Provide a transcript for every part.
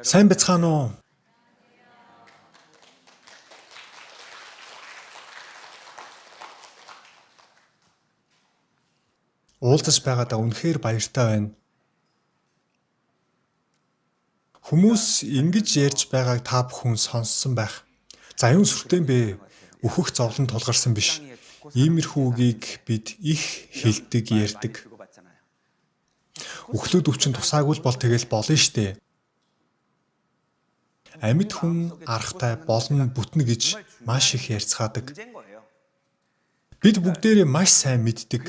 Сайн бацгаана уу? Уулзаж байгаадаа үнэхээр баяртай байна. Хүмүүс ингэж ярьж байгааг та бүхэн сонссон байх. За юун сүртэй бэ? Өөхөх зовлон тулгарсан биш. Иймэрхүү үгийг бид их хэлдэг, ярьдаг. Үхлүүд өвчин тусаагүй л бол тэгэл болно штэ. Амьд хүн аргатай болно бүтнэ гэж маш их ярьцгаадаг. Бид бүгдээрээ маш сайн мэддэг.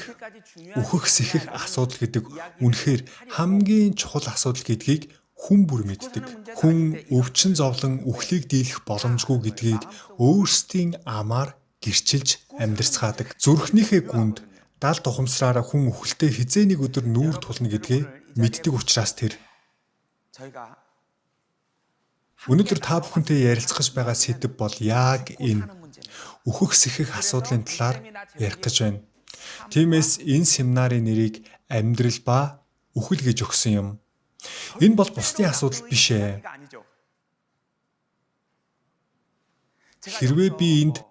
Үхэх сэхэх асуудал гэдэг үнэхээр хамгийн чухал асуудал гэдгийг хүн бүр мэддэг. Хүн өвчин зовлон үхлийг дийлэх боломжгүй гэдгийг өөрсдийн амаар гэрчилж амьдарцгаадаг. Зүрхнийхээ гүнд дал тухамсраараа хүн үхэлтэй хизээ нэг өдөр нүүр тулна гэдгээ мэддэг учраас тэр. Өнөөдөр та бүхэнтэй ярилцах байгаа сэдэв бол яг энэ үхэх сэхэх асуудлын талаар ярих гэж байна. Тиймээс энэ семинарын нэрийг амьдрал ба үхэл гэж өгсөн юм. Энэ бол бусдын асуудал биш ээ. Хэрвээ би энд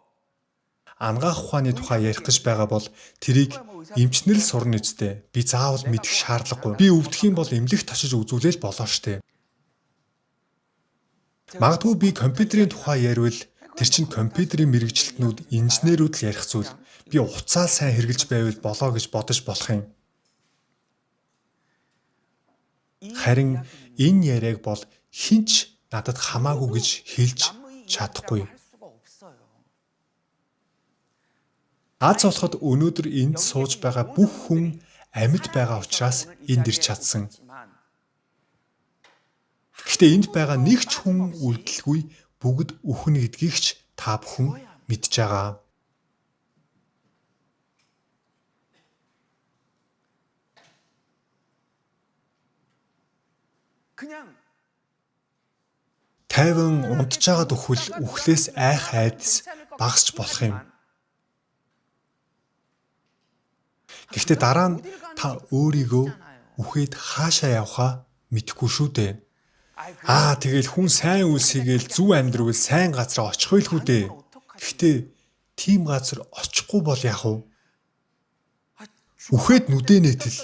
ангаах ухааны тухай ярих гэж байгаа бол тэрийг эмчнэр л сурна үстэй. Би заавал мэдэх шаардлагагүй. Би өвдөх юм бол эмнэлэгт очиж үзүүлэл болоо штэ. Магадгүй би компьютерийн тухай ярил тэр чинь компьютерийн мэрэгчлэтнүүд, инженерүүд л ярих зүйл. Би уцаа сайн хэрглэж байвал болоо гэж бодож болох юм. Харин энэ яриаг бол хинч надад хамаагүй гэж хэлж чадахгүй. Аз болоход өнөөдөр энд сууж байгаа бүх хүн амьд байгаа учраас энд ирж чадсан. Гэхдээ энд байгаа нэг ч хүн үлдэлгүй бүгд үхнэ гэдгийг ч та бүхэн мэдж байгаа. Тайван унтж байгаад үхвэл үхлээс айх айдас багасч болох юм. Гэхдээ дараа нь та өөрийгөө үхээд хаашаа явахаа мэдэхгүй шүү дээ. Тэгэл хүн сайн үс хийгээл зүв амьдрал сайн газар очих байлгүй дээ. Гэхдээ тийм газар очихгүй бол яах вэ? Үхээд нүдэ нээтэл.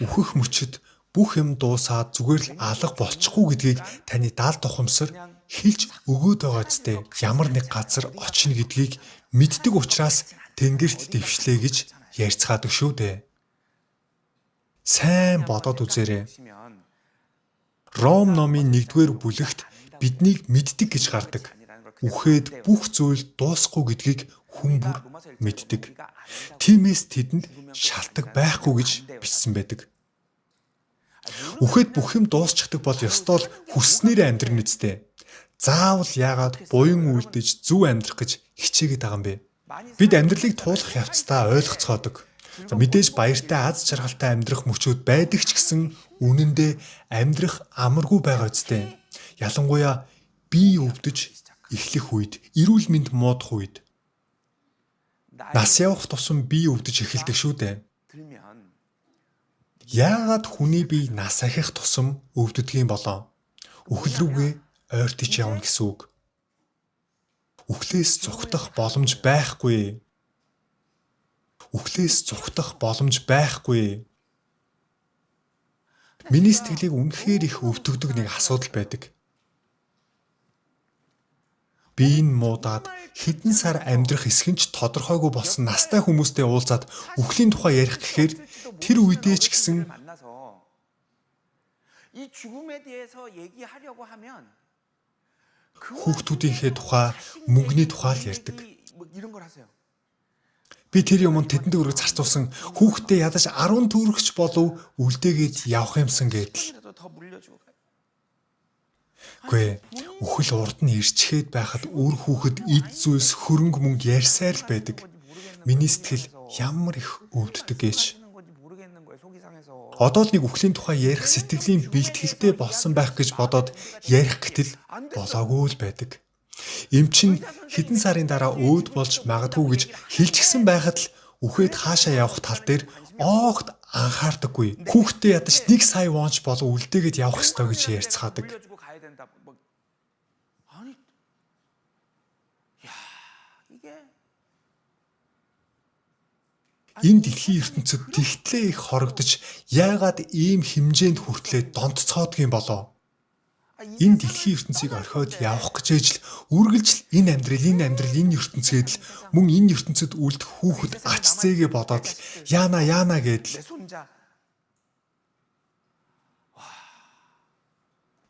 Үхэх мөчөд бүх юм дуусаад зүгээр л алга болчихгүй гэдгийг таны даал тухамсар хэлж өгөөд байгаа зү. Ямар нэг газар очно гэдгийг мэддэг учраас тэнгэрт дэвшлээ гэж ярьцгаадаг шүү дээ. Сайн бодоод үзээрэй. Ром номын 1-р бүлэгт биднийг мэддэг гэж гардаг. Үхээд бүх зүйл дуусахгүй гэдгийг хүн бүр мэддэг. Тиймээс тэдэнд шалтгаан байхгүй гэж бичсэн байдаг. Үхээд бүх юм дуусчихдаг бол ёстой л хүсснээрээ амьдрах үстэй. Заавал яагаад буян үлдэж зүв амьдрах гэж хичээгээд байгаа юм бэ? Бид амьдралыг туулах явцдаа ойлгоцгоодог. Мэдээж баяртай аз жаргалтай амьдрах мөчүүд байдаг ч гэсэн үнэндээ амьдрах амаргүй байгаа үстэй. Ялангуяа бие өвдөж эхлэх үед, эрүүл мэнд муудах үед. Нас явах тусам бие өвдөж эхэлдэг шүү дээ. Яагаад хүний бие нас ахих тусам өвддөг юм болоо? Үхэл рүүгээ ойртож явна гэсэн үг. Үхлээс зүхтах боломж байхгүй. Үхлээс зүхтах боломж байхгүй. Миний сэтгэлийг үнэхээр их өвдөгдөг нэг асуудал байдаг. Би энэ муудаад хэдэн сар амьдрах эсхэн ч тодорхойгүй болсон настай хүмүүстэй уулзаад үхлийн тухай ярих гэхээр тэр үедээ ч гэсэн хүүхдүүдийнхээ тухай, мөнгөний тухай л ярьдаг. Би тэр юмд тэдэнд өргөж зарцуулсан хүүхдээ ядаж 10 төгрөгч болов үлдээгээд явах юмсан гэдэл. Гүй үхэл урд нь ирчгээд байхад үр хүүхэд эд зүйлс хөрөнгө мөнгө ярьсаар л байдаг. Миний сэтгэл ямар их өвддөг гэж. Одоо л нэг үхлийн тухай ярих сэтгэлийн бэлтгэлтэй болсон байх гэж бодоод ярих гэтэл болоогүй л байдаг. Эмчин хэдэн сарын дараа өөд болж магадгүй гэж хэлчихсэн байхад л үхээд хаашаа явах тал дээр оогт анхаардаггүй. Хүүхдээ ядаж 1 сая вонч болов үлдээгээд явах ёстой гэж ярьцгаадаг. Энэ дэлхийн ертөнцид тэгтлээ их хорогдож яагаад ийм хэмжээнд хүртлээ донтцоодгийн болоо? Энэ дэлхийн ертөнцийг орхиод явах гэж ээж л үргэлж энэ амьдрал ертөнцгээд л мөн энэ ертөнцид үлдэх хүүхэд ач зээгээ бодоод л яана гэдэл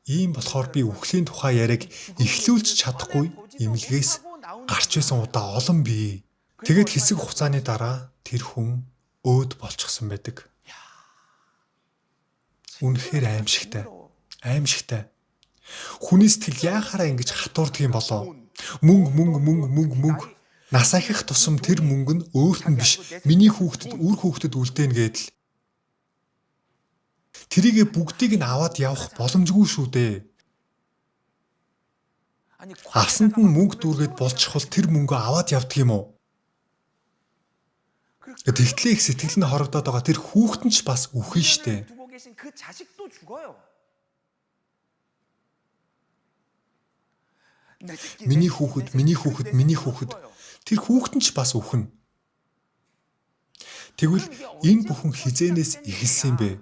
ийм болохоор би үхлийн тухай яриаг эхлүүлж чадахгүй эмнэлгээс гарч байсан удаа олон бий. Тэгээд хэсэг хугацааны дараа тэр хүн өөд болчихсон байдаг. Үнэхээр аимшигтай. Хүний сэтгэл яахаараа ингэж хатуурдаг юм болоо? Мөнгө. Нас ахих тусам тэр мөнгө нь өөрт нь биш, миний хүүхдэд, үр хүүхдэд үлдээн гэдэл. Тэрийгэ бүгдийг нь аваад явах боломжгүй шүү дээ. Авсанд нь мөнгө дүүргээд болчихвол тэр мөнгөө аваад явдаг юм уу? Тэгтлээ их сэтгэл нь хорогдоод байгаа тэр хүүхэд нь ч бас үхэн штэ. Миний хүүхэд. Тэр хүүхэд нь ч бас үхэн. Тэгвэл энэ бүхэн хизээнээс эхэлсэн бэ?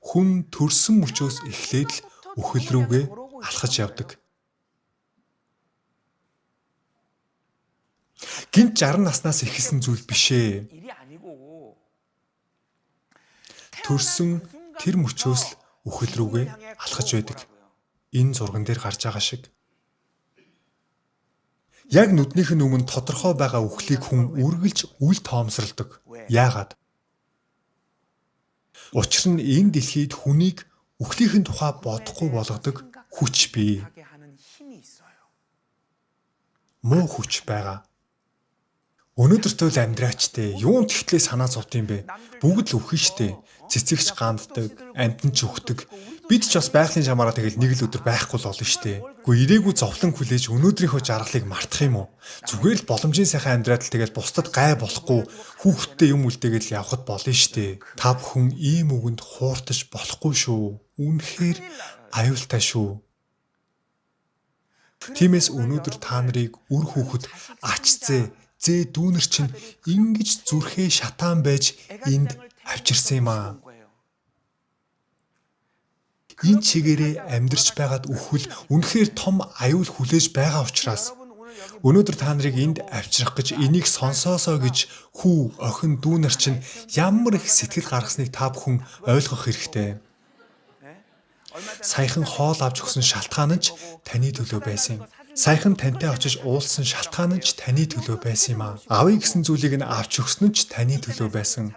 Хүн төрсөн мөчөөс эхлээд л үхэл рүүгээ алхаж явдаг. Гинт 60 наснаас эхэлсэн зүйл биш ээ. Төрсөн тэр мөчөөс л үхэл рүүгээ алхаж байдаг. Энэ зурган дээр гарч байгаа шиг. Яг нүднийх нь өмнө тодорхой байгаа үхлийг хүн үргэлж үл тоомсралдаг. Яагаад? Учир нь энэ дэлхийд хүнийг үхлийнхэн тухай бодохгүй болгодог хүч бий. Муу хүч байгаа. Өнөөдөртөө л амьдраачтэй юун тэгтлээ санаа зовд юм бэ? Бүгд л үхэн штэ. Цэцэгч ганддаг, амтэн ч үхдэг. Бид ч бас байгалийн шамаараа тэгэл нэг л өдөр байхгүй л болно штэ. Гэхдээ ирээгүй зовлон хүлээж өнөөдрийнхөө жаргалыг мартах юм уу? Зүгээр л боломжийн сайхан амьдраад л тэгэл бусдад гай болохгүй хүүхдтэй юм үлдээгээл явхад болно штэ. Та бүхэн ийм үгэнд хууртаж болохгүй шүү. Үнэхээр аюултай шүү. Тиймээс өнөөдөр та нарыг үр хүүхэд ач зээ дүүнер чинь ингэж зүрхээ шатаан байж энд авчирсан юм аа. Энэ чигээрээ амьдарч байгаад үхвэл үнэхээр том аюул хүлээж байгаа учраас өнөөдөр та нарыг энд авчрах гэж энийг сонсоосоо гэж хүү, охин, дүүнер чинь ямар их сэтгэл гаргасныг та бүхэн ойлгох хэрэгтэй. Саяхан хоол авч өгсөн шалтгаан нь ч таны төлөө байсан юм. Саяхан тантай очиж уулзсан шалтгаан нь ч таны төлөө байсан юм аа. Авъя гэсэн зүйлийг нь авч өгсөн нь ч таны төлөө байсан.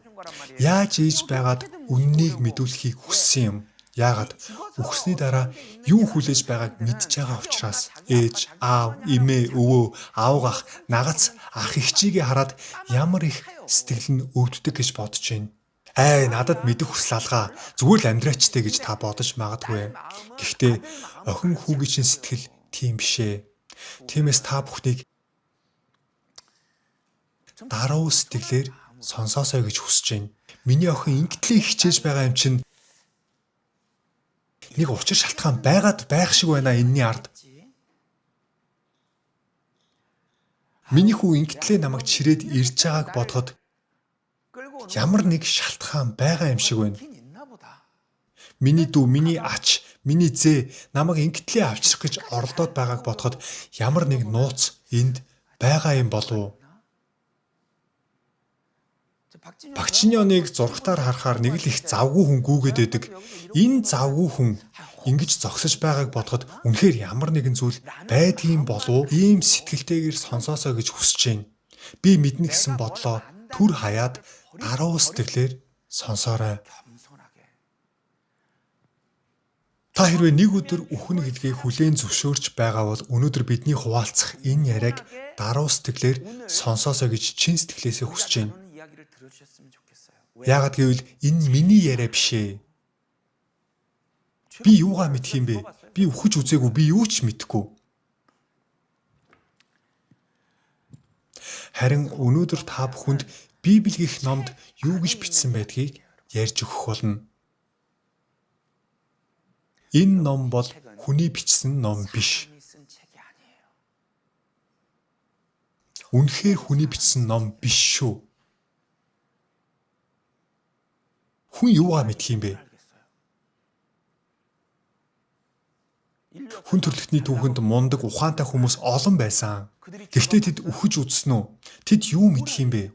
Яаж ийж байгаад үннийг мэдүүлэхийг хүссэн юм. Яагаад? Үхсний дараа юу хүлээж байгааг мэдж байгаа учраас ээж, аав, эмээ, өвөө, аавгах, нагац, ах эгчийгээ хараад ямар их сэтгэл нь өвддөг гэж бодож байна. Надад мэдэх хүсэл алгаа. Зүгээр л амьдраачтай гэж та бодож магадгүй. Гэхдээ охин хүүгийн чинь сэтгэл тийм бишээ. Тиймээс та бүхнийг даруй сэтгэлээр сонсоосой гэж хүсэж байна. Миний охин ингэтлээ хичээж байгаа юм чинь нэг учир шалтгаан байгаад байх шиг байна энэний ард. Миний хүү ингэтлээ намайг чирээд ирж байгааг бодоход ямар нэг шалтгаан байгаа юм шиг байна. Миний дүү, миний ач, миний зээ намайг ингэтлээ авчрах гэж оролдоод байгааг бодоход ямар нэг нууц энд байгаа юм болов уу? Багчинёныг зургатаар харахаар нэг л их завгүй хүн гүүгээд байдаг. Энэ завгүй хүн ингэж зогсож байгааг бодоход үнэхээр ямар нэгэн зүйл байдгийн болов ийм сэтгэлтэйгээр сонсоосоо гэж хүсэж байна. Би мэднэ гэсэн бодлоо түр хаяад даруй сэтгэлээр сонсоорой. Та хэрвээ нэг өдөр үхэн хэлгээ хүлээн зөвшөөрч байгаа бол өнөөдөр бидний хуваалцах энэ яриаг даруй сэтгэлээр сонсоосоо гэж чин сэтгэлээсээ хүсэж байна. Яагаад гэвэл энэ миний яриа биш ээ. Би юугаа мэдэх юм бэ? Би үхэж үзээгүй, би юу ч мэдэхгүй. Харин өнөөдөр та бүхэнд Библи гэх номд юу гэж бичсэн байдгийг ярьж өгөх болно. Энэ ном бол хүний бичсэн ном биш. Үнэхээр хүний бичсэн ном биш шүү. Хүн юугаа мэдх юм бэ? Хүн төрлөختний түүхэнд мундаг ухаантай хүмүүс олон байсан. Гэхдээ тэд үхэж үзсэн үү? Тэд юу мэдх юм бэ?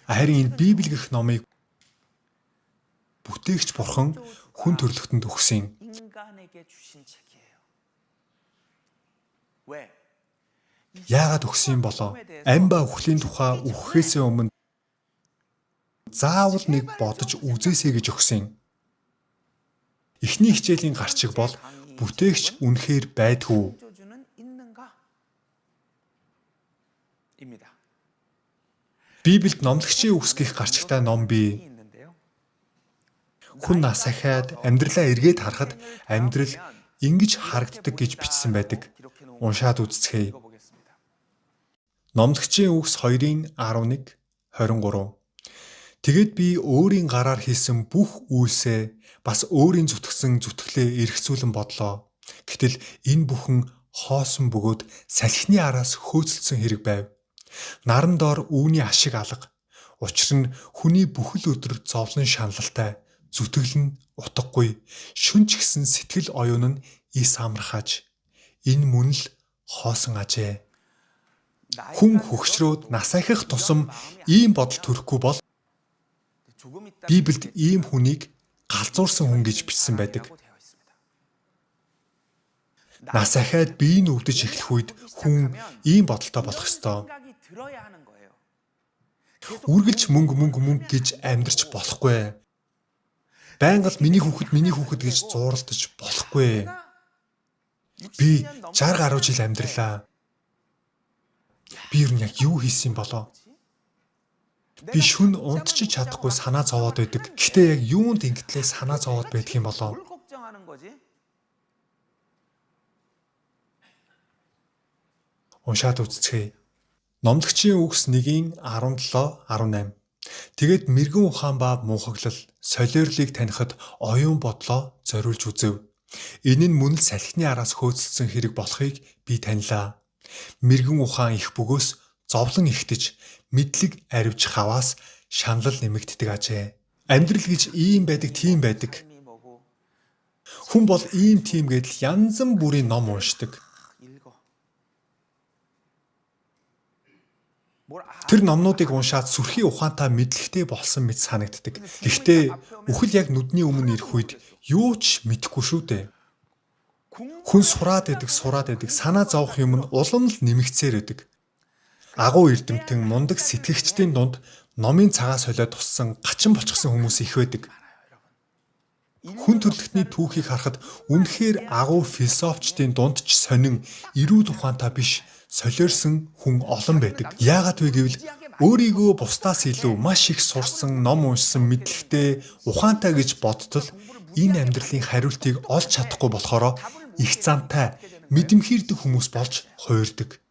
Харин энэ Библи гэх номыг бүтээгч Бурхан хүн төрлөختөнд өгсөн. Яагаад өгсөн болоо? Амба үхлийн тухай үхэхээс өмнө заавал нэг бодож үзээсэй гэж өгсөн. Эхний хичээлийн гарчиг бол бүтээгч үнэхээр байдгүй. Библиэд номлогчийн үгс гэх гарчигтай ном бий. Хүн нас ахаад амьдралаа эргээд харахад амьдрал ингэж харагддаг гэж бичсэн байдаг. Уншаад үзцгээе. Номлогчийн үгс 2:11, 23. Тэгэд би өөрийн гараар хийсэн бүх үйлсээ бас өөрийн зүтгэсэн зүтгэлээ эргцүүлэн бодлоо. Гэтэл энэ бүхэн хоосон бөгөөд салхины араас хөөцөлдсөн хэрэг байв. Наран доор үүний ашиг алга. Учир нь хүний бүхэл өдөр зовлон шаналлтай, зүтгэл нь утгагүй, шүнж гисэн сэтгэл оюун нь ис амархаж. Энэ мөн л хоосон ажээ. Хүн хөгшрөөд нас ахих тусам ийм бодол төрөхгүй бол Библиэд ийм хүнийг галзуурсан хүн гэж бичсэн байдаг. Нас ахаад бие нь өвдөж эхлэх үед хүн ийм бодолтой болох ёстой. Үргэлж мөнгө гэж амьдарч болохгүй. Байнга л миний хүүхэд гэж зууралдаж болохгүй. Би 60 гаруй жил амьдралаа. Би юу яг юу хийсэн болоо? Би шүн унтчих чадахгүй санаа зовоод байдаг. Гэхдээ яг юунд ингэтлээ санаа зовоод байдг юм болоо? Уншаад үзцгээе. Номлогчийн үгс 1:17-18. Тэгээд мэрэгэн ухаан ба мунхаглал, солиорлыг танихад оюун бодлоо зориулж үзэв. Энэ нь мөн л салхины араас хөөцөлдсөн хэрэг болохыг би танилаа. Мэрэгэн ухаан их бөгөөс зовлон ихтэж, мэдлэг аривж хаваас шаналл нэмэгддэг ажээ. Амьдрал гэж ийм байдаг, тийм байдаг. Хүн бол ийм тийм гэдэл янз бүрийн ном уншдаг. Тэр номнуудыг уншаад сүрхий ухаантай мэдлэгтэй болсон мэт санагддаг. Гэхдээ үхэл яг нүдний өмнө ирэх үед юу ч мэдэхгүй шүү дээ. Хүн сураад идэг, санаа зовох юм нь улам л нэмэгцээр идэг. Агуу эрдэмтэн, мундаг сэтгэгчдийн дунд номын цагаас солиод туссан гачин болчихсон хүмүүс их байдаг. Хүн төрлөختний түүхийг харахад үнэхээр агуу философчдын дунд ч сонин эрүүл ухаантай биш солиорсон хүн олон байдаг. Яагаад вэ гэвэл өөрийгөө бусдаас илүү маш их сурсан, ном уншсан, мэдлэгтэй, ухаантай гэж бодтол энэ амьдралын хариултыг олж чадахгүй болохоор их зантай, мэдэмхийрдэг хүмүүс болж хуурдаг.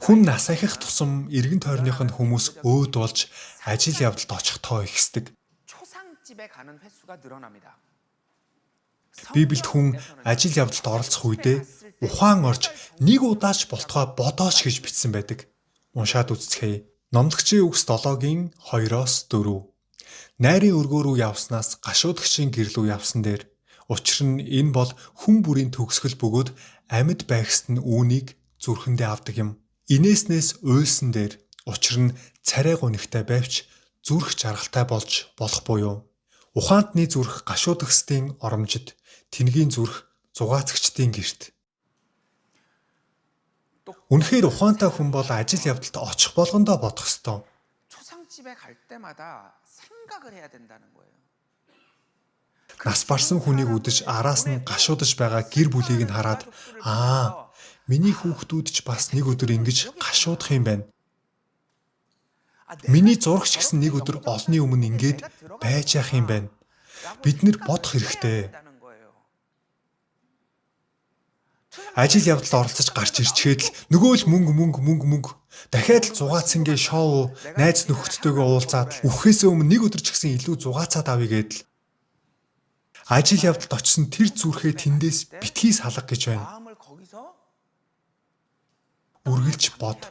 Хүн нас ахих тусам эргэн тойрных нь хүмүүс өөд болж ажил явдалд очихдоо ихсдэг. Библиэд хүн ажил явдалд оролцох үедээ ухаан орж нэг удаач болтгой бодооч гэж бичсэн байдаг. Уншаад үзцгээе. Номлогчийн үгс 7:2-4. Найрын өргөө рүү явснаас гашуудагчийн гэрэл рүү явсан дээр. Учир нь энэ бол хүн бүрийн төгсгөл бөгөөд амьд байгсад нь үүнийг зүрхэндээ авдаг юм. Инээснээс уйлсан дээр. Учир нь царай гунигтай байвч зүрх жаргалтай болж болох буюу. Ухаантны зүрх гашуудагчдын оромжид, тэнгийн зүрх зугаацагчдын гэрт. Үнэхээр ухаантай хүн бол ажил явдалд очих болгондоо бодох ёстой. Нас барсан хүнийг үдэж араас нь гашуудаж байгаа гэр бүлийг нь хараад миний хүүхдүүд ч бас нэг өдөр ингэж гашуудах юм байна. Миний зурагч гэсэн нэг өдөр олны өмнө ингэж байж явах юм байна. Бид нэр бодох хэрэгтэй. Ажил явдалд оролцож гарч ирчгээд л нөгөө л мөнгө. Дахиад л зугаацангийн шоу, найз нөхөдтэйгээ уулзаад үххээс өмнө нэг өдөр ч гэсэн илүү зугаацаад авъя гэдэл. Ажил явдалд очсон тэр зүрхээ тэндээс битгий салга гэж байна. Үргэлж бод.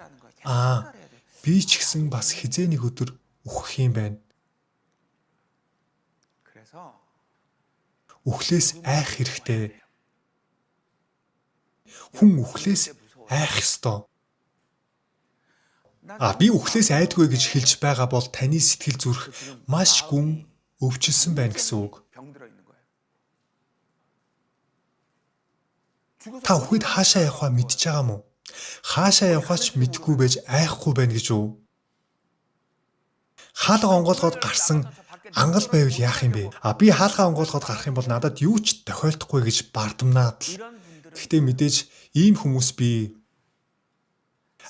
Би ч гэсэн бас хизээ нэг өдөр үхэх юм байна. Үхлээс айх хэрэгтэй. Хүн үхлээс айх ёстой. Би үхлээс айдгүй гэж хэлж байгаа бол таны сэтгэл зүрх маш гүн өвчлсөн байна гэсэн үг. Та үхээд хаашаа явахаа мэдж байгаа мó? Хаашаа явахаач мэдэхгүй байж айхгүй байна гэж үү? Хаалга онгоолгоод гарсан ангал байвал яах юм бэ? Би хаалгаа онгоолгоод гарах юм бол надад юу ч тохиолдохгүй гэж бардамнаад л. Гэхдээ мэдээж ийм хүмүүс би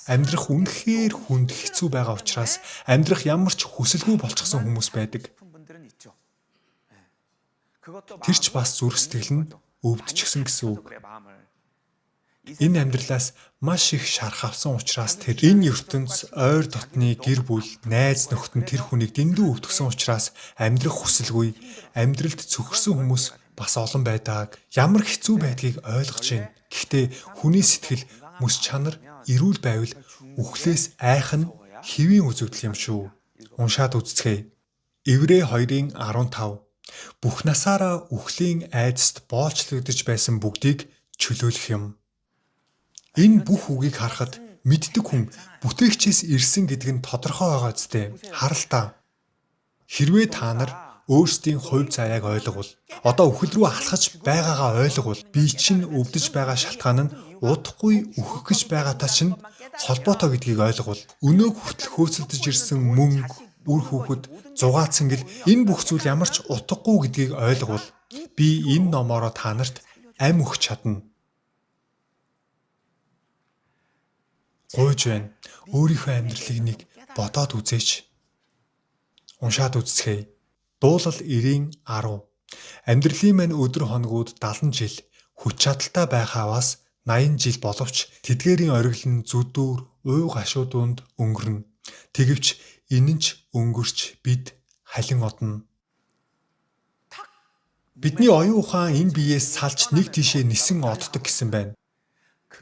амьдрах үнэхээр хүнд хэцүү байгаа учраас амьдрах ямар ч хүсэлгүй болчихсон хүмүүс байдаг. Тэр ч бас зүрх сэтгэл нь өвдчихсэн гэсэн үг. Энэ амьдралаас маш их шарх авсан учраас тэр энэ ертөнц ойр дотны гэр бүл, найз нөхд нь тэр хүнийг дэндүү өвдгсөн учраас амьдрах хүсэлгүй, амьдралд цөхөрсөн хүмүүс бас олон байдаг. Ямар хэцүү байдгийг ойлгож байна. Гэхдээ хүний сэтгэл, мэс чанар эрүүл байвал үхлээс айх нь хэвийн үзэгдэл юм шүү. Уншаад үзцгээе. Еврей 2:15. Бүх насаараа үхлийн айдаст боолчлогдож байсан бүгдийг чөлөөлөх юм. Энэ бүх үгийг харахад мэддэг хүн бүтээгчээс ирсэн гэдэг нь тодорхой байгаа зү. Харалтаа. Хэрвээ та нар өөрсдийн хувь заяаг ойлгол, одоо үхэл рүү алхаж байгаагаа ойлгол, би чинь өвдөж байгаа шалтгаан нь удахгүй үхэх гэж байгаатай чинь холбоотой гэдгийг ойлгол. Өнөөг хүртэл хөөцөлдөж ирсэн мөнгө, үр хүүхэд, зугаацсан гэл энэ бүх зүйл ямар ч утгагүй гэдгийг ойлгол. Би энэ номоороо та нарт амь өгч чадна. Гойж байна. Өөрийнхөө амьдралыг нэг бодоод үзээч. Уншаад үзцгээе. Дуулал 90:10. Амьдралын мань өдөр хоногуд 70 жил, хүч чадалтай байхааваас 80 жил боловч тэдгээрийн оргил нь зүдүүр, уй гашуудуунд өнгөрнө. Тэгвч энэ нь ч өнгөрч бид халин одно. Бидний оюун ухаан энэ биеэс салж нэг тишээ нисэн оддог гэсэн байна.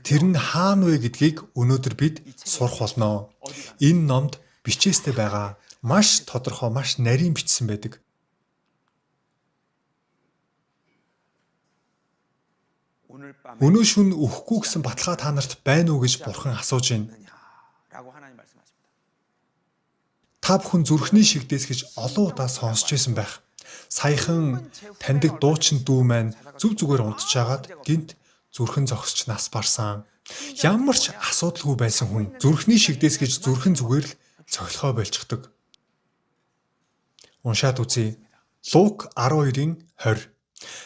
Тэр нь хаана вэ гэдгийг өнөөдөр бид сурах болно. Энэ номд бичээстэй байгаа. Маш тодорхой, маш нарийн бичсэн байдаг. Өнөө шөнө үхэхгүй гэсэн баталгаа та нарт байна уу гэж Бурхан асууж байна. Та бүхэн зүрхний шигдээс гэж олон удаа сонсч байсан байх. Саяхан таньдаг дуучин дүү маань зүг зүгээр унтжгаад гинт зүрхэн зогсож нас барсан. Ямар ч асуудалгүй байсан хүн зүрхний шигдээс гэж зүрхэн зүгээр л цохилгоо болчихдог. Уншаад үзье. Лук 12:20.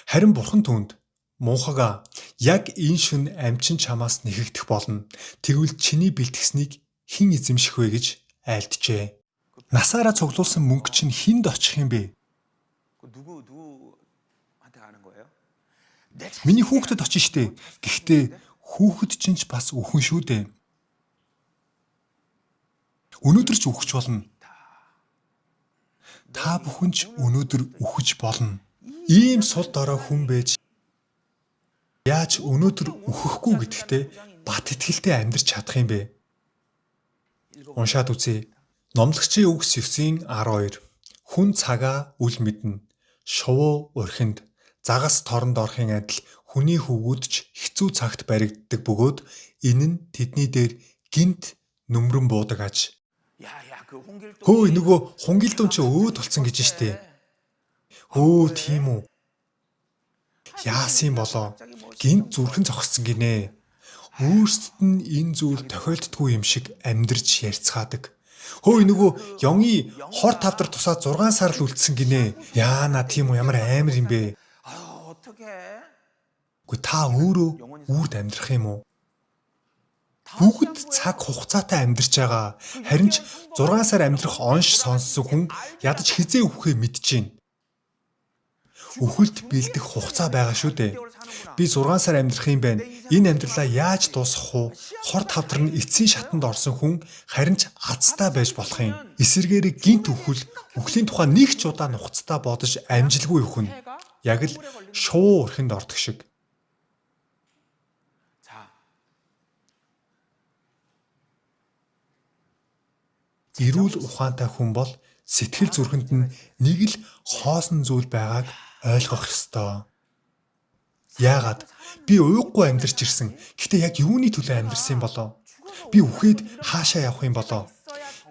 Харин Бурхан түүнд мунхага яг энэ шөнө амчин чамаас нэхэгдэх болно. Тэгвэл чиний бэлтгэснийг хэн эзэмших вэ гэж айлтжээ. Насаараа цуглуулсан мөнгө чинь хэнд очих юм бэ? Миний хүүхдэд очно штэ. Гэхдээ хүүхэд чинь ч бас үхэн шүү дээ. Өнөөдөр ч үхэж болно. Та бүхэн ч өнөөдөр үхэж болно. Ийм сул дорой хүн байж яаж өнөөдөр үхэхгүй гэдэгтээ бат итгэлтэй амьдрч чадах юм бэ? Уншаад үзье. Номлогчийн үг 9:12. Хүн цагаа үл мэднэ. Шувуу урхинд загас торонд орохын адил хүний хөвгүүд ч хэцүү цагт баригддаг бөгөөд энэ нь тэдний дээр гинт нүмрэн буудаг аж. Хөөе нөгөө хунгилдун чи өөд болсон гэж штэ. Тийм үү. Яасан болоо. Гинт зүрхэн зогссон гинэ. Өөрсдөд нь энэ зүйл тохиолддгүй юм шиг амьдрч ярьцгаадаг. Хөөе нөгөө ёнги хор тавдар тусаад 6 сар л үлдсэн гинэ. Яана тийм үү ямар амар юм бэ? Гэхдээ та өөрөө үрд амьдрах юм уу? Бүгд цаг хугацаатай амьдарч байгаа. Харин ч 6 сар амьдрах онш сонссон хүн ядаж хизээ үхээ мэдэж байна. үхэлд бэлдэх хугацаа байгаа шүү дээ. Би 6 сар амьдрах юм байна. Энэ амьдралаа яаж дуусгах вэ? Хор тавдар нь эцсийн шатанд орсон хүн харин ч азтай байж болох юм. Эсэргээрээ гинт үхлийн тухай нэг ч удаа нухацтай бодож амжилгүй өхөн. Яг л шувуу өрхөнд ордог шиг. Эрүүл ухаантай хүн бол сэтгэл зүрхэнд нь нэг л хоосон зүйл байгааг ойлгох ёстой. Яагаад би уйггүй амьдарч ирсэн. Гэхдээ яг юуны төлөө амьдарсан болоо? Би үхээд хаашаа явах юм болоо?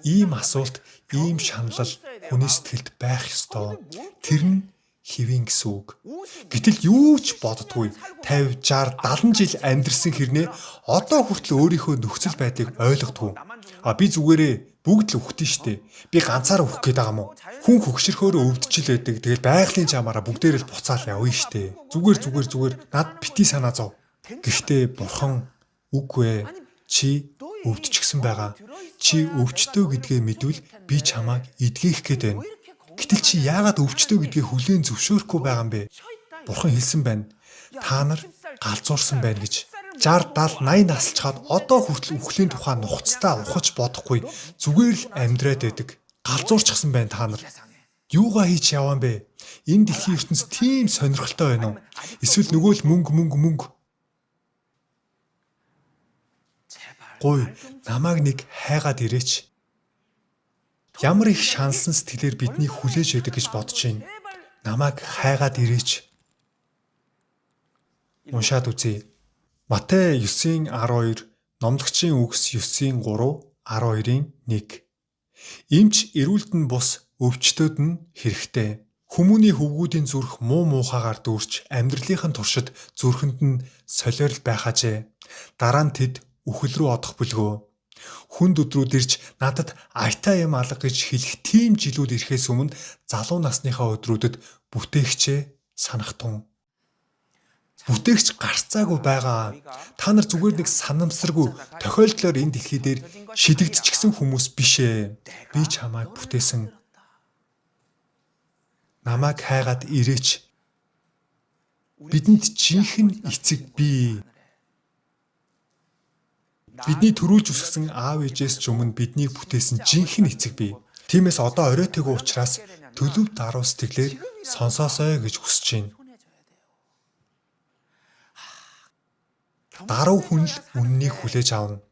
Ийм асуулт, ийм шаналл хүний сэтгэлд байх ёстой. Тэр нь хэвэн гэсэн үг. Гэтэл юу ч боддгүй 50, 60, 70 жил амьдарсан хэрнээ одоо хүртэл өөрийнхөө нөхцөл байдлыг ойлгодгүй. Би зүгээрээ бүгд л үхтэн штэ. Би ганцаараа үхэх гээд байгаа юм уу? Хүн хөгшөрхөөрөө өвдчихл байдаг. Тэгэл байгалийн чамаараа бүгдээрээ л буцаал явна штэ. Зүгээр над бити санаа зов. Гэхдээ бурхан үгүй ээ. Чи өвдчихсэн байгаа. Чи өвчтөө гэдгээ мэдвэл би чамайг эдгэх гээд байна. Гэтэл чи яагаад өвчтөө гэдгээ хүлээн зөвшөөрөхгүй байгаа юм бэ? Бурхан хэлсэн байна. Та нар галзуурсан байна гэж. 60, 70, 80 насалчаад одоо хүртэл үхлийн тухай нухацтай ухаж бодохгүй зүгээр л амьдраад байдаг. Галзуурчихсан байна та нар. Юугаа хийж яваан бэ? Энэ дэлхийн ертөнц тийм сонирхолтой байна уу? Эсвэл нөгөө л мөнгө. Гуй, намайг нэг хайгаад ирээч. Ямар их шансан сэтгэлээр биднийг хүлээж өгдөг гэж бодож байна. Намайг хайгаад ирээч. Уншаад үзье. Матай 9:12, Номлогчийн үгс 9:3, 12-ийн 1. Эмч эрүүлд нь бус өвчтөд нь хэрэгтэй. Хүмүүний хөвгүүдийн зүрх муухайгаар дүүрч амьдралынхын туршид зүрхэнд нь солиорл байхажээ. Дараа нь тэд үхэл рүү одох бүлгөө. Хүнд өдрүүд ирж надад аятай юм алга гэж хэлэх тийм жилүүд ирэхээс өмнө залуу насныхаа өдрүүдэд бүтээгчээ санахтун. Бүтээгч гарцаагүй байгаа. Та нар зүгээр нэг санамсаргүй тохиолдлоор энэ дэлхий дээр шидэгдчихсэн хүмүүс биш ээ. Би чамайг бүтээсэн. Намайг хайгаад ирээч. Бидэнд жинхэнэ эцэг бий. Бидний төрүүлж өсгсөн аав ээжээс ч өмнө биднийг бүтээсэн жинхэнэ эцэг бий. Тиймээс одоо оройтойгоо учраас төлөв даруй сэтгэлээр сонсоосой гэж хүсэж байна. Даруй хүн л үннийг хүлээж авна.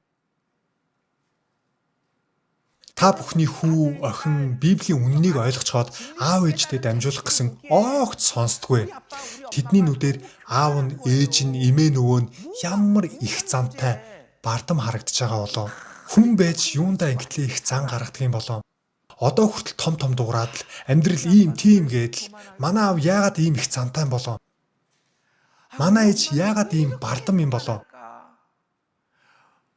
Та бүхний хүү, охин, Библийн үннийг ойлгочхоод аав ээжтэй дамжуулах гэсэн огт сонсдгүй. Тэдний нүдээр аав нь, ээж нь, эмээ нөгөө нь ямар их зантай бардам харагдаж байгаа болоо. Хүн байж юундаа ингэтлээ их зан гаргадаг юм болоо. Одоо хүртэл том дуурайд л амьдрал ийм тийм гэдэл манай аав яагаад ийм их зантай юм болоо? Манай ээж яагаад ийм бардам юм болоо?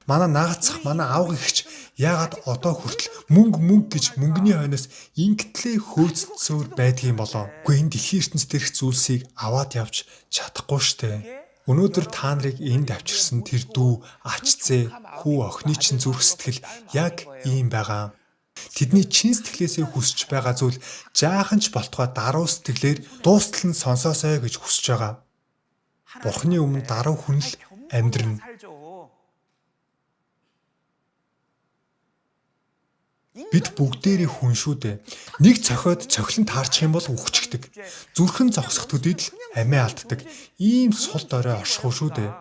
Манай наагацх, манай аав гихч яагаад одоо хүртэл мөнгө гэж мөнгөний хойноос ингэтлээ хөөцөлсөөр байдгийн болоо? Үгүй энэ дэлхийн ертөнц дээрх зүйлсийг аваад явж чадахгүй штэ. Өнөөдөр та нарыг энд авчирсан тэр дүү, ачцээ, хүү охины чинь зүрх сэтгэл яг ийм байгаа. Тэдний чин сэтгэлээсээ хүсэж байгаа зүйл жаахан ч болтугай даруй сэтгэлээр дуустал нь сонсоосой гэж хүсэж байгаа. Бурхны өмнө даруй хүн л амьдрна. Бид бүгдээрээ хүн шүү дээ. Нэг цохиод цохилон таарчих юм бол үхчихдэг. Зүрхэн зогсох төдийд л амиа алддаг. Ийм сул дорой оршихуй шүү дээ.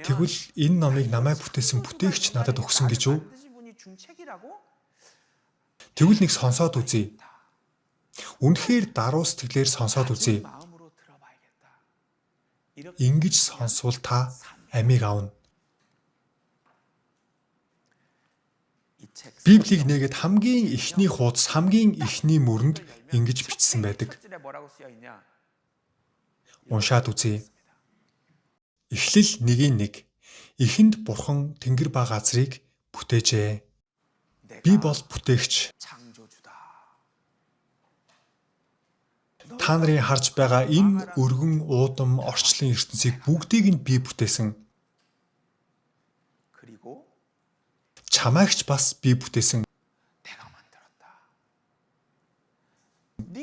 Тэгвэл энэ номыг намайг бүтээсэн бүтээгч надад өгсөн гэж үү? Тэгвэл нэг сонсоод үзье. Үнэхээр даруй сэтгэлээр сонсоод үзье. Ингэж сонсвол та амийг авна. Библийг нээгээд хамгийн эхний хуудас, хамгийн эхний мөрөнд ингэж бичсэн байдаг. Уншаад үзье. Эхлэл 1:1. Эхэнд Бурхан тэнгэр ба газрыг бүтээжээ. Би бол бүтээгч. Та нарын харж байгаа энэ өргөн уудам орчлон ертөнцийг бүгдийг нь би бүтээсэн. Чамайгч бас би бүтээсэн.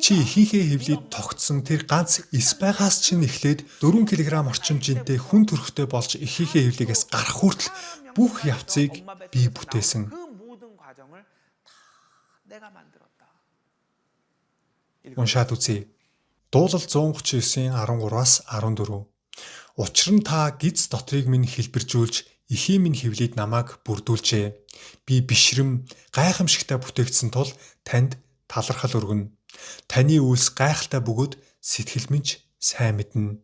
Чи ихийнхээ хөвлөд тогтсон тэр ганц эс байгаас чинь эхлээд 4 кг орчим жинтэй хүн төрхтэй болж ихийнхээ хөвлөгөөс гарах хүртэл бүх явцыг би бүтээсэн. Уншаад үзье. Дуулал 139-ийн 13-аас 14. Учир нь та гиз дотрыг минь хэлбэржүүлж эхийн минь хөвлөд намайг бүрдүүлжээ. Би бишрэм гайхамшигтай бүтээгдсэн тул танд талархал өргөнө. Таны үйлс гайхалтай бөгөөд сэтгэл минь сайн мэднэ.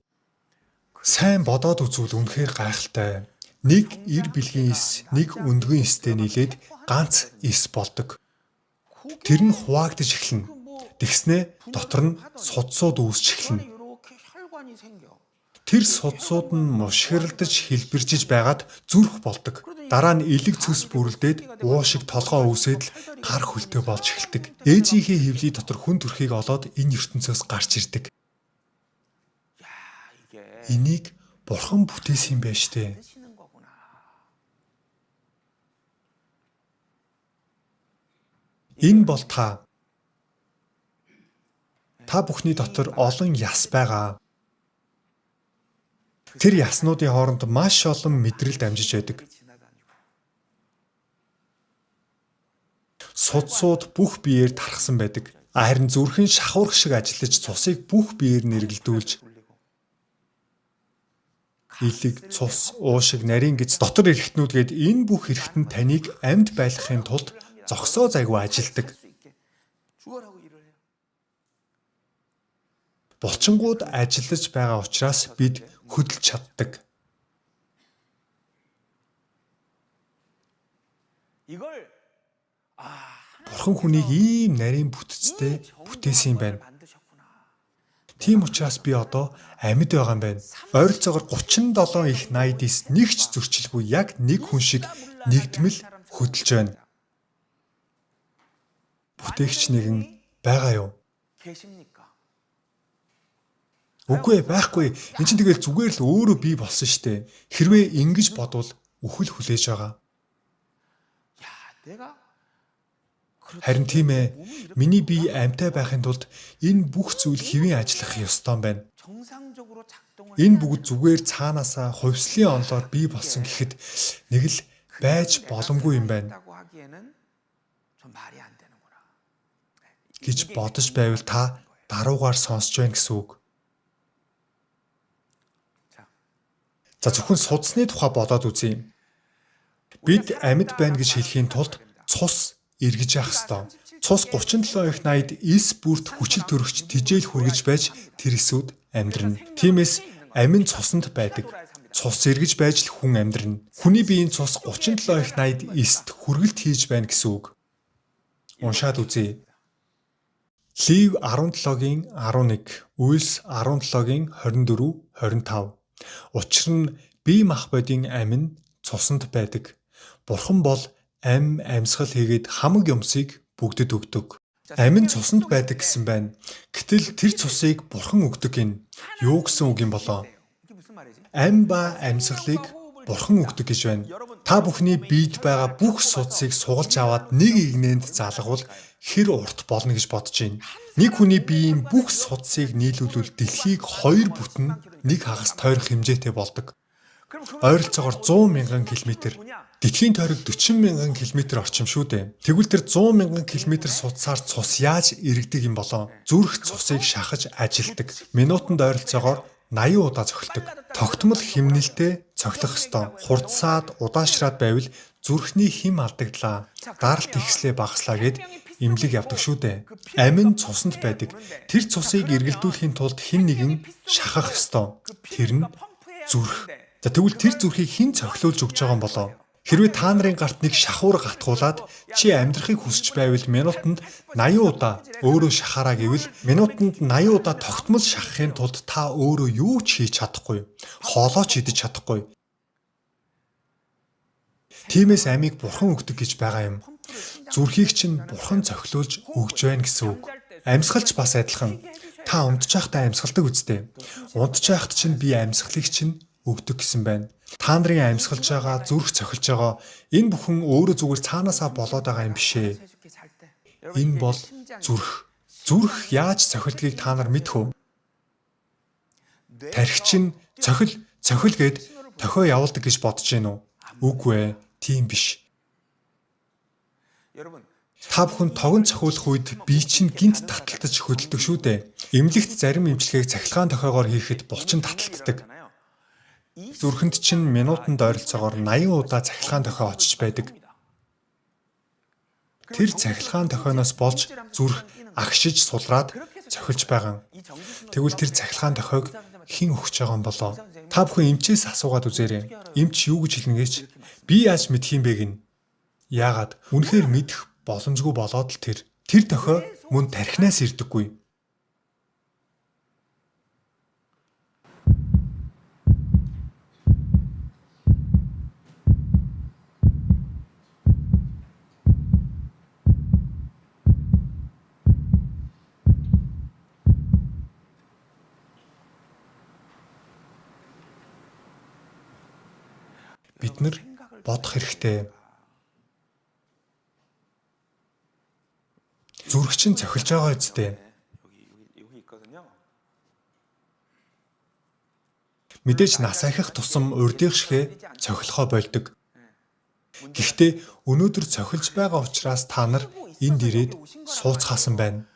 Сайн бодоод үзвэл үнэхээр гайхалтай. Нэг ир бэлгийн эс, нэг өндгөн эстэй нийлээд ганц эс болдог. Тэр нь хуваагдаж эхэлнэ. Тэгснээ дотор нь судсууд үүсч эхэлнэ. Тэр судсууд нь мушгиралдаж хэлбэржиж байгаад зүрх болдог. Дараа нь элэг цөс бүрлдээд уушиг толгоо үүсээд л гар хөлтөө болж эхэлдэг. Ээжийнхээ хөвлийн дотор хүн төрхийг олоод энэ ертөнцөөс гарч ирдэг. Энийг бурхан бүтээсэн юм байна штэ. Энэ бол та. Та бүхний дотор олон яс байгаа. Тэр яснуудын хооронд маш олон мэдрэл дамжиж байдаг. Судсууд бүх биеэр тархсан байдаг. Харин зүрхэн шахуурх шиг ажиллаж цусыг бүх биеэр нэргэлдүүлж илэг, цус, уушиг, нарийн гэц дотор эрэхтнүүдгээд энэ бүх эрэхтэн таныг амьд байлгахын тулд зогсоо зайгүй ажилдаг. Булчингууд ажиллаж байгаа учраас бид хөдөлж чаддаг. Бурхан хүнийг ийм нарийн бүтцтэй бүтээсэн юм байна. Тийм учраас би одоо амьд байгаа юм байна. Ойролцоогоор 37 их 80-д нэг ч зөрчилгүй яг нэг хүн шиг нэгдмэл хөдөлж байна. Бүтээгч нэгэн байгаа юу? Үгүй байхгүй. Энд чинь тэгэл зүгээр л өөрөө бий болсон штэ. Хэрвээ ингэж бодвол үхэл хүлээж байгаа. Харин тийм ээ. Миний бие амьтай байхын тулд энэ бүх зүйл хэвийн ажиллах ёстой юм байна. Энэ бүгд зүгээр цаанаасаа хувьслын онлоор бий болсон гэхэд нэг л байж боломгүй юм байна. гэж бодож байвал та даруугаар сонсож байна гэсэн үг. За зөвхөн судасны тухай бодоод үзье. Бид амьд байна гэж хэлхийн тулд цус эргэж явах ёстой. Цус 37 их 80-д эс бүрт хүчил төрөгч тижээл хүргэж байж тэр эсүүд амьдрна. Тиймээс амин цуснд байдаг. Цус эргэж байж л хүн амьдрна. Хүний биеийн цус 37 их 80-д эст хүргэлт хийж байна гэсэн үг. Уншаад үзье. Лив 17-гийн 11, Үйлс 17-гийн 24, 25. Учир нь бие махбодын амин цуснд байдаг. Бурхан бол амьсгал хийгээд хамаг юмсыг бүгдэд өгдөг. Амин цуснд байдаг гэсэн байна. Гэтэл тэр цусыг бурхан өгдөг гин. Юу гэсэн үг юм болоо? Ам ба амьсгалыг бурхан өгдөг гэж байна. Та бүхний биед байгаа бүх судсыг сугалж аваад нэг игнэнд залгавал хэр урт болно гэж бодож байна. Нэг хүний биеийн бүх судсыг нийлүүлвэл дэлхийг 2 бүтэн нэг хагас тойрох хэмжээтэй болдог. Ойролцоогоор 100 мянган километр. Дэлхийн тойрог 40 мянган километр орчим шүү дээ. Тэгвэл тэр 100 мянган километр судсаар цус яаж иргэдэг юм болоо? Зүрх цусыг шахаж ажилдаг. Минутанд ойролцоогоор 80 удаа цохилдог. Тогтмол хэмнэлтэд цохилох ёстой. Хурдсаад удаашраад байвал зүрхний хим алдагдлаа. Даралт ихслээ багаслаа гэд имлэг явдаг шүү дээ. Амин цуснд байдаг. Тэр цусыг эргэлдүүлэхийн тулд хэн нэгэн шахах ёстой. Тэр нь зүрх. За тэгвэл тэр зүрхийг хэн цохилуулж өгч байгаа юм болоо? Хэрвээ та нарын гарт нэг шахуур гатгуулад чи амьдрахыг хүсч байвал минутанд 80 удаа өөрөө шахаараа гэвэл минутанд 80 удаа тогтмол шахахын тулд та өөрөө юу ч хийж чадахгүй. Хоолоо ч идэж чадахгүй. Тиймээс амийг бурхан өгдөг гэж байгаа юм. Зүрхийг чинь бурхан цохилуулж өгж байна гэсэн үг. Амьсгалч бас адилхан. Та унтж байхдаа амьсгалдаг үстэй. Унтж байхад чинь би амьсгалыг чинь өгдөг гэсэн байна. Та нарын амьсгалж байгаа, зүрх цохилж байгаа энэ бүхэн өөрөө зүгээр цаанаасаа болоод байгаа юм бишээ. Энэ бол зүрх. Зүрх яаж цохилдгийг та нар мэдэх үү? Тархич нь цохил гэд тохио явуулдаг гэж бодож гин үү? Үгүй ээ, тийм биш. Та бүхэн тогон цохиулах үед бие чинь гинт таталтаж хөдөлдөг шүү дээ. Эмнэлэгт зарим эмчилгээг цахилгаан тохиогоор хийхэд булчин таталтдаг. Зүрхэнд чинь минутанд ойролцоогоор 80 удаа цахилгаан тохио очиж байдаг. Тэр цахилгаан тохионоос болж зүрх агшиж сулраад цохилж байгаа. Тэгвэл тэр цахилгаан тохиог хэн өгч байгаа юм болоо? Та бүхэн эмчээс асуугаад үзээрэй. Эмч юу гэж хэлнэ гэж? Би яаж мэдх юм бэ гин? Яагаад? Үнэхээр мэдэх боломжгүй болоод л тэр тохио мөн тархинаас ирдэггүй. Бид нар бодох хэрэгтэй. Зүрх чинь цохилж байгаа үстэй. Мэдээж нас ахих тусам урдих шигэ цохилохоо болдог. Гэхдээ өнөөдөр цохилж байгаа учраас та нар энд ирээд сууцгаасан байна.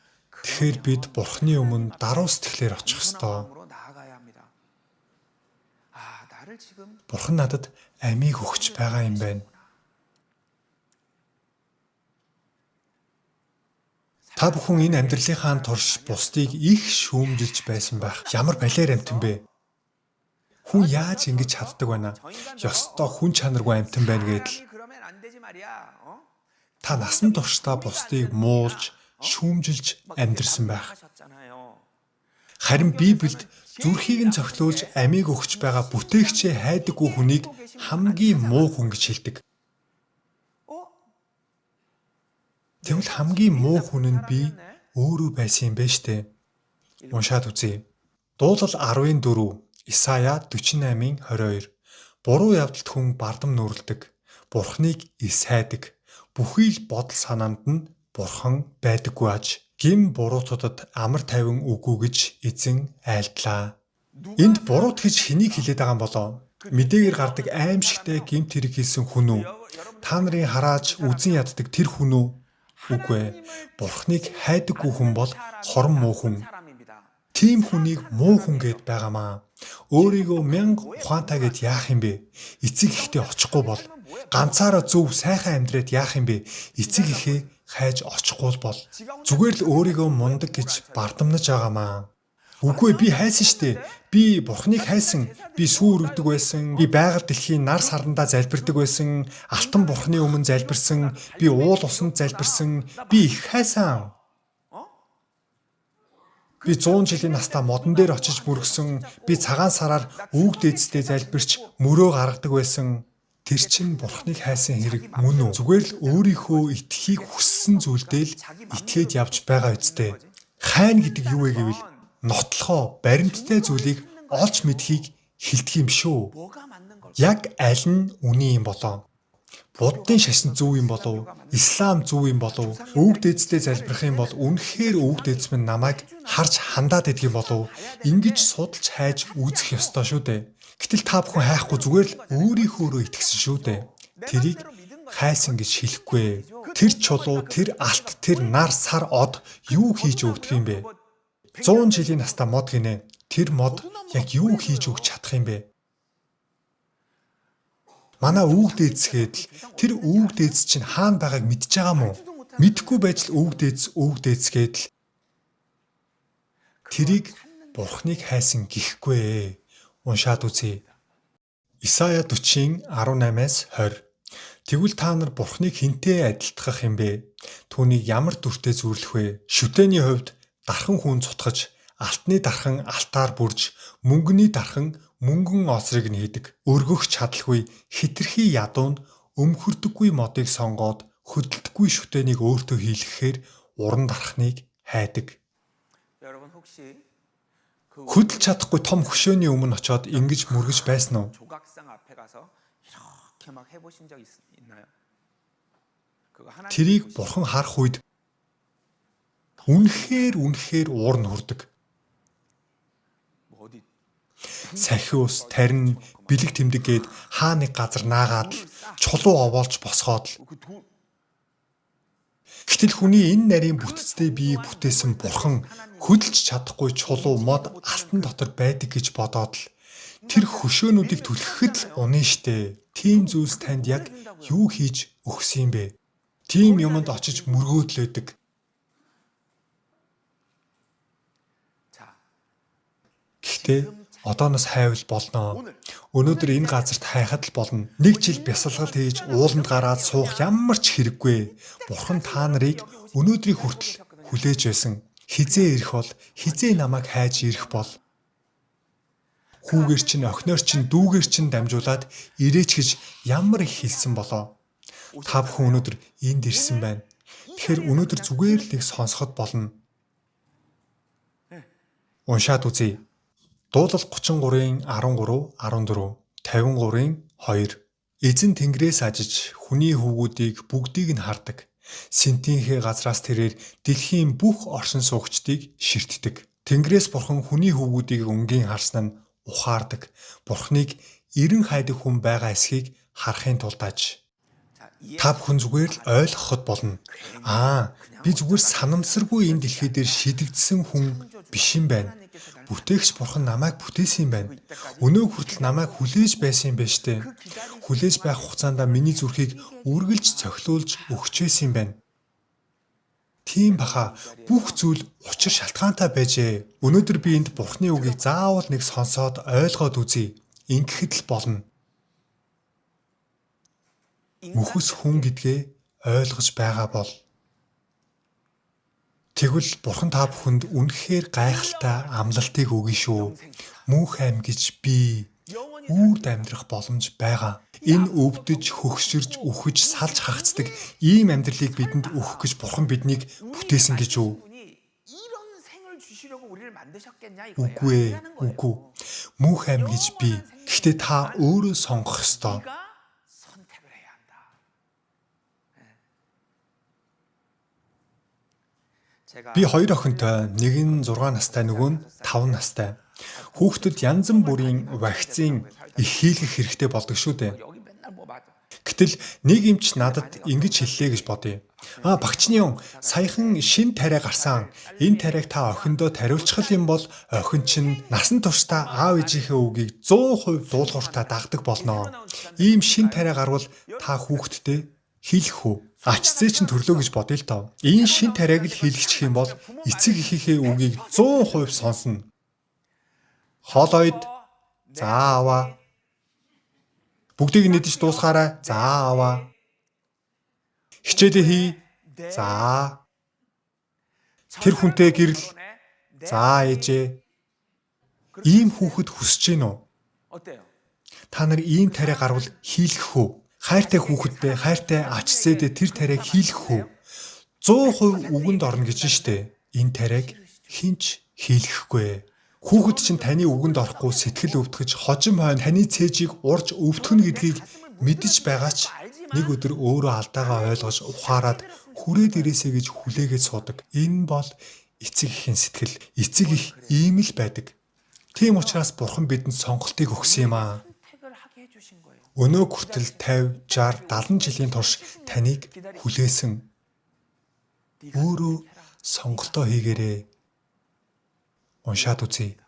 Тэгэхээр бид Бурхны өмнө даруй сэтгэлээр очих ёстой. Бурхан надад амийг өгч байгаа юм байна. Та бүхэн энэ амьдралынхаа турш бусдыг их шүүмжилж байсан байх. Ямар балиар амтан бэ? Хүн яаж ингэж чаддаг байна? Ёстой хүн чанаргүй амтан байна гэдэл. Та насан туршдаа бусдыг муулж, шүүмжилж амьдрсан байх. Харин Библиэд зүрхийг нь цохилуулж амийг өгч байгаа бүтээгчээ хайдаггүй хүнийг хамгийн муу хүн гэж хэлдэг. Тэгвэл хамгийн муу хүн нь би өөрөө байсан юм бэ штэ. Уншаад үзье. Дуулал 14, Исая 48:22. Буруу явдалд хүн бардам нүрэлдэг. Бурхныг ис хайдаг. Бүхий л бодол санаанд нь Бурхан байдаггүй аж. Гим буруутуудад амар тайван үгүй гэж эзэн айлдлаа. Энд буруут гэж хэнийг хэлээд байгаа юм болоо? Мэдээгээр гардаг аимшигтай гимт хэрэг хийсэн хүн үү? Та нарын харааж үзэн яддаг тэр хүн үү? Үгүй ээ. Бурхныг хайдаггүй хүн бол хорон муу хүн. Тийм хүнийг муу хүн гэд байгаамаа. Өөрийгөө мянга ухаантай гэд яах юм бэ? Эцэг ихтэй очихгүй бол ганцаараа зөв сайхан амьдраад яах юм бэ? Эцэг ихээ хайж очихгүй бол зүгээр л өөрийгөө мундаг гэж бардамнаж байгаамаа. Үгүй би хайсан штэ. Би Бурхныг хайсан. Би сүү өргөдөг байсан. Би байгаль дэлхийн нар сарандаа залбирдаг байсан. Алтан Бурхны өмнө залбирсан. Би уул усанд залбирсан. Би их хайсан. Би 100 жилийн настаа модон дээр очиж мөргсөн. Би цагаан сараар өвөг дээдстэй залбирч мөрөө гаргадаг байсан. Тэр чинь Бурхныг хайсан хэрэг мөн үү? Зүгээр л өөрийнхөө итгэхийг хүссэн зүйлдээ л итгээд явж байгаа үстэй. Хайна гэдэг юу вэ гэвэл нотлохоо, баримттай зүйлийг олж мэдхийг хэлдэг юм шүү. Яг аль нь үний юм болоо? Буддын шашин зөв юм болов? Ислам зөв юм болов? Өвөг дээдстэй залбирх юм бол үнэхээр өвөг дээдс минь намайг харж хандаад идэх юм болов? Ингэж судалж хайж үзэх ёстой шүү дээ. Гэтэл та бүхэн хайхгүй зүгээр л өөрийнхөөрөө итгэсэн шүү дээ. Тэрийг хайсан гэж хэлэхгүй. Тэр чулуу, тэр алт, тэр нар, сар, од юу хийж өгдөг юм бэ? 100 жилийн настаа мод гинэ. Тэр мод яг юу хийж өгч чадах юм бэ? Манай өвөг дээдсгээд л тэр өвөг дээдс чинь хаана байгааг мэдж байгаа мó? Мэдхгүй байж л өвөг дээдсгээд л тэрийг Бурхныг хайсан гэхгүй. Уншаад үзье. Исая 40:18-20. Тэгвэл та нар Бурхныг хинтээ адилтгах юм бэ? Түүнийг ямар дүртэй зүрлэх вэ? Шүтээний хувьд дархан хүн цутгаж, алтны дархан алтаар бүрж, мөнгөний дархан мөнгөн оцрыг нь хийдэг. Өргөх чадалгүй хитрхи ядуу нь өмхөрдөггүй модыг сонгоод хөдөлдөггүй шүтээнийг өөртөө хийлгэхээр уран дархныг хайдаг. Хөдөлж чадахгүй том хөшөөний өмнө очиод ингэж мөргөж байсан уу? Тэрийг Бурхан харах үед Үнэхээр уур нь хүрдэг. Сахиус, тарин, бэлэг тэмдэг гээд хаа нэг газар наагаад л чулуу овоолж босгоод л. Гэтэл хүний энэ нарийн бүтцтэй биеийг бүтээсэн бурхан хөдөлж чадахгүй чулуу мод алтан дотор байдаг гэж бодоод л тэр хөшөөнүүдийг түлхэхэд л унаа штэ. Тийм зүйлс танд яг юу хийж өгсөн юм бэ? Тийм юмд очиж мөргөөдлөөдөг. Гэхдээ одооноос хайвал болно. Өнөөдөр энэ газарт хайхад л болно. Нэг жил бясалгал хийж ууланд гараад суух ямар ч хэрэггүй. Бурхан та нарыг өнөөдрийг хүртэл хүлээж байсан. Хизээ ирэх бол, хизээ намайг хайж ирэх бол. Хүүгээр чинь, охиноор чинь, дүүгээр чинь дамжуулаад ирээч гэж ямар их хэлсэн болоо. Та бүхэн өнөөдөр энд ирсэн байна. Тэгэхээр өнөөдөр зүгээр л нэг сонсоход болно. Уншаад үзье. Дуулал 33-ийн 13, 14, 53-ийн 2. Эзэн тэнгэрээс ажиж хүний хөвгүүдийг бүгдийг нь хардаг. Синтийнхээ газраас тэрээр дэлхийн бүх оршин суугчдыг ширтдэг. Тэнгэрээс бурхан хүний хөвгүүдийг өнгийн харсан нь ухаардаг. Бурханыг эрен хайдаг хүн байгаа эсхийг харахын тулд аж. Та бүхэн зүгээр л ойлгоход болно. Би зүгээр санамсаргүй энэ дэлхий дээр шидэгдсэн хүн биш юм байна. Бүтээгч бурхан намайг бүтээсэн юм байна. Өнөө хүртэл намайг хүлээж байсан юм байна штэ. Хүлээж байх хугацаанд миний зүрхийг үргэлж цохилуулж өгч байсан юм байна. Тийм баха бүх зүйл учир шалтгаантай байжээ. Өнөөдөр би энд бурхны үгийг заавал нэг сонсоод ойлгоод үзье. Ингэхэд л болно. Мөхөс хүн гэдгээ ойлгож байгаа бол тэгвэл бурхан та бүхэнд үнэхээр гайхалтай амлалтыг өгнө шүү. Мөнх ам гэж би үрд амьдрах боломж байгаа. Энэ өвдөж, хөгширж, үхэж, салж хагацдаг ийм амьдралыг бидэнд өгөх гэж бурхан биднийг бүтээсэн гэж үү? Үгүй. Мөнх ам гэж би. Гэхдээ та өөрөө сонгох ёстой. Би 2 охинтой, нэг нь 6 настай, нөгөө нь 5 настай. Хүүхдэд янз бүрийн вакцин их хийлгэх хэрэгтэй болдог шүү дээ. Гэтэл нэг эмч надад ингэж хэллээ гэж бодъё. Багчны юм, саяхан шин тариа гарсан. Энэ тариаг та охиндоо тариулчих юм бол охин чинь насан туршдаа аав ээжийнхээ үгийг 100% дуулууртаа дагдаг болно. Ийм шин тариа гарвал та хүүхдтэй хийлгэх үү? Ачцээ чинь төрлөө гэж бодъё л тав. Энэ шин тариаг л хийлгчих юм бол эцэг эхийнхээ үгийг 100% сонсно. Хоолойд за аваа. Бүгдийг нэдэж дуусгаарай. За аваа. Хичээлээ хий. За. Тэр хүнтэй гэрэл. За ээжээ. Ийм хүүхэд хүсэж гин үү? Та нар ийм тариа гарвал хийлгэх үү? Хайртай хүүхэдтэй, хайртай ачцээдээ тэр тариаг хийлгэх үү? 100% үгэнд орно гэж штэ. Энэ тариаг хинч хийлгэхгүй. Хүүхэд чинь таны үгэнд орохгүй сэтгэл өвдгөж, хожим хойно таны цээжийг урж өвдгөн гэдгийг мэдэж байгаа ч нэг өдөр өөрөө алдаагаа ойлгож ухаарад хүрээд ирээсэй гэж хүлээгээд суудаг. Энэ бол эцэг эхийн сэтгэл. Эцэг их ийм л байдаг. Тийм учраас бурхан бидэнд сонголтыг өгсөн юм аа. Өнөө хүртэл 50, 60, 70 жилийн турш таныг хүлээсэн. Өөрөө сонголтоо хийгээрэй. Уншаад үзье.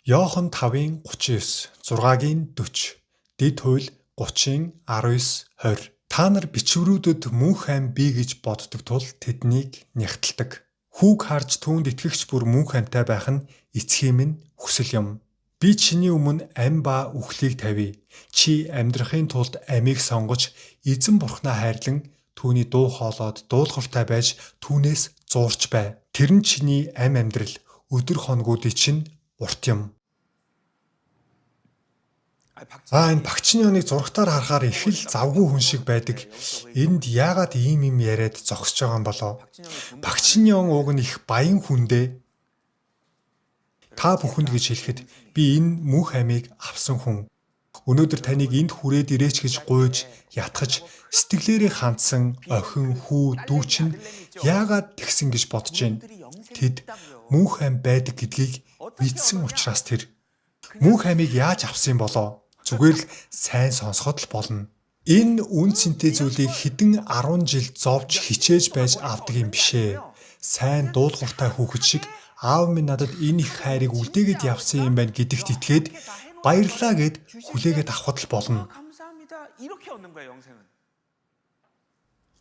Иохан 5-ын 39, 6-гийн 40, Дэд хууль 30-ын 19, 20. Та нар бичвэрүүдэд мөнх ам бий гэж боддог тул тэднийг нягтладаг. Хүүг харж түүнд итгэгч бүр мөнх амтай байх нь эцгийн минь хүсэл юм. Би чиний өмнө ам ба үхлийг тавья. Чи амьдрахын тулд амийг сонгож, эзэн бурхнаа хайрлан түүний дуу хоолойд дуулууртай байж түүнээс зуурч бай. Тэр нь чиний ам амьдрал, өдөр хоногуудын чинь урт юм. Энэ багчны оныг зургатаар харахаар их л завгүй хүн шиг байдаг. Энд яагаад ийм юм яриад зогсож байгаа юм болоо? Багчны он уг нь их баян хүн дээ. Та бүхэнд гэж хэлэхэд би энэ мөнх амийг авсан хүн. Өнөөдөр таныг энд хүрээд ирээч гэж гуйж, ятгах сэтгэлээрээ хандсан охин, хүү, дүү чинь яагаад тэгсэн гэж бодож байна. Тэд мөнх ам байдаг гэдгийг мэдсэн учраас тэр мөнх амийг яаж авсан болоо? Зүгээр л сайн сонсоход л болно. Энэ үн цэнтэй зүйлийг хэдэн 10 жил зовж хичээж байж авдаг юм бишээ. Сайн дуулууртай хүүхэд шиг аав минь надад энэ их хайрыг үлдээгээд явсан юм байна гэдэгт итгээд баярлаа гэд хүлээгээд авахд л болно.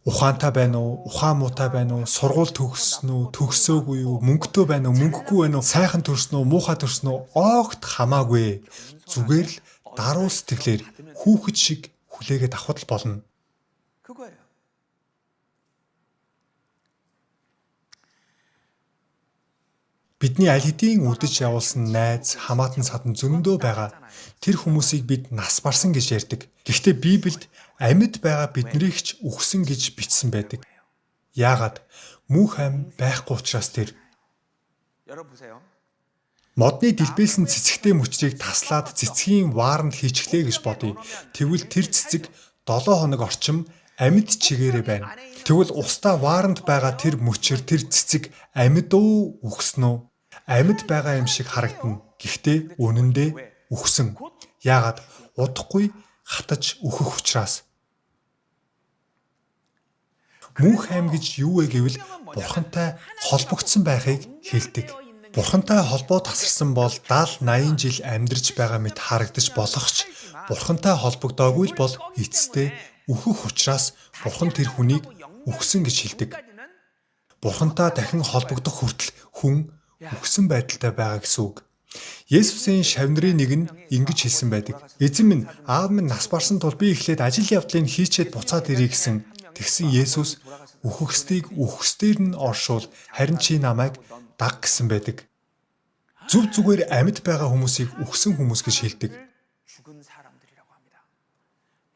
Ухаантай байна уу, ухаан муутай байна уу, сургууль төгссөн үү, төгсөөгүй юу, мөнгөтэй байна уу, мөнгөгүй байна уу, сайхан төрсөн үү, муухай төрсөн үү, огт хамаагүй. Зүгээр л даруй сэтгэлээр хүүхэд шиг хүлээгээд авахд л болно. Бидний аль хэдийн үдэж явуулсан найз, хамаатан садан зөндөө байгаа. Тэр хүмүүсийг бид нас барсан гэж ярьдаг. Гэхдээ Библиэд амьд байгаа биднийг ч үхсэн гэж бичсэн байдаг. Яагаад? Мөнх ам байхгүй учраас тэр. Модны дэлбэлсэн цэцэгтэй мөчрийг таслаад цэцгийн вааранд хийчихлээ гэж бодъё. Тэгвэл тэр цэцэг 7 хоног орчим амьд чигээрээ байна. Тэгвэл устдаа вааранд байгаа тэр мөчр, тэр цэцэг амьд уу, үхсэн үү? Амьд байгаа юм шиг харагдана. Гэхдээ үнэндээ үхсэн. Яагаад? Удахгүй хатаж үхэх учраас. Мөнх ам гэж юу вэ гэвэл Бурхантай холбогдсон байхыг хэлдэг. Бурхантай холбоо тасарсан бол 70-80 жил амьдарч байгаа мэт харагдаж болох ч Бурхантай холбогдоогүй л бол эцэстээ үхэх учраас Бурхан тэр хүнийг үхсэн гэж хэлдэг. Бурхантай дахин холбогдох хүртэл хүн үхсэн байдалтай байгаа гэсэн үг. Есүсийн шавнырын нэг нь ингэж хэлсэн байдаг. Эзэн минь, аав минь нас барсан тул би эхлээд ажил явдлыг хийчээд буцаад ирье гэсэн. Тэгсэн Есүс үхэхстийг үхсдээр нь оршуул, харин чи намайг даг гэсэн байдаг. Зүв зүгээр амьд байгаа хүмүүсийг үхсэн хүмүүс гэж хэлдэг.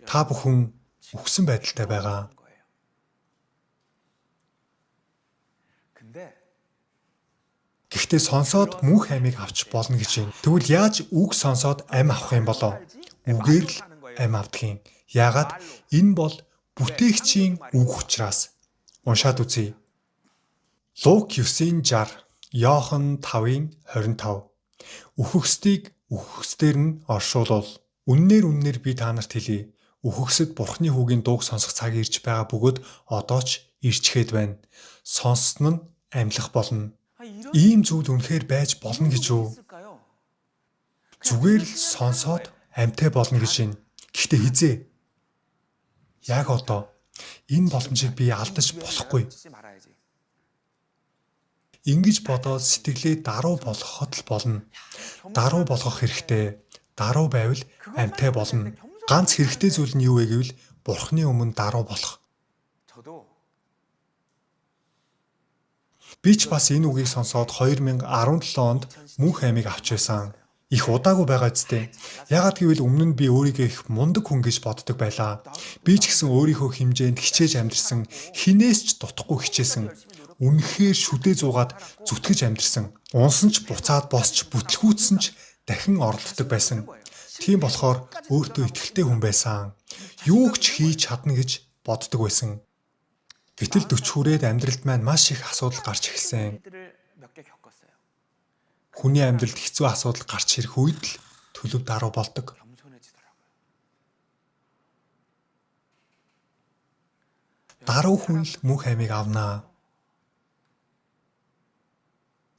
Та бүхэн үхсэн байдалтай байгаа. Гэхдээ сонсоод мөнх амийг авч болно гэж байна. Тэгвэл яаж үг сонсоод ам авах юм болоо? Үгээр л ам авдаг юм. Яагаад? Энэ бол бүтээгчийн үг учраас. Уншаад үзье. Лук 9:60, Иохан 5:25. Үхэхстийг үхэхстээр нь оршуулвал үннээр би та нарт хэлье. Үхэхсэд Бурхны хүүгийн дууг сонсох цаг ирж байгаа бөгөөд одоо ч ирчгээд байна. Сонссон нь амьлах болно. Ийм зүйл үнэхээр байж болно гэж үү? Зүгээр л сонсоод амьтаа болно гэж байна. Гэхдээ хизээ? Яг одоо энэ боломжийг би алдаж болохгүй. Ингэж бодоод сэтгэлээ даруй болгоход л болно. Даруй болгох хэрэгтэй. Даруй байвал амьтаа болно. Ганц хэрэгтэй зүйл нь юу вэ гэвэл Бурхны өмнө даруй болох. Би ч бас энэ үгийг сонсоод 2017 онд мөнх амийг авч байсан. Их удаагүй байгаа зү. Ягаад гэвэл өмнө нь би өөрийгөө их мундаг хүн гэж боддог байлаа. Би ч гэсэн өөрийнхөө хэмжээнд хичээж амьдрсан, хинээс ч дутхгүй хичээсэн. Үнэхээр шүдээ зуугаад зүтгэж амьдрсан. Унсан ч буцаад босч бүтлгүүцсэн ч дахин оролддог байсан. Тийм болохоор өөртөө итгэлтэй хүн байсан. Юу ч хийж чадна гэж боддог байсан. Гэтэл 40 хүрээд амьдралд маань маш их асуудал гарч ирсэн. Хүний амьдралд хэцүү асуудал гарч ирэх үед л төлөв даруй болдог. Даруй хүн л мөнх амийг авнаа.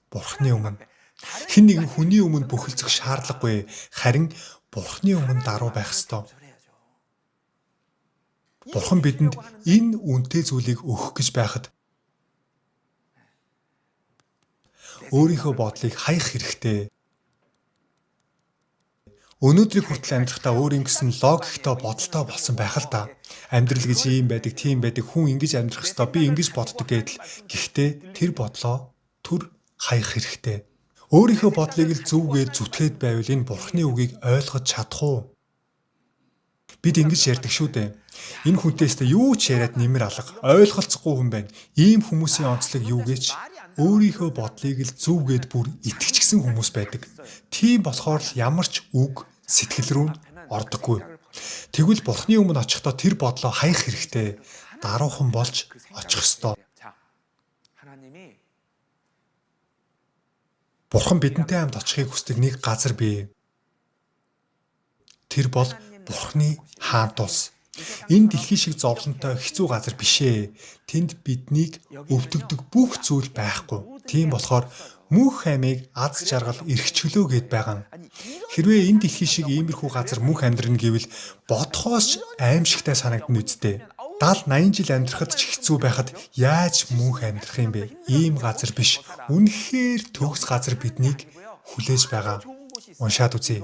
Бурхны өмнө. Хэн нэгэн хүний өмнө бүхэлдэх шаардлагагүй. Харин Бурхны өмнө даруй байх ёстой. Бурхан бидэнд энэ үнэтэй зүйлийг өгөх гэж байхад өөрийнхөө бодлыг хаях хэрэгтэй. Өнөөдрийг хүртэл амьдрахдаа өөрийн гэсэн логиктой бодолтой болсон байх л да. Амьдрал гэж ийм байдаг, тийм байдаг, хүн ингэж амьдрах ёстой, би ингэж боддог гэдэл. Гэхдээ тэр бодлоо түр хаях хэрэгтэй. Өөрийнхөө бодлыг л зөвгээд зүтгээд байвал энэ Бурхны үгийг ойлгож чадах уу? Бид ингэж ярьдаг шүү дээ. Энэ хүнтэйстэй юу ч яриад нэмэр алга, ойлголцохгүй хүн байна. Ийм хүмүүсийн онцлог юу гэж өөрийнхөө бодлыг л зөвгээд бүр итгэжсэн хүмүүс байдаг. Тийм болохоор л ямар ч үг сэтгэл рүү ордоггүй. Тэгвэл Бурхны өмнө очихдоо тэр бодлоо хаях хэрэгтэй. Даруухан болж очих ёстой. Бурхан бидэнтэй хамт очихыг хүсдэг нэг газар бий. Тэр бол Бурхны хаант ус. Энэ дэлхий шиг зовлонтой хэцүү газар биш ээ. Тэнд биднийг өвдөгдөг бүх зүйл байхгүй. Тийм болохоор мөнх аймыг аз жаргал эрх чөлөө гэд байгаа. Хэрвээ энэ дэлхий шиг иймэрхүү газар мөнх амьдрна гэвэл бодхоос ч аимшигтай санагдна үсттэй. 70-80 жил амьдрахад ч хэцүү байхад яаж мөнх амьдрах юм бэ? Ийм газар биш. Үнэхээр төгс газар биднийг хүлээж байгаа. Уншаад үзье.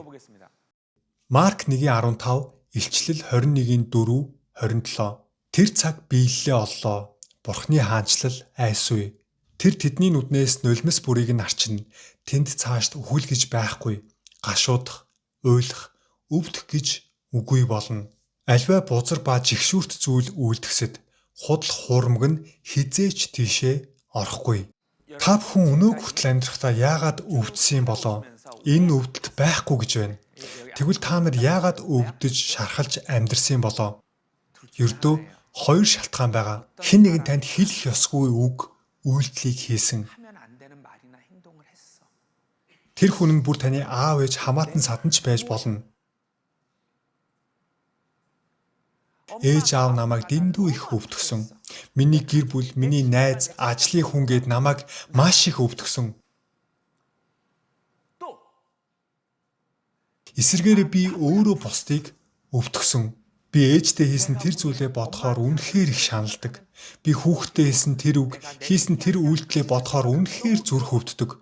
Марк 1:15, Илчлэл 21:4-27. Тэр цаг биелэлээ оллоо. Бурхны хаанчлал айсгүй. Тэр тэдний нүднээс нулимс бүрийг нь арчина. Тэнд цаашд үхэл гэж байхгүй. Гашуудах, уйлах, өвдөх гэж үгүй болно. Альва бузар ба жигшүүрт зүйл үйлдэхсэд худал хуурмаг нь хизээч тийшээ орохгүй. Та бүхэн өнөө хүртэл амьдрахдаа яагаад өвдсөн болоо? Энэ өвдөлт байхгүй гэж байна. Тэгвэл та нар яагаад өвдөж, шархалж амьдрсан болоо? Ердөө хоёр шалтгаан байгаа. Хэн нэгэн танд хэлэх ёсгүй үг, үйлдэлийг хийсэн. Тэр хүн нь бүр таны аав ээж хамаатан саданч байж болно. Ээж аав намайг дэндүү их өвдгсөн. Миний гэр бүл, миний найз, ажлын хүн гээд намайг маш их өвдгсөн. Эсвэргээрээ би өөрөө бусдыг өвдгсөн. Би ээжтэй хийсэн тэр зүйлээ бодохоор үнэхээр их шаналдаг. Би хүүхдтэй хийсэн тэр үг, хийсэн тэр үйлдэлээ бодохоор үнэхээр зүрх өвддөг.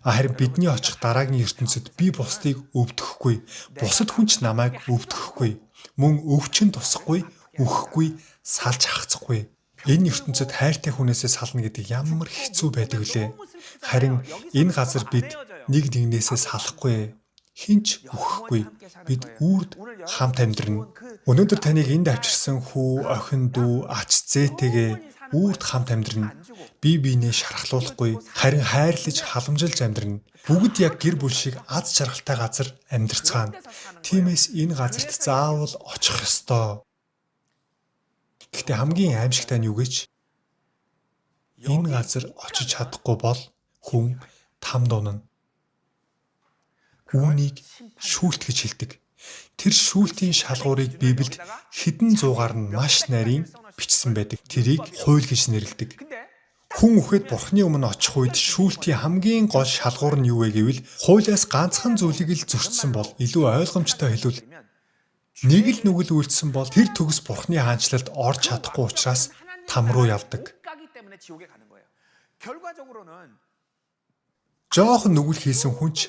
Харин бидний очих дараагийн ертөнцид би бусдыг өвдгөхгүй. Бусад хүн ч намайг өвдгөхгүй. Мөн өвчин тусахгүй, үхэхгүй, салж хагцахгүй. Энэ ертөнцид хайртай хүнээсээ сална гэдэг ямар хэцүү байдаг вүлээ. Харин энэ газар бид нэг нэгнээсээ салахгүй. Хинч үхэхгүй. Бид үрд хамт амьдрна. Өнөөдөр таныг энд авчирсан хүү, охин, дүү, ач зээтэйгээ үрд хамт амьдрна. Бие биенээ шархлуулахгүй, харин хайрлаж, халамжилж амьдрна. Бүгд яг гэр бүл шиг аз жаргалтай газар амьдарцгаана. Тиймээс энэ газарт заавал очих ёстой. Гэхдээ хамгийн аимшигтай нь юу гэж? Энэ газар очиж чадахгүй бол хүн там дунана. Үүнийг шүүлт гэж хэлдэг. Тэр шүүлтийн шалгуурыг Библиэд хэдэн зуугаар нь маш нарийн бичсэн байдаг. Тэрийг хууль гэж нэрлэдэг. Хүн үхэд Бурхны өмнө очих үед шүүлтийн хамгийн гол шалгуур нь юу вэ гэвэл хуулиас ганцхан зүйлийг л зөрчсөн бол илүү ойлгомжтой хэлвэл нэг л нүгэл үйлдсэн бол тэр төгс Бурхны хаанчлалд орж чадахгүй учраас там руу явдаг. Жохон нүгэл хийсэн хүнч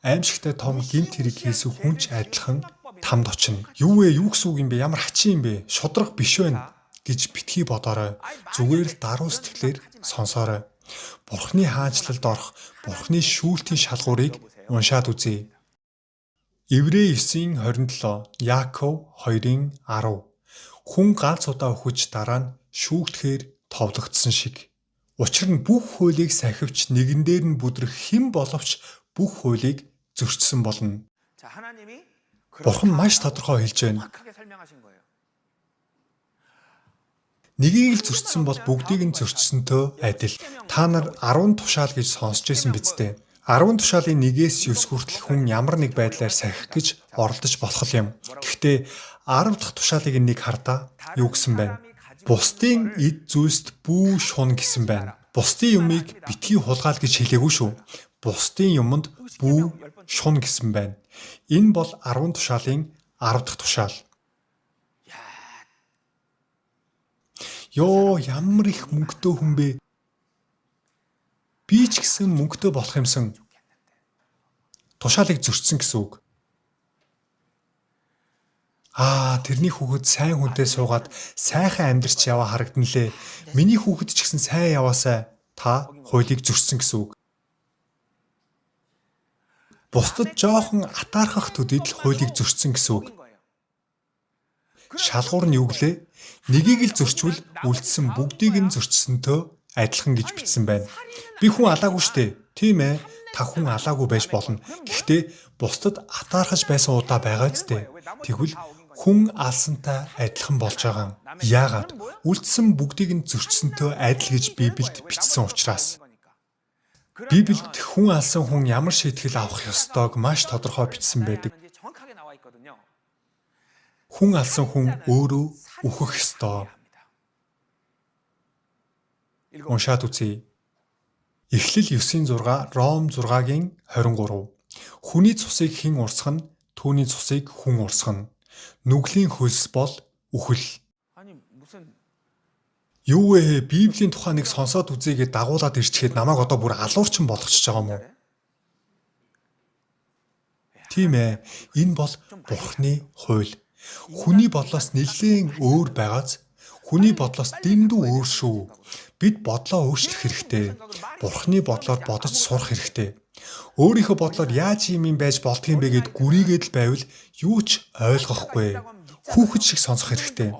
аимшигтай том гэмт хэрэг хийсэн хүнч адилхан тамд очино. Юу вэ? Юу гэсэн үг юм бэ? Ямар хачин юм бэ? Шудраг биш байна гэж битгий бодоорой. Зүгээр л даруй сэтгэлээр сонсоорой. Бурхны хаанчлалд орох, Бурхны шүүлтийн шалгуурыг уншаад үзье. Еврей 9:27, Яаков 2:10. Хүн ганц удаа өхөж дараа нь шүүгдэхээр товлогдсон шиг. Учир нь бүх хуулийг сахивч нэгэн дээр нь бүдрэх хэн боловч бүх хуулийг зөрчсөн болно. Бурхан маш тодорхой хэлж байна. Нэгийг л зөрчсөн бол бүгдийг нь зөрчсөнтэй адил. Та нар 10 тушаал гэж сонсч байсан биз дээ. 10 тушаалын 1-ээс 9 хүртэл хүн ямар нэг байдлаар сахих гэж оролдож болох юм. Гэхдээ 10 дахь тушаалыг нэг хардаа юу гэсэн байна? Бусдын эд зүйлст бүү шун гэсэн байна. Бусдын юмыг битгий хулгаал гэж хэлээгүй шүү. Бусдын юмд бүү шун гэсэн байна. Энэ бол 10 тушаалын 10 дахь тушаал. Йоо, ямар их мөнгөтэй хүн бэ? Би ч гэсэн мөнгөтэй болох юмсан. Тушаалыг зөрчсөн гэсэн үг. Тэрний хүүхэд сайн хүнтэй суугаад сайхан амьдарч яваа харагдан лээ. Миний хүүхэд ч гэсэн сайн яваасай. Та хуулийг зөрчсөн гэсэн үг. Бусдад жоохон атаархах төдийд л хуулийг зөрчсөн гэсэн үг. Шалгуур нь юу гэлээ? Нэгийг л зөрчвөл үлдсэн бүгдийг нь зөрчсөнтэй адилхан гэж бичсэн байна. Би хүн алаагүй штэ. Тийм ээ. Та хүн алаагүй байж болно. Гэхдээ бусдад атаархаж байсан удаа байгаа үстэй. Тэгвэл хүн алсантай адилхан болж байгаа. Яагаад? Үлдсэн бүгдийг нь зөрчсөнтэй адил гэж Библиэд бичсэн учраас. Библиэд хүн алсан хүн ямар шийтгэл авах ёстойг маш тодорхой бичсэн байдаг. Хүн алсан хүн өөрөө үхэх ёстой. Уншаад үзье. Эхлэл 9:6, Ром 6-гийн 23. Хүний цусыг хэн урсгах нь түүний цусыг хүн урсгах нь. Нүглийн хөлс бол үхэл. Юу вэ? Библийн тухай нэг сонсоод үзье гэд дагуулад ирчихэд намайг одоо бүр алуурчин болгочихж байгаа юм уу? Тийм ээ. Энэ бол Бурхны хууль. Хүний бодлоос нэлээд өөр байгааз хүний бодлоос дэндүү өөр шүү. Бид бодлоо өөрчлөх хэрэгтэй. Бурхны бодлоор бодож сурах хэрэгтэй. Өөрийнхөө бодлоор яаж юм байж болдгийм бэ гэд гүрийгээд л байвал юу ч ойлгохгүй. Хүүхэд шиг сонсох хэрэгтэй.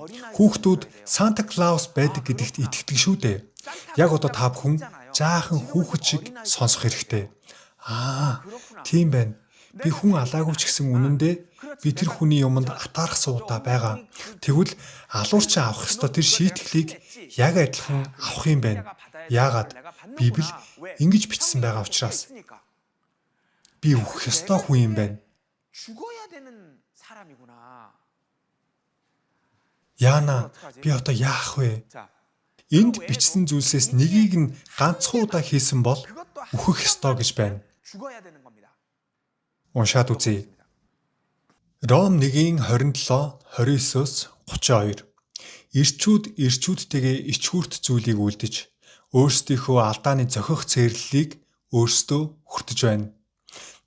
Хүүхдүүд Санта Клаус байдаг гэдэгт итгэдэг шүү дээ. Яг одоо та бүхэн жаахан хүүхэд шиг сонсох хэрэгтэй. Тийм байна. Би хүн алаагүй ч гэсэн үнэндээ би тэр хүний юмд атаарх суудаа байгаа. Тэгвэл алуурчин авах ёстой тэр шийтгэлийг яг адилхан авах юм байна. Яагаад? Библи ингэж бичсэн байгаа учраас. Би үхэх ёстой хүн юм байна. Яана, би одоо яах вэ? Энд бичсэн зүйлсээс нэгийг нь ганцхан удаа хийсэн бол үхэх ёстой гэж байна. Уншаад үзье. Ром 1-ийн 27, 29-оос 32. Ирчүүдтэйгээ ичгүүрт зүйлийг үлдэж, өөрсдийнхөө алдааны зохих цээрлэлийг өөрсдөө хүртэж байна.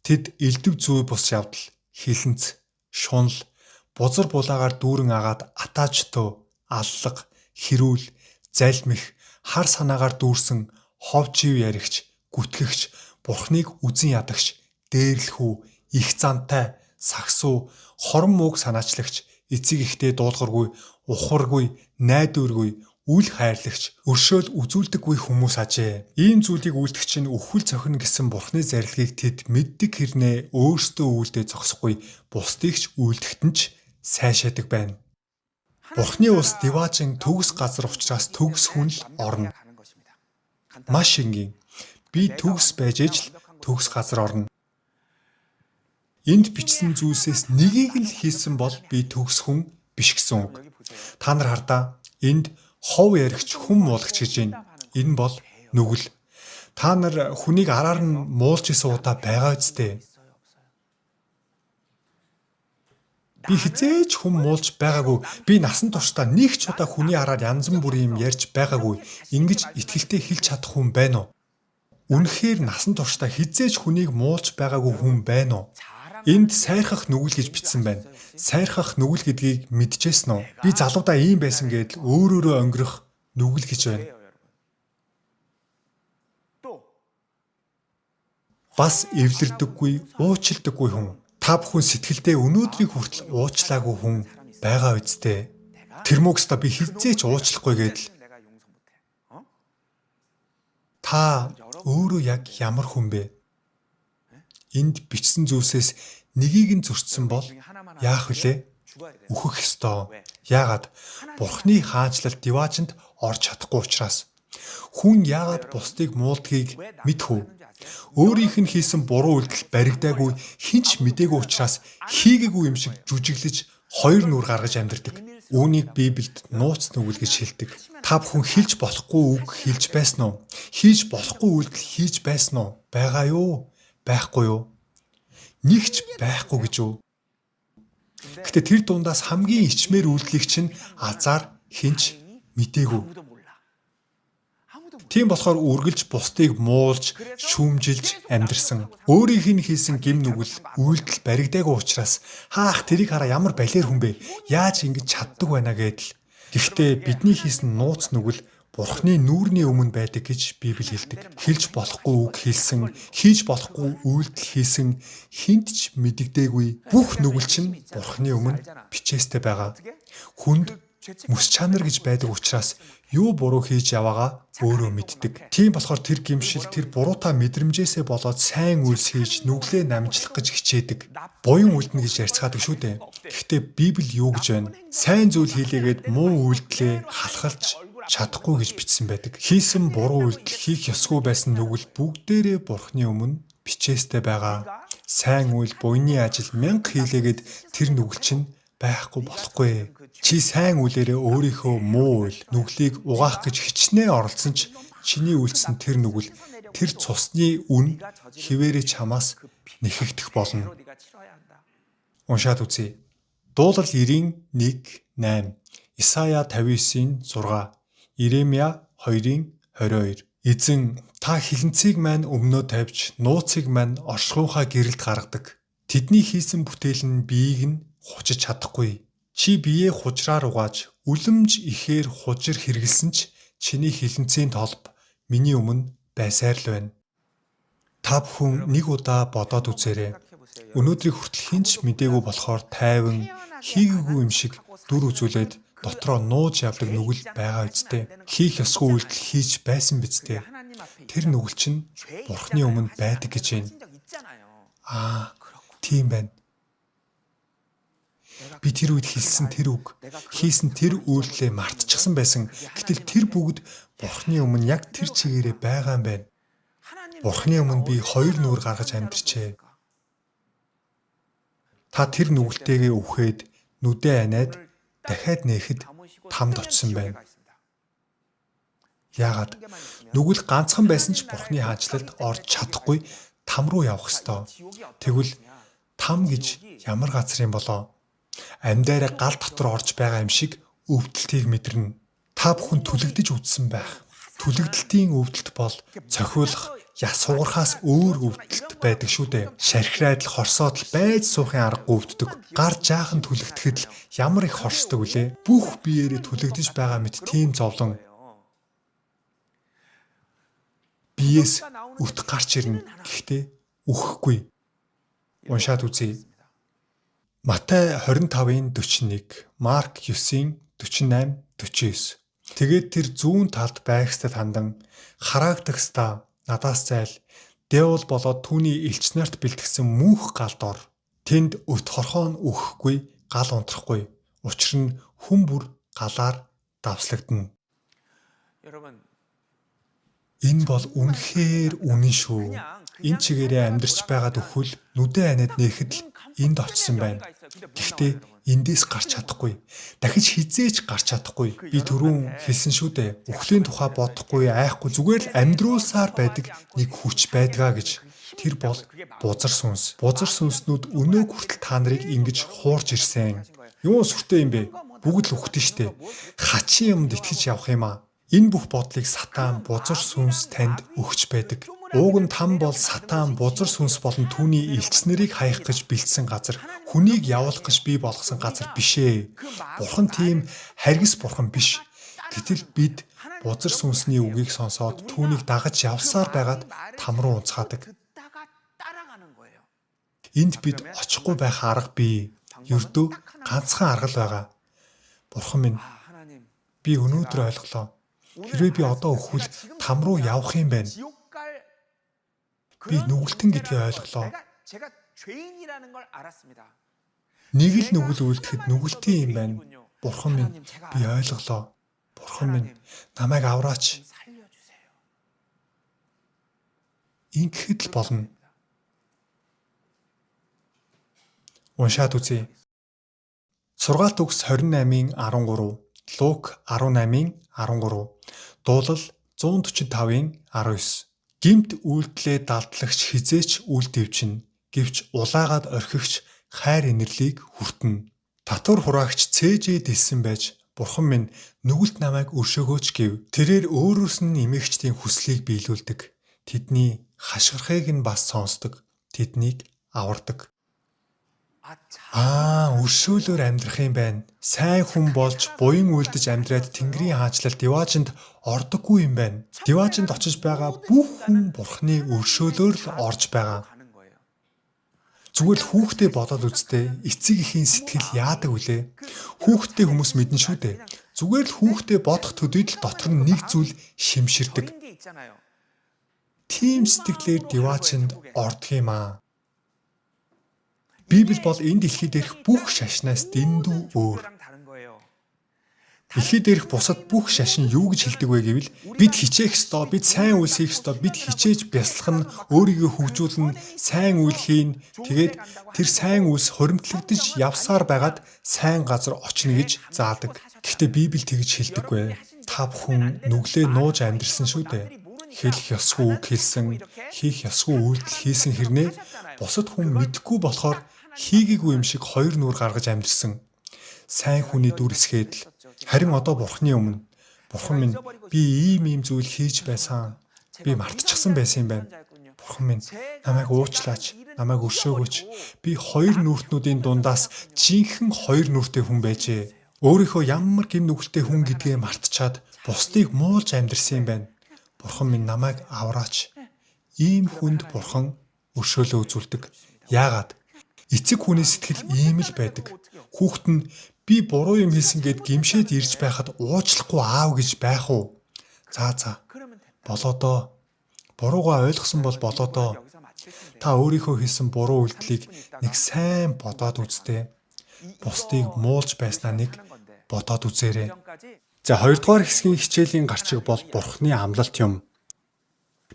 Тэд элдв зүй бус явдал, хилэнц, шунал, бузар булаагаар дүүрэн агаад атаачтөө, аллах, хэрүүл, залмих, хар санаагаар дүүрсэн ховжив яригч, гүтгэгч, бурхныг үзен ядагч, дээрлэхүү, их зантай, сагсуу, хорон мууг санаачлагч, эцэг ихтэй дуулгаргүй, ухаргүй, найдваргүй, үл хайрлагч, өршөөл үзүүлдэггүй хүмүүс ажээ. Ийм зүйлийг үлдэх чинь өвхөл цохино гэсэн Бурхны зарилгийг тэд мэддэг хэрнээ өөрсдөө үлдээ зогсохгүй, бусдыг ч үлдэхтэн ч сайшаадаг байна. Бурхны ус диваажин төгс газар учраас төгс хүн л орно. Маш энгийн. Би төгс байж ижил төгс газар орно. Энд бичсэн зүйлсээс нэгийг л хийсэн бол би төгс хүн биш гэсэн үг. Та нар хардаа энд хов яригч хүм муулагч гэж байна. Энэ бол нүгэл. Та нар хүнийг араар нь муулж исэн удаа байгаа үстэй. Би хизээж хүм муулж байгаагүй. Би насан туршдаа нэг ч удаа хүний араар янз бүрийн юм ярьж байгаагүй. Ингэж итгэлтэй хэлж чадах хүн байна уу? Үнэхээр насан туршдаа хизээж хүнийг муулж байгаагүй хүн байна уу? Энд сайрхах нүгэл гэж бичсэн байна. Сайрхах нүгэл гэдгийг мэдчихсэн үү? Би залуудаа ийм байсан гэдэл өөрөөрөө өнгөрөх нүгэл гэж байна. Бас эвлэрдэггүй, уучилдаггүй хүн. Та бүхэн сэтгэлдээ өнөөдрийг хүртэл уучлаагүй хүн байгаа үсттэй. Тэр мөгстө би хизээч уучлахгүй гэдэл. Та өөрөө яг ямар хүн бэ? Энд бичсэн зүйлсээс нэгийг нь зөрчсөн бол яах вүлээ? Үхэх ёстой. Яагаад? Бурхны хаанчлал диваажинд орж чадахгүй учраас. Хүн яагаад бусдыг муулдгийг мэдэх үү? Өөрийнх нь хийсэн буруу үйлдэл баригдаагүй хинч мдээгүй учраас хийгээгүй юм шиг жүжиглэж хоёр нүур гаргаж амьдэрдэг. Үүнийг Библиэд нууц нүгэл гэж хэлдэг. Та бүхэн хэлж болохгүй үг хэлж байсан уу? Хийж болохгүй үйлдэл хийж байсан уу? Байгаа юу? Байхгүй юу? Нэгч байхгүй гэж үү? Гэтэ тэр дундаас хамгийн ичмээр үйлдэлийг чинь азар хинч мдээгүй. Тийм болохоор үргэлж бусдыг муулж, шүүмжилж амьдэрсэн. Өөрийнх нь хийсэн гим нүгэл үйлдэл баригдаагүй учраас хаах тэрийг хараа ямар балер хүн бэ? Яаж ингэж чаддаг байна гэдэл. Гэхдээ бидний хийсэн нууц нүгэл Бурхны нүүрний өмнө байдаг гэж Библи хэлдэг. Хэлж болохгүй үг хэлсэн, хийж болохгүй үйлдэл хийсэн, хинт ч мэддэггүй бүх нүгэл чинь Бурхны өмнө бичээстэй байгаа. Хүнд мэс чанар гэж байдаг учраас юу буруу хийж яваагаа өөрөө мэддэг. Тийм болохоор тэр гимшил тэр буруутай мэдрэмжээсээ болоод сайн үйлс хийж нүглээ намжлах гэж хичээдэг. Буян үлдэнэ гэж ярьцгаадаг шүү дээ. Гэхдээ Библи юу гэж байна? Сайн зүйл хийлээгээд муу үйлдэлээ халахалж чадахгүй гэж бичсэн байдаг. Хийсэн буруу үйлдэл хийх ёсгүй байсан нүгэл бүгдээрээ Бурхны өмнө бичээстэй байгаа. Сайн үйл буйны ажил 1000 хийлээгээд тэр нүгэл чинь байхгүй болохгүй. Чи сайн үлээрээ өөрийнхөө муу үйл нүглийг угаах гэж хичнээн оролцсон ч чиний үйлсэн тэр нүгэл тэр цусны үн хിവэрэ чамаас нэхэгдэх болно. Уншаад үзье. Дуулал 91:8, Исая 59:6, Иремья 2:22. Эзэн та хилэнцгийг маань өмнөө тавьж, нууцыг маань оршихуйхаа гэрэлд гаргадаг. Тэдний хийсэн бүтээл нь биеийг нь хучиж чадахгүй. Чи биеэ хужраар угааж, үлэмж ихээр хужир хэргэлсэн ч чиний хилэнцгийн толб миний өмнө байсаар л байна. Та бүхэн нэг удаа бодоод үзээрэй. Өнөөдрийг хүртэл хинч мдээгүй болохоор тайван, хийгээгүй юм шиг дүр үзүүлээд дотроо нууж явдаг нүгэл байгаа үсттэй. Хийх ёсгүй үйлдэл хийж байсан биз дээ. Тэр нүгэл чинь Бурхны өмнө байдаг гэж байна. Тийм байна. Би тэр үед хэлсэн тэр үг, хийсэн тэр үйлдэлээ мартчихсан байсан. Гэтэл тэр бүгд Бурхны өмнө яг тэр чигээрээ байгаа юм байна. Бурхны өмнө би 2 нүгэр гаргаж амьдарчээ. Та тэр нүгэлтэйгээ үхээд, нүдээ аниад, дахиад нээхэд тамд очсон байна. Яагаад? Нүгэл ганцхан байсан ч Бурхны хаанчлалд орж чадахгүй, там руу явах ёстой. Тэгвэл там гэж ямар газар юм болоо? Амьдаараа гал дотор орж байгаа юм шиг өвдөлтийг мэдэрнэ. Та бүхэн түлэгдэж үдсэн байх. Түлэгдэлтийн өвдөлт бол цохиулах, яс сугархаас өөр өвдөлт байдаг шүү дээ. Шархираад л хорсоод л байж суухын аргагүй өвддөг. Гар жаахан түлэгдэхэд л ямар их хорсдог вүлээ. Бүх биеэрээ түлэгдэж байгаа мэт тийм зовлон. Биеэс өт гарч ирнэ. Гэхдээ үхэхгүй. Уншаад үзье. Матай 25:41, Марк 9:48-49. Тэгээд тэр зүүн талд байгстад хандан хараагдагстаа надаас зайл. Дэвол болоод түүний элч нарт бэлтгэсэн мөнх галд ор. Тэнд өт хорхоо нь үхэхгүй, гал унтрахгүй. Учир нь хүн бүр галаар давслагдана. Энэ бол үнэхээр үнэн шүү. Энэ чигээрээ амьдарч байгаад өхвөл нүдээ аниад нээхэд л энд очсон байна. Гэхдээ эндээс гарч чадахгүй. Дахиж хизээч гарч чадахгүй. Би түрүүн хэлсэн шүү дээ. Үхлийн тухай бодохгүй, айхгүй, зүгээр л амьдруулсаар байдаг нэг хүч байдгаа гэж. Тэр бол бузар сүнс. Бузар сүнснүүд өнөө хүртэл та нарыг ингэж хуурж ирсэн. Юу сүртэй юм бэ? Бүгд л үхтэн штэ. Хачин юмд итгэж явах юм аа. Энэ бүх бодлыг сатан, бузар сүнс танд өгч байдаг. Ууг нь там бол сатан, бузар сүнс болон түүний элч нарыг хаях гэж бэлдсэн газар, хүнийг явуулах гэж бий болгосон газар биш ээ. Бурхан тийм харгас бурхан биш. Гэтэл бид бузар сүнсний үгийг сонсоод түүнийг дагаж явсаар байгаад там руу унцгаадаг. Энд бид очихгүй байх арга бий. Ердөө ганцхан арга л байгаа. Бурхан минь, би өнөөдөр ойлголоо. Хэрвээ би одоо өхвөл там руу явах юм байна. Би нүгэлтэн гэдгийг ойлголоо. Нэг л нүгэл үлдэхэд нүгэлтэн юм байна. Бурхан минь, би ойлголоо. Бурхан минь, намайг авраач. Ингэхэд л болно. Уншаад үзье. Сургаалт үгс 28:13, Лук 18:13, Дуулал 145:19. Гимт үйлдэлээ далдлагч хизээч үл дэвчин, гэвч улаагаад орхигч хайр инэрлийг хүртэнэ. Татвар хураагч цээжээ дэлсэн байж, Бурхан минь нүгэлт намайг өршөөгөөч гэв. Тэрээр өөрөөс нь эмээгчдийн хүслийг биелүүлдэг. Тэдний хашгирахыг нь бас сонсдог. Тэднийг авардаг. Өршөөлөөр амьдрах юм байна. Сайн хүн болж буян үйлдэж амьдраад Тэнгэрийн хаанчлалд Диваажинд ордоггүй юм байна. Диваажинд очиж байгаа бүх хүн Бурханы өршөөлөөр л орж байгаа. Зүгээр л хүүхдээ бодоод үзтээ эцэг эхийн сэтгэл яадаг вүлээ? Хүүхдээ хүмүүс мэднэ шүү дээ. Зүгээр л хүүхдээ бодох төдийд л дотор нь нэг зүйл шимширдэг. Тийм сэтгэлээр Девачинд ордог юм аа. Библи бол энэ дэлхий дээрх бүх шашнаас дэндүү өөр. Дэлхий дээрх бусад бүх шашин юу гэж хэлдэг вэ гэвэл бид хичээх ёстой, бид сайн үйл хийх ёстой, бид хичээж бясалгах нь, өөрийгөө хөгжүүлнэ, сайн үйл хийн. Тэгээд тэр сайн үйлс хоримтлагдаж явсаар байгаад сайн газар очно гэж заадаг. Гэхдээ Библи тэгж хэлдэггүй. Та бүхэн нүглээ нууж амьдрсан шүү дээ. Хэлэх ёсгүй үг хэлсэн, хийх ёсгүй үйлдэл хийсэн хэрнээ бусад хүн мэдэхгүй болохоор хийгээгүй юм шиг хоёр нүур гаргаж амьдрсан. Сайн хүний дүр эсгээд л харин одоо Бурхны өмнө Бурхан минь би ийм зүйл хийж байсан. Би мартчихсан байсан юм байна. Бурхан минь намайг уучлаач, намайг өршөөгөөч. Би хоёр нүртнүүдийн дундаас жинхэнэ хоёр нүртэй хүн байжээ. Өөрийнхөө ямар гим нүгэлтэй хүн гэдгээ мартчихад бусдыг муулж амьдрсан юм байна. Бурхан минь намайг авраач. Ийм хүнд Бурхан өршөөлөө үзүүлдэг. Яагаад? Эцэг хүний сэтгэл ийм л байдаг. Хүүхэд нь би буруу юм хийсэн гэд гимшээд ирж байхад уучлахгүй аав гэж байх уу? За. Болоодоо. Буруугаа ойлгосон бол болоодоо. Та өөрийнхөө хийсэн буруу үйлдэлийг нэг сайн бодоод үзтээ. Бусдыг муулж байснаа нэг бодоод үзээрэй. За хоёрдугаар хэсгийн хичээлийн гарчиг бол Бурхны амлалт юм.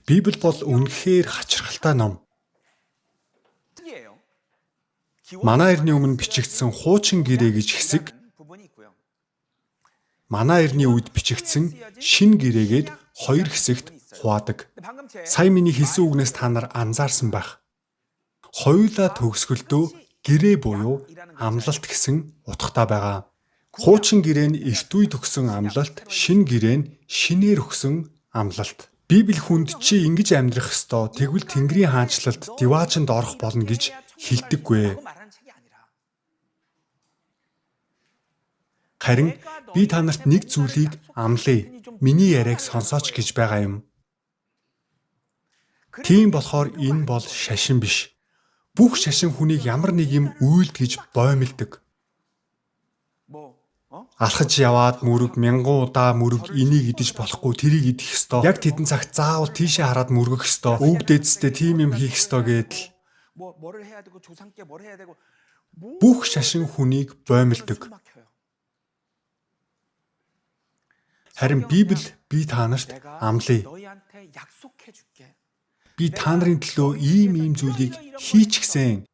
Библи бол үнэхээр хачирхалтай ном. Манай эртний өмнө бичигдсэн хуучин гэрээ гэж хэсэг, манай эртний үед бичигдсэн шин гэрээгээд хоёр хэсэгт хуваадаг. Сая миний хэлсэн үгнээс та нар анзаарсан байх. Хоёулаа төгсгөлдөө гэрээ буюу амлалт гэсэн утгатай байгаа. Хуучин гэрээ нь эрт үед өгсөн амлалт, шин гэрээ нь шинээр өгсөн амлалт. Библи хүнд чи ингэж амьдрах ёстой, тэгвэл Тэнгэрийн хаанчлалд Девачинд орох болно гэж хэлдэггүй. Харин би та нарт нэг зүйлийг амлая. Миний яриаг сонсооч гэж байгаа юм. Тийм болохоор энэ бол шашин биш. Бүх шашин хүнийг ямар нэг юм үйлдэж боомилдог. Алхаж яваад мөрөг мянган удаа мөрөг энийг идэж болохгүй, тэрийг идэх ёстой. Яг тэдэн цагт заавал тийшээ хараад мөргөх ёстой. Өвдөцтэй тийм юм хийх ёстой гэдэл. Бүх шашин хүнийг боомилдог. Харин Библи би та нарт амлая. Би та нарын төлөө ийм зүйлийг хийчихсэн.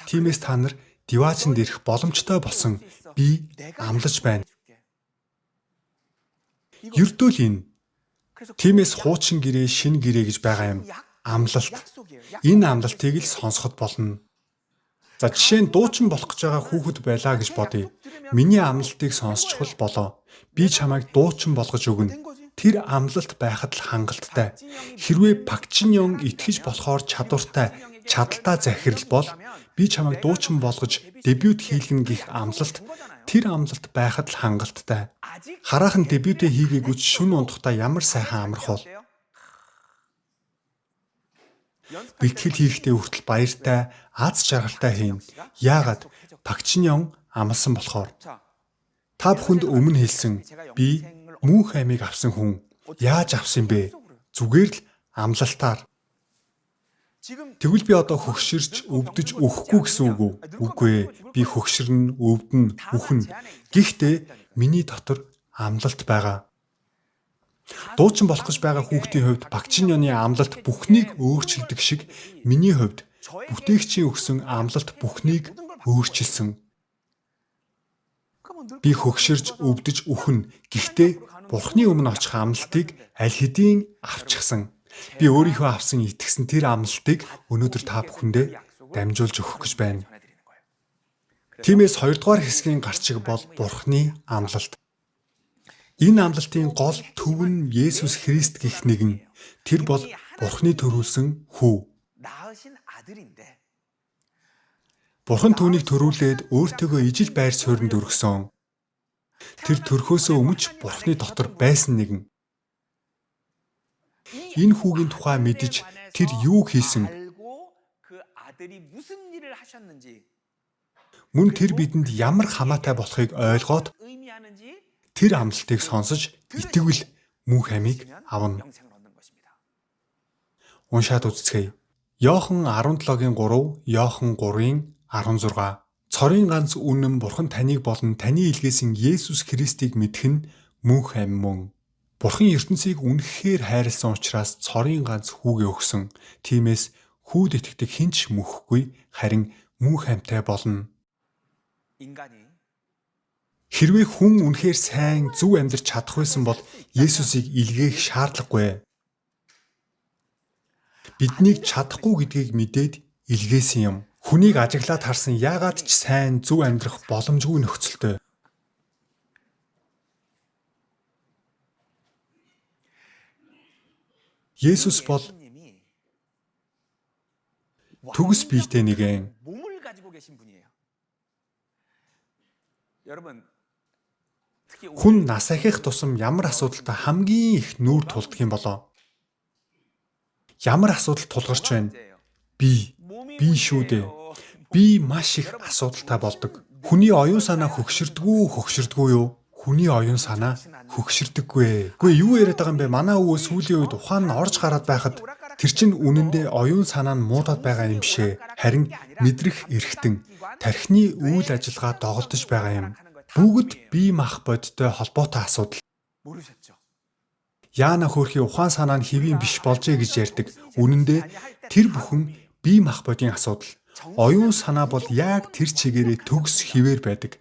Тиймээс та нар Девачинд ирэх боломжтой болсон. Би амлаж байна. Ердөө л энэ. Тиймээс хуучин гэрээ, шин гэрээ гэж байгаа юм. Амлалт. Энэ амлалтыг л сонсоход болно. За жишээ нь дуучин болох гэж байгаа хүүхэд байлаа гэж бодъё. Миний амлалтыг сонсчихвол болоо. Би чамайг дуучин болгож өгнө. Тэр амлалт байхад л хангалттай. Хэрвээ Пакчинён итгэж болохоор чадвартай, чадaltaа захирал бол би чамайг дуучин болгож дебют хийлгэн гэх амлалт, тэр амлалт байхад л хангалттай. Хараахан дебютээ хийгээгүй ч шүн ундахта ямар сайхан амарх бол. Бэлтгэл хийхдээ хүртэл баяртай, аз жаргалтай хийн. Яагаад? Пакчинён амласан болохоор. Та бүхэнд өмнө хэлсэн би мөнх амийг авсан хүн. Яаж авсан бэ? Зүгээр л амлалтаар. Тэгвэл би одоо хөгширч, өвдөж өхгүй гэсэн үг үү? Үгүй ээ. Би хөгширнэ, өвдөн, үхэн. Гэхдээ миний дотор амлалт байгаа. Дуучин болох гэж байгаа хүүхдийн хувьд Пакчинёны амлалт бүхнийг өөрчилдөг шиг миний хувьд бүтээгчийн өгсөн амлалт бүхнийг өөрчилсөн. Би хөгширж, өвдөж, үхэн. Гэхдээ Бурхны өмнө очих амлалтыг аль хэдийн авчихсан. Би өөрийнхөө авсан итгэсэн тэр амлалтыг өнөөдөр та бүхэндээ дамжуулж өгөх гэж байна. Тиймээс хоёрдугаар хэсгийн гарчиг бол Бурхны амлалт. Энэ амлалтын гол төв нь Есүс Христ гэх нэгэн. Тэр бол Бурхны төрүүлсэн хүү. Бурхан түүнийг төрүүлээд өөртөөгөө ижил байр суурьнд өргөсөн. Тэр төрхөөсөө өмнө Бурхны дотор байсан нэгэн. Энэ хүүгийн тухай мэдэж тэр юу хийсэн? Мөн тэр бидэнд ямар хамаатай болохыг ойлгоод тэр амлалтыг сонсож итгэвэл мөнх амийг авна. Уншаад үзцгээе. Иохан 17-гийн 3, Иохан 3-ийн 16. Цорын ганц үнэн Бурхан таныг болон таны илгээсэн Есүс Христийг мэдэх нь мөнх ам мөн. Бурхан ертөнцийг үнэхээр хайрлсан учраас цорын ганц хүүгээ өгсөн. Тиймээс хүүд итгэдэг хэн ч мөхгүй, харин мөнх амтай болно. Хэрвээ хүн үнэхээр сайн зөв амьдрч чадах байсан бол Есүсийг илгээх шаардлагагүй. Биднийг чадахгүй гэдгийг мэдээд илгээсэн юм. Хүнийг ажиглаад харсан яагаад ч сайн зөв амьдрах боломжгүй нөхцөлтэй. Есүс бол төгс биетэй нэгэн. Хүн нас ахих тусам ямар асуудалтай хамгийн их нүүр тулдаг юм болоо? Ямар асуудал тулгарч байна? Би шүү дээ. Би маш их асуудалтай болдог. Хүний оюун санаа хөгшөрдгөө юу? Хүний оюун санаа хөгшөрдөггүй. Гэхдээ юу яриад байгаа юм бэ? Манай өвөө сүүлийн үед ухаан нь орж гараад байхад тэр чинь үнэндээ оюун санаа нь муудаад байгаа юм бишээ. Харин мэдрэх эрхтэн, тархины үйл ажиллагаа доголдож байгаа юм. Бүгд бие мах бодтой холбоотой асуудал. Яана хөөрхий ухаан санаа нь хэвийн биш болжээ гэж ярьдаг. Үнэндээ тэр бүхэн бие мах бодийн асуудал. Оюун санаа бол яг тэр чигээрээ төгс хിവэр байдаг.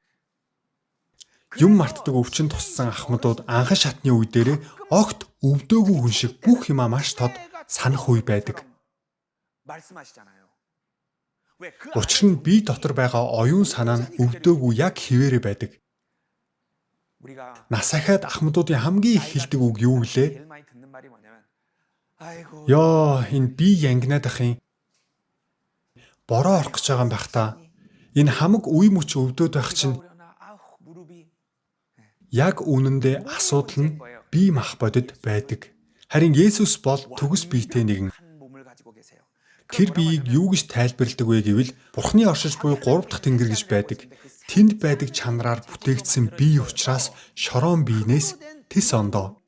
Юм мартдаг өвчин туссан ахмадууд анхан шатны үе дээрээ огт өвдөөгүй хүн шиг бүх юмаа маш тод санах үе байдаг. Учир нь бие дотор байгаа оюун санаа нь өвдөөгүй яг хിവэрэ байдаг. Нас ахаад ахмадуудын хамгийн их хэлдэг үг юу вэ? Яа, энэ би янгнаад ах юм. Бороо орох гэж байгаа юм байх та. Энэ хамаг үе мөч өвдөөд байх чинь яг үнэндээ асуудал нь бие мах бодит байдаг. Харин Есүс бол төгс биетэй нэгэн. Тэр биеийг юу гэж тайлбарладаг вэ гэвэл Бурхны оршиж буй 3 дахь тэнгэр гэж байдаг. Тэнд байдаг чанараар бүтээгдсэн бие учраас шорон биенээс тис ондоо.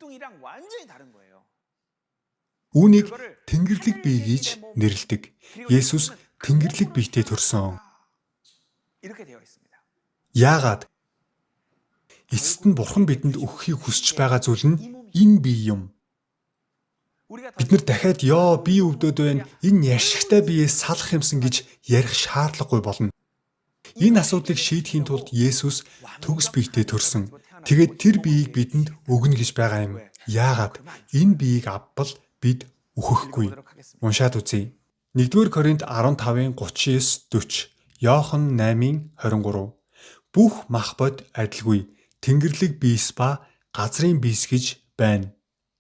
Үүнийг тэнгэрлэг бие гэж нэрлэдэг. Есүс тэнгэрлэг биетэй төрсөн. Яагаад? Эцэст нь Бурхан бидэнд өгөхийг хүсэж байгаа зүйл нь энэ бие юм. Бид нар дахиад би өвдөд байна, энэ яшигтай биеэс салах юмсан гэж ярих шаардлагагүй болно. Энэ асуудлыг шийдэхийн тулд Есүс төгс биетэй төрсөн. Тэгээд тэр биеийг бидэнд өгнө гэж байгаа юм. Яагаад? Энэ биеийг авбал бид үхэхгүй. Уншаад үзье. 1-р Коринт 15-ын 39-40, Иохан 8-ын 23. Бүх мах бод адилгүй. Тэнгэрлэг биес ба газрын биес гэж байна.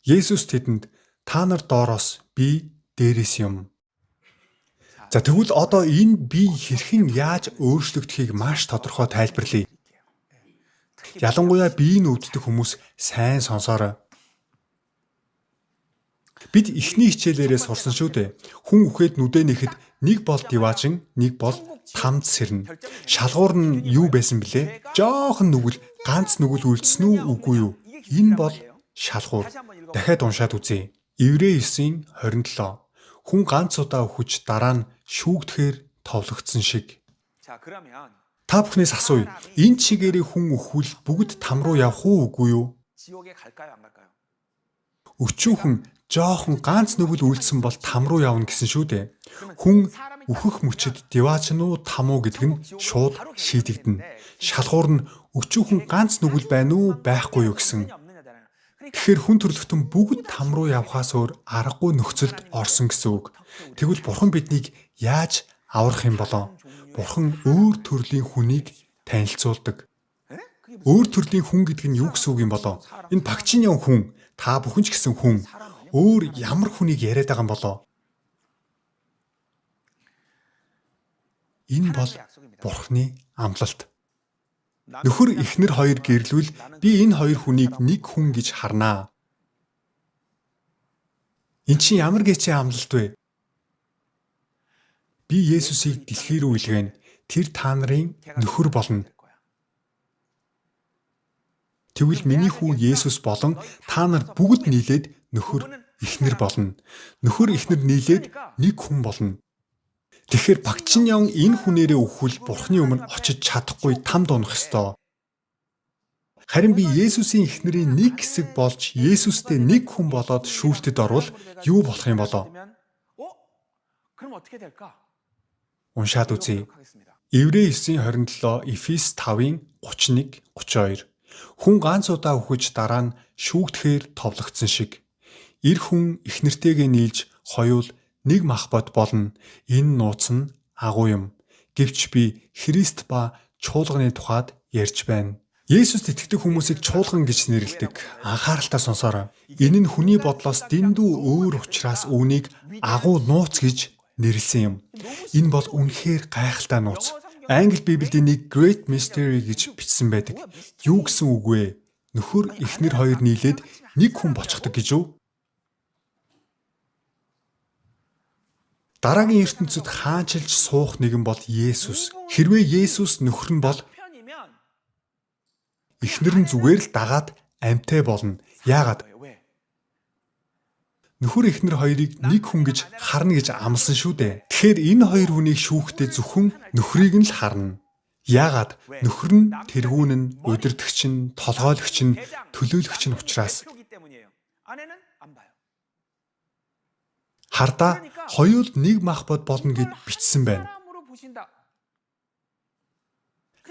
Есүс тэдэнд та нар доороос би дээрээс юм. За тэгвэл одоо энэ бие хэрхэн яаж өөрчлөгдөхийг маш тодорхой тайлбарлая. Ялангуяа биеийг өвддөг хүмүүс сайн сонсоорой. Бид эхний хичээлээрээ сурсан шүү дээ. Хүн үхээд нүдэ нэхэд нэг бол диваажин, нэг бол тамд сэрнэ. Шалгуур нь юу байсан бэлээ? Жоохон нүгэл, ганц нүгэл үлдсэн үү үгүй юу? Энэ бол шалгуур. Дахиад уншаад үзье. Еврей 9:27. Хүн ганц удаа үхэж дараа нь шүүгдэхээр товлогдсон шиг. Та бүхнээс асууя. Энэ чигээрээ хүн үхвэл бүгд там руу явах уу үгүй юу? Өчүүхэн жоохон ганц нүгэл үлдсэн бол там руу явна гэсэн шүү дээ. Хүн үхэх мөчөд диваач нь уу там уу гэдэг нь шууд шийдэгдэнэ. Шалгуур нь өчүүхэн ганц нүгэл байна уу байхгүй юу гэсэн. Тэгэхээр хүн төрлөختөн бүгд там руу явхаас өөр аргагүй нөхцөлд орсон гэсэн үг. Тэгвэл Бурхан биднийг яаж аврах юм болоо? Бурхан өөр төрлийн хүнийг танилцуулдаг. Өөр төрлийн хүн гэдэг нь юу гэсэн үг юм болоо? Энэ Пагчинян хүн, та бүхэн ч гэсэн хүн. Өөр ямар хүнийг яриад байгаа юм болоо? Энэ бол Бурханы амлалт. Нөхөр эхнэр хоёр гэрлүүл би энэ хоёр хүнийг нэг хүн гэж харнаа. Эн чинь ямар гэчээ амлалт вэ? Би Есүсийг дэлхий рүү илгээнэ. Тэр та нарын нөхөр болно. Тэгвэл миний хүү Есүс болон та нар бүгд нийлээд нөхөр эхнэр болно. Нөхөр эхнэр нийлээд нэг хүн болно. Тэгэхээр Пагчиньон энэ хүнээрээ өвхөл Бурхны өмнө очиж чадахгүй тамд унах ёстой. Харин би Есүсийн эхнэрийн нэг хэсэг болж Есүстэй нэг хүн болоод шүүлтэд орвол юу болох юм болоо? Уншаад үзье. Еврей 9:27, Эфес 5:31, 32. Хүн ганц удаа үхэж дараа нь шүүгдэхээр товлогдсон шиг. Эр хүн эхнэртэйгээ нийлж хоёул нэг мах бод болно. Энэ нууц нь агуу юм. Гэвч би Христ ба чуулганы тухайд ярьж байна. Есүст итгэдэг хүмүүсийг чуулган гэж нэрлэдэг. Анхааралтай сонсоорой. Энэ нь хүний бодлоос дэндүү өөр учраас үүнийг агуу нууц гэж нэрлсэн юм. Энэ бол үнэхээр гайхалтай нууц. Англи Библиэд энийг Great Mystery гэж бичсэн байдаг. Юу гэсэн үг вэ? Нөхөр эхнэр хоёр нийлээд нэг хүн болчихдог гэж юу? Дараагийн ертөнцид хаанчилж суух нэгэн бол Есүс. Хэрвээ Есүс нөхөр нь бол эхнэр нь зүгээр л дагаад амьтаа болно. Яагаад? Нөхөр эхнэр хоёрыг нэг хүн гэж харна гэж амласан шүү дээ. Тэгэхээр энэ хоёр хүнийг шүүхдээ зөвхөн нөхрийг нь л харна. Яагаад? Нөхөр нь тэргүүн нь, удирдагч нь, толгойлогч нь, төлөөлөгч нь учраас. Хардаа хоёул нэг мах бод болно гэд бичсэн байна.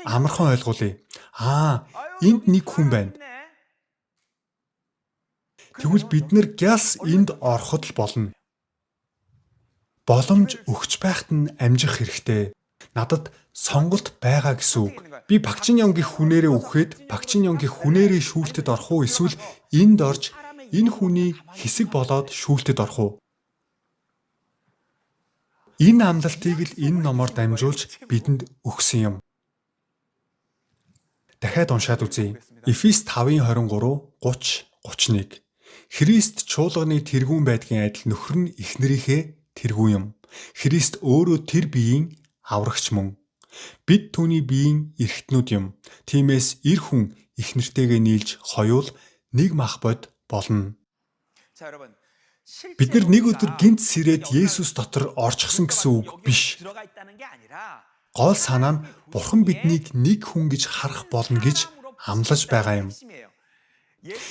Амархан ойлгуулъя. Энд нэг хүн байна. Тэгвэл бид нэр гяс энд ороход л болно. Боломж өгч байхад нь амжих хэрэгтэй. Надад сонголт байгаа гэсэн үг. Би Пагчиньонгийн хүнээрээ үхээд Пагчиньонгийн хүнээрээ шүүлтэд орох уу эсвэл энд орж энэ хүний хэсэг болоод шүүлтэд орох уу? Энэ амлалтыг л энэ номоор дамжуулж бидэнд өгсөн юм. Дахиад уншаад үзье. Эфес 5:23, 30, 31. Христ чуулганы тэргүүн байдгийн адил нөхөр нь эхнэрийнхээ тэргүүн юм. Христ өөрөө тэр биеийн аврагч мөн. Бид түүний биеийн эрхтнүүд юм. Тиймээс эр хүн эхнэртэйгээ нийлж хоёул нэг мах бод болно. Бид нэг өдөр гинт сэрээд Есүс дотор орчихсон гэсэн үг биш. Гол санаа нь Бурхан биднийг нэг хүн гэж харах болно гэж амлаж байгаа юм.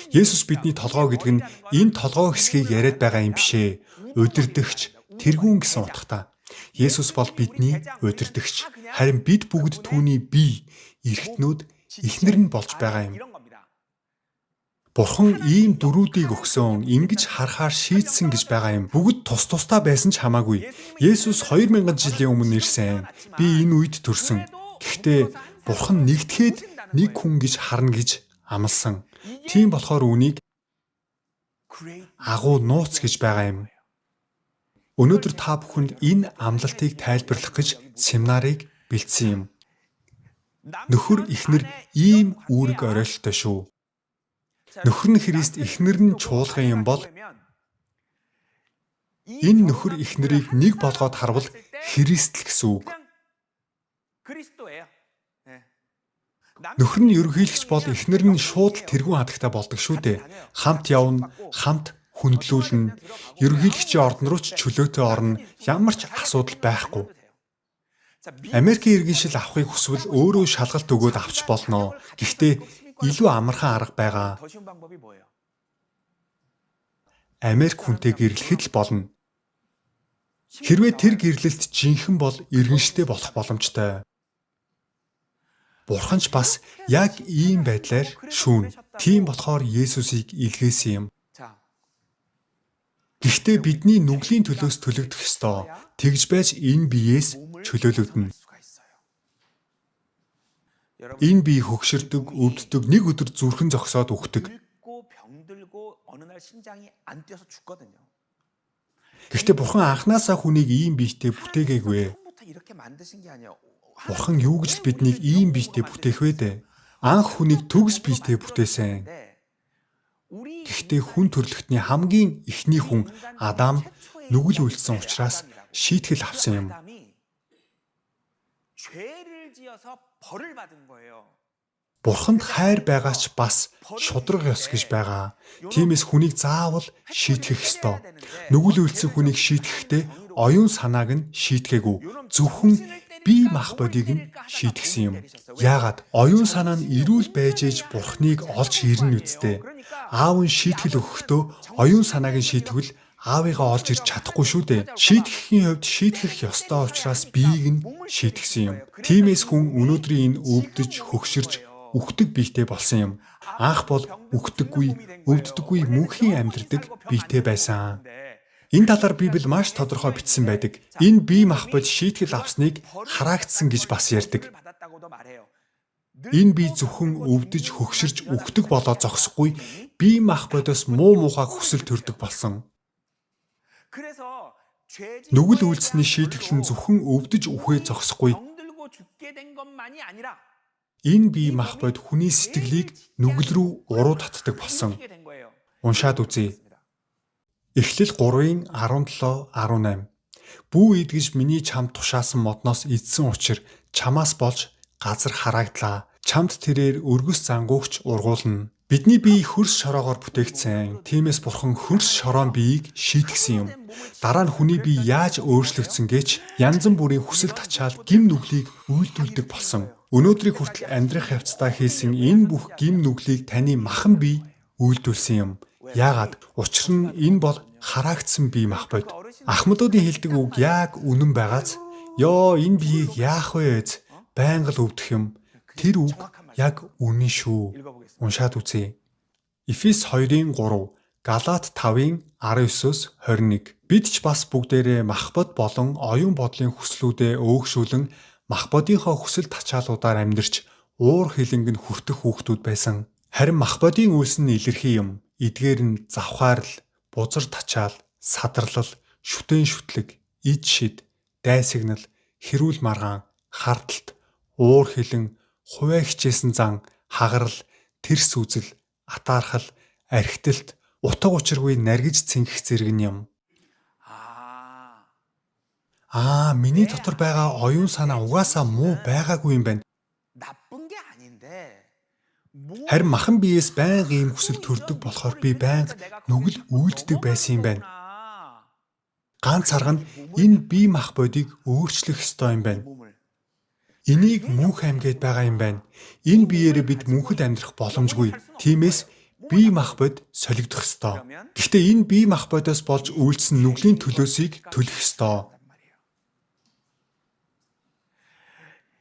Есүс бидний толгой гэдэг нь энэ толгой хэсгийг яриад байгаа юм бишээ. Удирдагч, тэргүүн гэсэн утгатай. Есүс бол бидний удирдагч. Харин бид бүгд түүний бие, эрхтнүүд, эхнэр нь болж байгаа юм. Бурхан ийм дөрүүдийг өгсөн, ингэж харахаар шийдсэн гэж байгаа юм. Бүгд тус тустай байсан ч хамаагүй. Есүс 2000 жилийн өмнө ирсэн. Би энэ үед төрсөн. Гэхдээ Бурхан нэгтгэхэд нэг хүн гэж харна гэж амласан. Тийм болохоор үүнийг агуу нууц гэж байгаа юм. Өнөөдөр та бүхэнд энэ амлалтыг тайлбарлах гэж семинарыг бэлдсэн юм. Нөхөр эхнэр ийм үүрэг оройлолтой шүү. Нөхөр нь Христ, эхнэр нь чуулган юм бол энэ нөхөр эхнэрийг нэг болгоод харвал Христ л гэсэн үг. Нөхөр нь ерөнхийлөгч бол эхнэр нь шууд тэргүүн хатагтай болдог шүү дээ. Хамт явна, хамт хүндлүүлнэ. Ерөнхийлөгчийн ордон руу ч чөлөөтэй орно. Ямар ч асуудал байхгүй. Америкийн иргэншил авахыг хүсвэл өөрөө шалгалт өгөөд авч болно. Гэхдээ илүү амархан арга байгаа. Америк хүнтэй гэрлэхэд л болно. Хэрвээ тэр гэрлэлт жинхэнэ бол иргэнштэй болох боломжтой. Бурхан ч бас яг ийм байдлаар шүүн. Тийм болохоор Есүсийг илгээсэн юм. Гэхдээ бидний нүглийн төлөөс төлөгдөх ёстой. Тэгж байж энэ биеэс чөлөөлөгдөнө. Энэ бие хөгшөрдөг, өвддөг, нэг өдөр зүрхэн зогсоод үхдэг. Гэхдээ Бурхан анхнаасаа хүнийг ийм биетэй бүтээгээгүй. Бурхан юу гэж биднийг ийм биетэй бүтээх вэ дээ? Анх хүнийг төгс биетэй бүтээсэн. Гэхдээ хүн төрлөختний хамгийн эхний хүн Адам нүгэл үлдсэн учраас шийтгэл авсан юм. Бурханд хайр байгаач бас шудраг ёс гэж байгаа. Тиймээс хүнийг заавал шийтгэх ёстой. Нүгэл үйлцэн хүнийг шийтгэхдээ оюун санааг нь шийтгээгүй. Зөвхөн бие мах бодийг нь шийтгсэн юм. Яагаад? Оюун санаа нь эрүүл байж ээж Бурхныг олж ирнэ үсттэй. Аав нь шийтгэл өгөхдөө оюун санааг нь шийтгэвэл аавыгаа олж ирж чадахгүй шүү дээ. Шийтгэхийн хувьд шийтгэх ёстой учраас биеийг нь шийтгсэн юм. Тиймээс хүн өнөөдрийн энэ өвдөж, хөгширж, үхдэг биетэй болсон юм. Анх бол үхдэггүй, өвддөггүй мөнхийн амьдардаг биетэй байсан. Энэ талаар Библи маш тодорхой бичсэн байдаг. Энэ бие махбод шийтгэл авсныг хараагдсан гэж бас ярьдаг. Энэ бие зөвхөн өвдөж, хөгширж, үхдэг болоод зогсохгүй, бие махбодоос муу мухай хүсэл төрдөг болсон. Нүгэл үйлсний шийтгэл нь зөвхөн өвдөж үхээ зогсохгүй. Энэ бие махбод хүний сэтгэлийг нүгэл рүү уруу татдаг болсон. Уншаад үзье. Эхлэл 3:17-18. Бүү идгэж миний чамд тушаасан модноос идсэн учир чамаас болж газар хараагдлаа. Чамд тэрээр өргөс зангуугч ургуулна. Бидний бие хөрс шороогоор бүтээгдсэн. Тиймээс Бурхан хөрс шороон биеийг шийтгсэн юм. Дараа нь хүний бие яаж өөрчлөгдсөн гэж янз бүрийн хүсэл тачаал гим нүглийг үйлдүүлдэг болсон. Өнөөдрийг хүртэл амьдрах явцдаа хийсэн энэ бүх гим нүглийг таны махан бие үйлдүүлсэн юм. Яагаад? Учир нь энэ бол хараагдсан бие махбод. Ахмадуудын хэлдэг үг яг үнэн байгааз ёо энэ биеийг яах вэ? Байнга л өвдөх юм. Тэр үг яг үнэн шүү. Уншаад үзье. Эфес 2:3, Галаат 5:19-21. Бид ч бас бүгдээрээ махбод болон оюун бодлын хүслүүдээ өөгшүүлэн махбодынхоо хүсэл тачаалуудаар амьдарч уур хилэнг нь хүртэх хүүхдүүд байсан. Харин махбодын үйлс нь илэрхий юм. Эдгээр нь завхаарл, бузар тачаал, садарлал, шүтэн шүтлэг, ид шид, дайсагнал, хэрүүл маргаан, хардалт, уур хилэн, хувиа хичээсэн зан, хагарал, тэрс үзэл, атаархал, архитэлт, утга учиргүй наргиж цэнгэх зэрэг нь юм. Миний дотор байгаа оюун санаа угаасаа муу байгаагүй юм байна. Харин махан биеэс байнга ийм хүсэл төрдөг болохоор би байнга нүгэл үйлддэг байсан юм байна. Ганц арга нь энэ бие мах бодийг өөрчлөх ёстой юм байна. Энийг мөнх амьгээд байгаа юм байна. Энэ биеэрээ бид мөнхөд амьдрах боломжгүй. Тиймээс бие мах бод солигдох ёстой. Гэхдээ энэ бие мах бодоос болж үйлдсэн нүглийн төлөөсийг төлөх ёстой.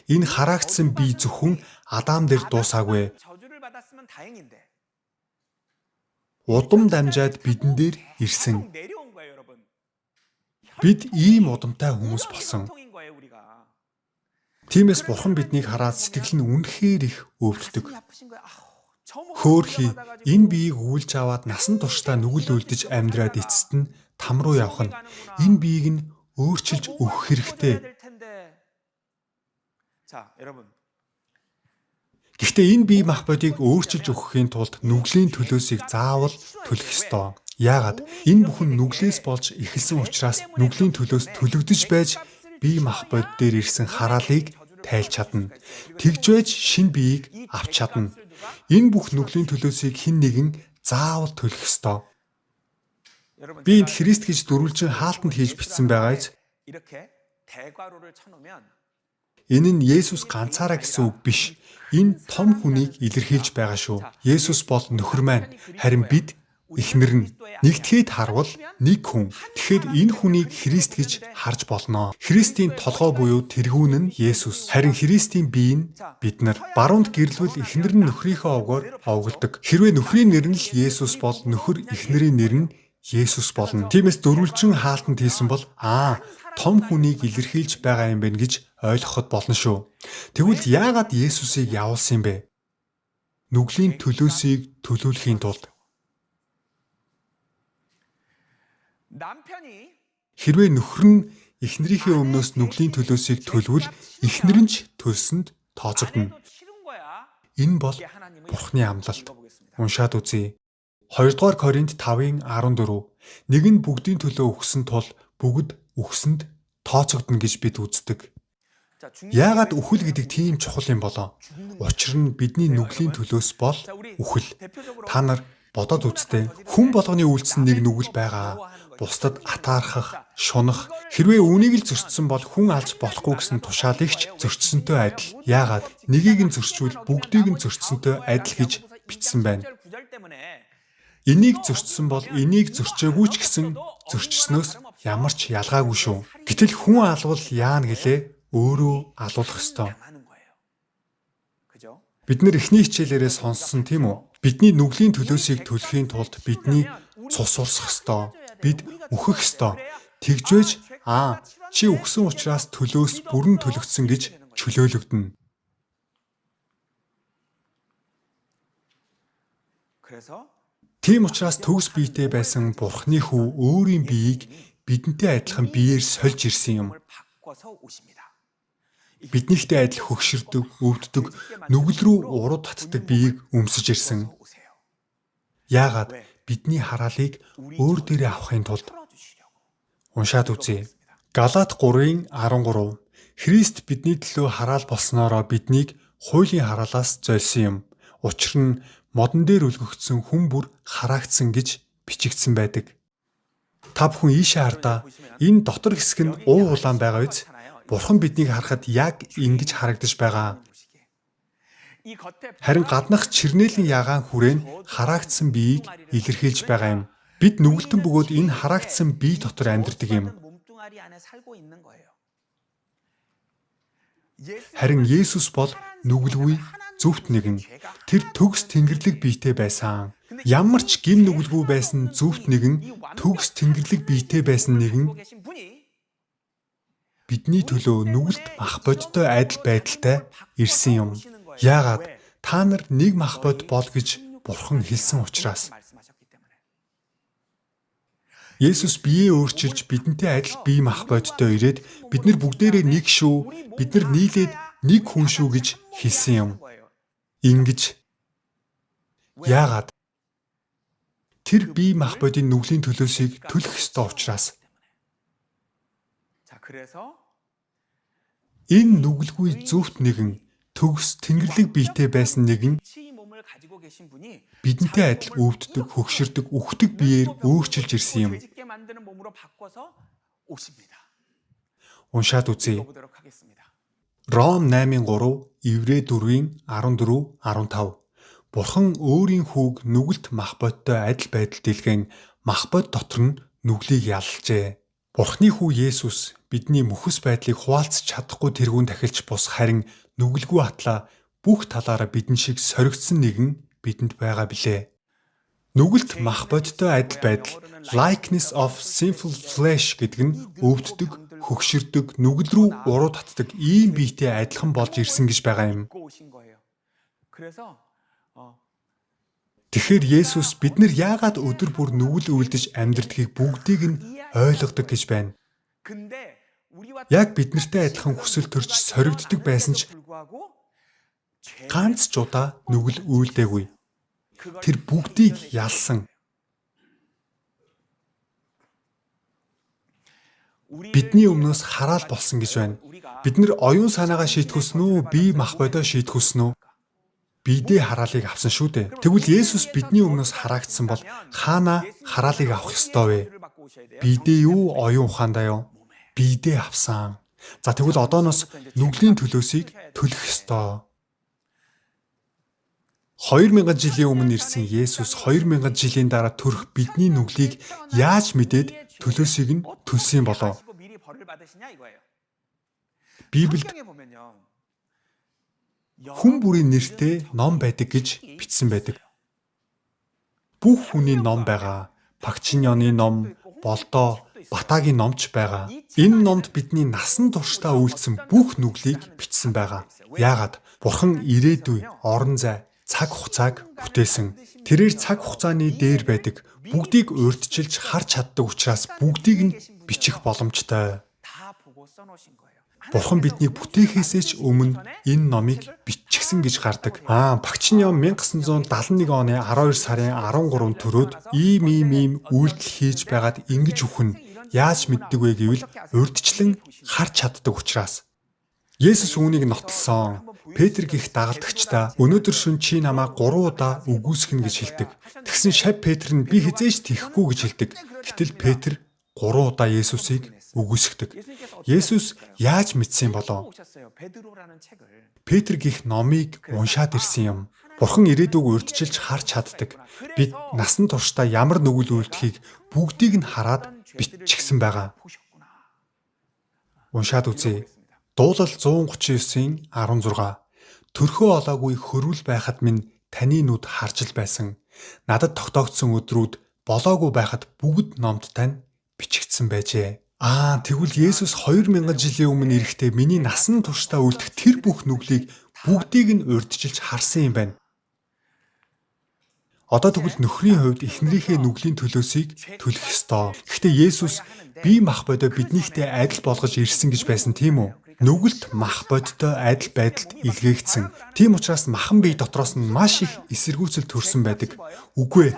Энэ хараагдсан бие зөвхөн Адам дээр дуусаагүй. Удам дамжаад бидэн дээр ирсэн. Бид ийм удамтай хүмүүс болсон. Тиймээс Бурхан биднийг хараад сэтгэл нь үнэхээр их өвддөг. Хөөхий энэ биеийг үйлж аваад насан туршдаа нүгэл үлдэж амьдраад эцэст нь там руу явах нь энэ биеийг нь өөрчилж өгөх хэрэгтэй. Гэхдээ энэ бие мах бодийг өөрчилж өгөхийн тулд нүглийн төлөөсийг заавал төлөх ёстой. Яагаад? Энэ бүхэн нүглээс болж эхэлсэн учраас нүглийн төлөөс төлөгдөж байж бие мах бод дээр ирсэн хараалыг тайлж чадна. Тэгж байж шинэ биеийг авч чадна. Энэ бүх нүглийн төлөөсийг хэн нэгэн заавал төлөх ёстой. Би энд Христ гэж дөрвөлжин хаалтанд хийж бичсэн байгаач. Энэ нь Есүс ганцаараа гэсэн үг биш. Энэ том хүнийг илэрхийлж байгаа шүү. Есүс бол нөхөр маань, харин бид эхнэр нь. Нэгтгэхэд харвал нэг хүн. Тэгэхээр энэ хүнийг Христ гэж харж болно. Христийн толгой буюу тэргүүн нь Есүс. Харин Христийн бие нь бид нар. Баруунд гэрлвэл эхнэр нь нөхрийнхөө овгоор овголдог. Хэрвээ нөхрийн нэр нь л Есүс бол нөхөр эхнэрийн нэр нь Есүс болно. Тиймээс дөрвөлжин хаалтанд хийсэн бол том хүнийг илэрхийлж байгаа юм байна гэж ойлгоход болно шүү. Тэгвэл яагаад Есүсийг явуулсан юм бэ? Нүглийн төлөөсийг төлөөлөхийн тулд. Хэрвээ нөхөр нь эхнэрийнхээ өмнөөс нүглийн төлөөсийг төлвөл эхнэр нь ч төлсөнд тооцогдно. Энэ бол Бурхны амлалт. Уншаад үзье. 2-р Коринт 5:14. Нэг нь бүгдийн төлөө өгсөн тул бүгд өгсөнд тооцогдно гэж бид үздэг. Яагаад үхэл гэдэг тийм чухал юм болоо? Учир нь бидний нүглийн төлөөс бол үхэл. Та нар бодоод үзтээ хүн болгоны үйлдэл нэг нүгэл байгаа. Бусдад атаархах, шунах, хэрвээ үнийг л зөрчсөн бол хүн алж болохгүй гэсэн тушаалыг ч зөрчсөнтэй адил. Яагаад нэгийг нь зөрчвөл бүгдийг нь зөрчсөнтэй адил гэж бичсэн байна. Энийг зөрчсөн бол энийг зөрчөөгүй ч гэсэн зөрчснөөс ямар ч ялгаагүй шүү. Гэтэл хүн алвал яана гэлээ өөрөө алуулах ёстой. Бид нэр эхний хичээлээрээ сонссон тийм үү? Бидний нүглийн төлөөсийг төлөхийн тулд бидний цус урсах ёстой. Бид үхэх ёстой. Тэгжвэж чи үхсэн учраас төлөөс бүрэн төлөгдсөн гэж чөлөөлөгдөнө. Тийм учраас төгс биетэй байсан Бурхны хүү өөрийн биеийг бидэнтэй адилхан биеэр сольж ирсэн юм. Биднийхтэй адил хөгшөрдөг, өвддөг, нүгэл рүү уруу татдаг биеийг өмсөж ирсэн. Яагаад бидний хараалыг өөр дээрээ авахын тулд. Уншаад үзье. Галаат 3:13. Христ бидний төлөө хараал болсноороо биднийг хуулийн хараалаас зольсон юм. Учир нь модон дээр үлгэгдсэн хүн бүр хараагдсан гэж бичигдсэн байдаг. Та бүхэн ийшээ хардаа. Энэ дотор хэсэг нь уу улаан байгаа биз? Бурхан биднийг харахад яг ингэж харагдаж байгаа. Харин гаднах чирнээлийн ягаан хүрээнд хараагдсан биеийг илэрхийлж байгаа юм. Бид нүгэлтэн бөгөөд энэ хараагдсан бие дотор амьдардаг юм. Харин Есүс бол нүгэлгүй зөвхт нэгэн. Тэр төгс тэнгэрлэг биетэй байсан. Ямар ч гин нүгэлгүй байсан зөвхт нэгэн, төгс тэнгэрлэг биетэй байсан нэгэн бидний төлөө нүгэлт мах бодтой адил байдалтай ирсэн юм. Яагаад та нар нэг мах бод бол гэж Бурхан хэлсэн учраас. Есүс биеэ өөрчилж бидэнтэй адил бие мах бодтой ирээд бид нар бүгдээрээ нэг шүү, бид нар нийлээд нэг хүн шүү гэж хэлсэн юм. Ингэж яагаад тэр бие мах бодийн нүглийн төлөөсийг төлөх ёстой учраас. Энэ нүгэлгүй зөвхт нэгэн, төгс тэнгэрлэг биетэй байсан нэгэн бидэнтэй адил өвддөг, хөгшөрдөг, үхдэг биеэр өөрчилж ирсэн юм. Уншаад үзье. Ром 8:3, Еврей 4:14-15. Бурхан өөрийн хүүг нүгэлт мах бодтой адил байдал дэлгэн мах бод дотор нь нүглийг яллжээ. Бурхны хүү Есүс бидний мөхөс байдлыг хуваалцах чадахгүй тэргүүн тахилч бус харин нүгэлгүй атлаа бүх талаараа бидэн шиг соригдсон нэгэн бидэнд байгаа билээ. Нүгэлт мах бодтой адил байдал likeness of sinful flesh гэдэг нь өвддөг, хөгшөрдөг, нүгэл рүү уруу татдаг ийм биетэй адилхан болж ирсэн гэж байгаа юм. Тэгэхээр Есүс бид нар яагаад өдөр бүр нүгэл үлдэж амьдрдгийг бүгдийг нь ойлгодог гэж байна. Яг биднэртэй адилхан хүсэл төрж соригддог байсан ч ганц ч удаа нүгэл үйлдээгүй. Тэр бүгдийг ялсан. Бидний өмнөөс хараал болсон гэж байна. Бид нар оюун санаагаа шийтгэсэн үү, бие мах бодоо шийтгэсэн үү? Бидээ хараалыг авсан шүү дээ. Тэгвэл Есүс бидний өмнөөс хараагдсан бол хаана хараалыг авах ёстой вэ? Бидээ юу, оюун ухаандаа юу? Бидээ авсан. За тэгвэл одооноос нүглийн төлөөсийг төлөх ёстой. 2000 жилийн өмнө ирсэн Есүс 2000 жилийн дараа төрөх бидний нүглийг яаж мэдээд төлөөсийг нь төлсөн болов? Библиэд хүн бүрийн нэртэй ном байдаг гэж бичсэн байдаг. Бүх хүний ном байгаа. Пагчиньоны ном, Болдоо, Батагийн номч байгаа. Энэ номд бидний насан туршдаа үйлдсэн бүх нүглийг бичсэн байгаа. Яагаад? Бурхан ирээдүй, орон зай, цаг хугацааг бүтээсэн. Тэрээр цаг хугацааны дээр байдаг. Бүгдийг урьдчилж харж чаддаг учраас бүгдийг нь бичих боломжтой. Бурхан биднийг бүтээхээсээ ч өмнө энэ номыг биччихсэн гэж гардаг. Пагчиньон 1971 оны 12 сарын 13-нд төрөөд ийм үйлдэл хийж байгаад ингэж үхэн. Яаж мэддэг вэ гэвэл урьдчилан харж чаддаг учраас. Есүс үүнийг нотлсон. Петр гих дагалдагчдаа өнөөдөр шөнө чи намайг 3 удаа үгүйсгэнэ гэж хэлдэг. Тэгсэн шав Петр нь би хизээж тийхгүй гэж хэлдэг. Гэтэл Петр 3 удаа Есүсийг үгүйсгдэг. Есүс яаж мэдсэн болов? Петр гих номыг уншаад ирсэн юм. Бурхан ирээдүг урьдчилж харж чаддаг. Бид насан туршдаа ямар нүгэл үйлдэхийг бүгдийг нь хараад биччихсэн байгаа. Уншаад үзье. Дуулал 139-ийн 16. Төрхөө олоогүй хөрвөл байхад минь таны нүд харж л байсан. Надад тогтоогдсон өдрүүд болоогүй байхад бүгд номд тань бичигдсэн байжээ. Тэгвэл Есүс 2000 жилийн өмнө ирэхдээ миний насан туршдаа үлдэх тэр бүх нүглийг бүгдийг нь урьдчилж харсан юм байна. Одоо тэгвэл нөхрийн хувьд эхнэрийнхээ нүглийн төлөөсийг төлөх ёстой. Гэхдээ Есүс бие мах бодоо биднийхтэй адил болгож ирсэн гэж байсан тийм үү? Нүгэлт мах бодтой адил байдалд илгээгдсэн. Тийм учраас махан бие дотроос нь маш их эсэргүүцэл төрсөн байдаг. Үгүй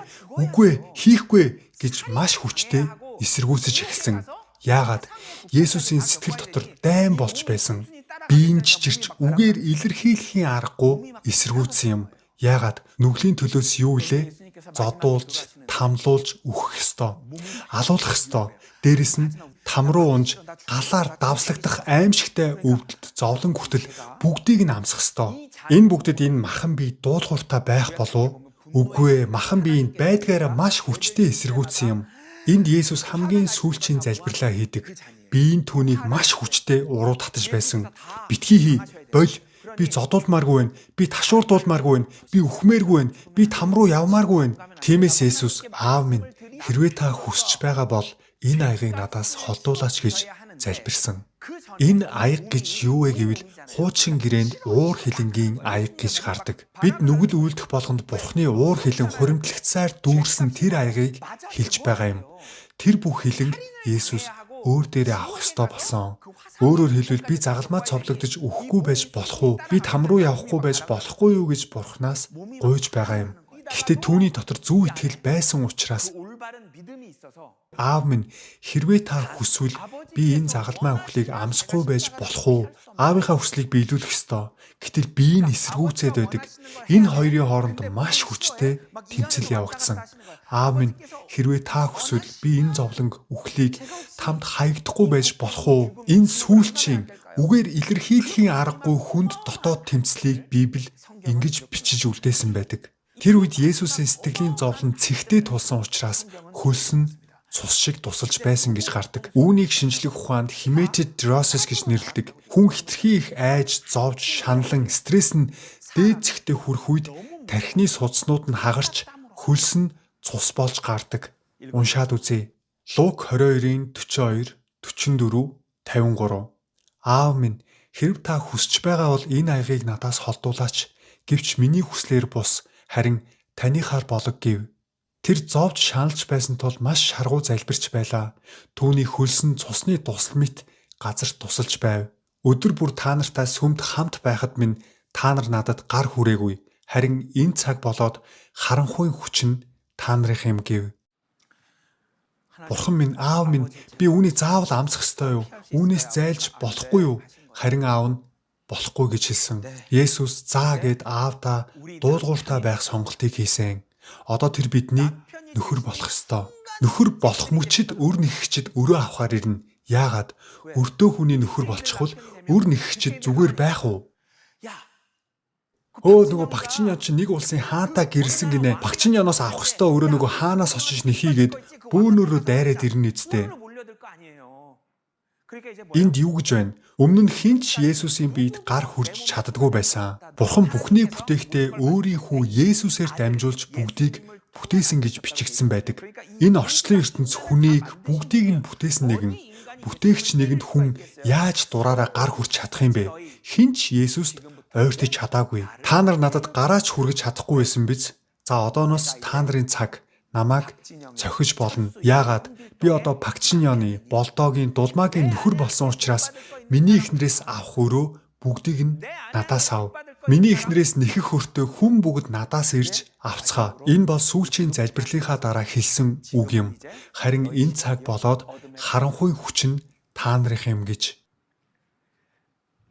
хийхгүй гэж маш хүчтэй эсэргүүцэж эхэлсэн. Яагаад? Есүсийн сэтгэл дотор дайн болж байсан. Биеийн чичирч үгээр илэрхийлэхийн аргагүй эсэргүүцсэн юм. Яагаад? Нүглийн төлөөс юу илээ? Зодуулж, тамлуулж өөхөх ёстой. Алуулах ёстой. Дээрэс нь там руу унж галаар давслагдах аимшигтай өвдөлт зовлон хүртэл бүгдийг нь амсах ёстой. Энэ бүгдэд энэ махан бие дуулууртай байх болов? Үгүй ээ, махан биеинд байдгаараа маш хүчтэй эсэргүүцсэн юм. Энд Есүс хамгийн сүүлчийн залбирлаа хийдэг. Биеийн түүнийг маш хүчтэй уруу татаж байсан. Битгий хий, боль. Би зодуулмааргүй байна. Би ташуурдуулмааргүй байна. Би үхмээргүй байна. Би там руу явмааргүй байна. Тиймээс Есүс аав минь хэрвээ та хүсэж байгаа бол энэ аягийг надаас холдуулаач гэж залбирсан. Энэ аяг гэж юу вэ гэвэл хуучин гэрээнд уур хилэнгийн аяг гэж гардаг. Бид нүгэл үйлдэх болгонд Бурхны уур хилэн хуримтлагцаар дүүрсэн тэр аягийг хэлж байгаа юм. Тэр бүх хилэнг Есүс өөр дээрээ авах ёстой болсон. Өөрөөр хэлбэл би загалмаа цовлогдож өхгүй байж болох уу? Би там руу явахгүй байж болохгүй юу гэж Бурханаас гуйж байгаа юм. Гэхдээ түүний дотор зөв итгэл байсан учраас аав минь хэрвээ та хүсвэл би энэ загалмай өхлийг амсахгүй байж болох уу? Аавынхаа хүслийг биелүүлэх ёстой. Гэтэл би энэ эсэргүүцээд байдаг. Энэ хоёрын хооронд маш хүчтэй тэмцэл явагдсан. Аав минь хэрвээ та хүсвэл би энэ зовлонг өхлийг тамд хаягдахгүй байж болох уу? Энэ сүүлчийн үгээр илэрхийлэхийн аргагүй хүнд дотоод тэмцлийг Библи ингэж бичиж үлдээсэн байдаг. Тэр үед Есүсийн сэтгэлийн зовлон цэгтэй тулсан учраас хөлс нь цус шиг тусалж байсан гэж гардаг. Үүнийг шинжлэх ухаанд Hematid Neurosis гэж нэрлэдэг. Хүн хитрхи их айж, зовж, шаналан, стресс нь дээд зэгтээ хүрэх үед тархины судснууд нь хагарч, хөлс нь цус болж гардаг. Уншаад үзье. Лук 22-ийн 42, 44, 53. Аав минь, хэрв та хүсэж байгаа бол энэ аягийг надаас холдуулаач. Гэвч миний хүслээр бус, харин таныхаар болог гэв. Тэр зовж шаналж байсан тул маш шаргуу залбирч байлаа. Түүний хөлс нь цусны тусал мэт газар тусалж байв. Өдөр бүр та нартай сүмд хамт байхад минь та нар надад гар хүрээгүй. Харин энэ цаг болоод харанхуйн хүч нь та нарын юм гэв. Бурхан минь, аав минь, би үүнийг заавал амсах ёстой юу? Үүнээс зайлж болохгүй юу? Харин аав нь болохгүй гэж хэлсэн. Есүс заа гэд аавдаа дуулууртай байх сонголтыг хийсэн. Одоо тэр бидний нөхөр болох ёстой. Нөхөр болох мөчид өр нэгэгчид өрөө авахар ирнэ. Яагаад? Өртөө хүний нөхөр болчихвол өр нэгэгчид зүгээр байх уу? Нөгөө багчин ян чи нэг улсын хаантаа гэрэлсэн гинэ. Багчин яноос авах ёстой өрөө нөгөө хаанаас очиж нэхийгээд бөөнөрөө дайраад ирнэ үсттэй. Энд юу гэж байна? Өмнө нь хинч Есүсийн биед гар хүрж чаддаггүй байсан. Бурхан бүхнийг бүтээхдээ өөрийн хүү Есүсээр дамжуулж бүгдийг бүтээсэн гэж бичигдсэн байдаг. Энэ орчлон ертөнц хүнийг бүгдийг нь бүтээсэн нэгэн. Бүтээгч нэгэнд хүн яаж дураараа гар хүрч чадах юм бэ? Хинч Есүст ойртож чадаагүй. Та нар надад гараач хүргэж чадахгүй байсан биз? За одооноос та нарын цаг намайг цохиж болно. Яагаад? Би одоо Пагчиньоны, Болдогийн, Дулмаагийн нөхөр болсон учраас миний эхнэрээс авах өрөө бүгдийг нь надаас ав. Миний эхнэрээс нэхэх өртөө хүн бүгд надаас ирж авцгаа. Энэ бол сүүлчийн залбирлынхаа дараа хэлсэн үг юм. Харин энэ цаг болоод харанхуйн хүч нь та нарын юм гэж.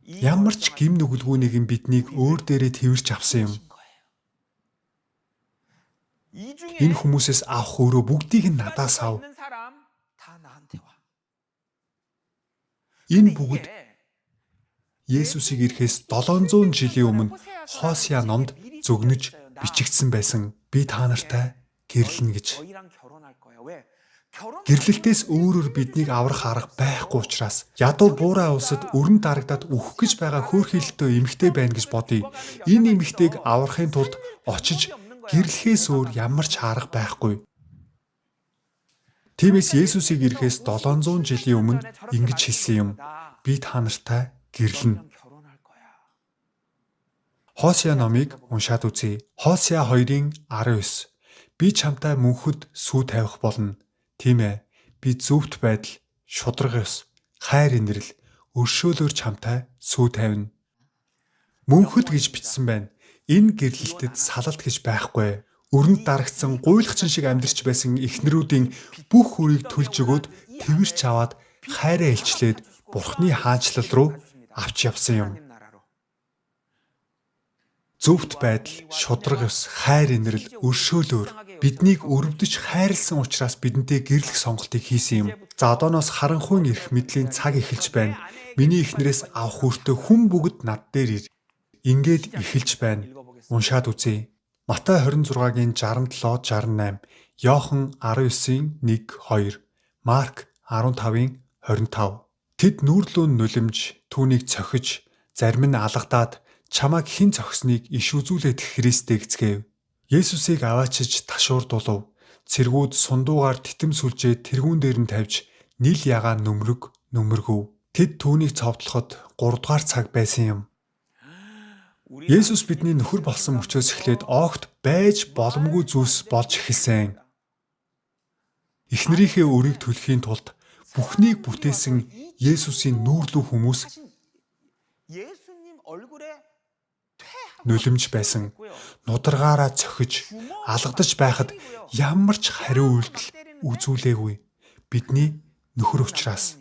Ямар ч гим нүгэлгүйнийг биднийг өөр дээрээ тэрвэрч авсан юм. Энэ хүмүүсээс авах өөрөө бүгдийг нь надаас ав. Энэ бүгд Есүсийг ирэхээс 700 жилийн өмнө Хосea номд зөгнөж бичигдсэн байсан. Би та нартай гэрлэнэ гэж. Гэрлэлтээс өөрөөр биднийг аврах арга байхгүй учраас ядуу буурай улсад өрн дарагдаад өөх гэж байгаа хөөрхийлөлтөө эмэгтэй байна гэж бодъё. Энэ эмэгтэйг аврахын тулд очиж гэрлэхээс өөр ямар ч арга байхгүй. Тиймээс Есүсийг ирэхээс 700 жилийн өмнө ингэж хэлсэн юм. Би та нартай гэрлэнэ. Хосea номыг уншаад үзье. Хосea 2:19. Би чамтай мөнхөд сүү тавих болно. Тийм ээ. Би зөвхт байдал, шударга ёс, хайр инрэл, өршөөлөөр чамтай сүү тавина. Мөнхөд гэж бичсэн байна. Энэ гэрлэлтэд салалт гэж байхгүй. Өрөнд дарагдсан гуйлахчин шиг амьдарч байсан эхнэрүүдийн бүх үрийг төлж өгөөд тэрвэрч аваад хайраа илчлээд Бурхны хаанчлал руу авч явсан юм. Зөвхт байдал, шударга ёс, хайр инрэл, өршөөлөөр биднийг өрөвдөж хайрлсан учраас бидэнтэй гэрлэх сонголтыг хийсэн юм. За одооноос харанхуйн эрх мэдлийн цаг эхэлж байна. Миний эхнэрээс авах үртээ хүн бүгд над дээр ир. Ингээд эхэлж байна. Уншаад үзье. Матай 26-гийн 67-68, Иохан 19-ийн 1-2, Марк 15-ийн 25. Тэд нүүрлүүн нулимж, түүнийг цохиж, зарим нь алгадаад чамайг хэн зогсныг иш үзүүлээд Христийг эцгээв. Есүсийг аваачиж ташуурдулав. Цэргүүд сундуугаар титэм сүлжээ тэргүүн дээр нь тавьж нийл ягаа нөмөргөв. Тэд түүнийг цовдлоход 3 дугаар цаг байсан юм. Есүс бидний нөхөр болсон мөчөөс эхлээд огт байж боломгүй зүйлс болж эхэлсэн. Эхнэрийнхээ өрийг төлөхийн тулд бүхнийг бүтээсэн Есүсийн нүүрлүү хүмүүс нулимж байсан. Нударгаараа цохиж, алгадаж байхад ямар ч хариу үйлдэл үзүүлээгүй. Бидний нөхөр учраас.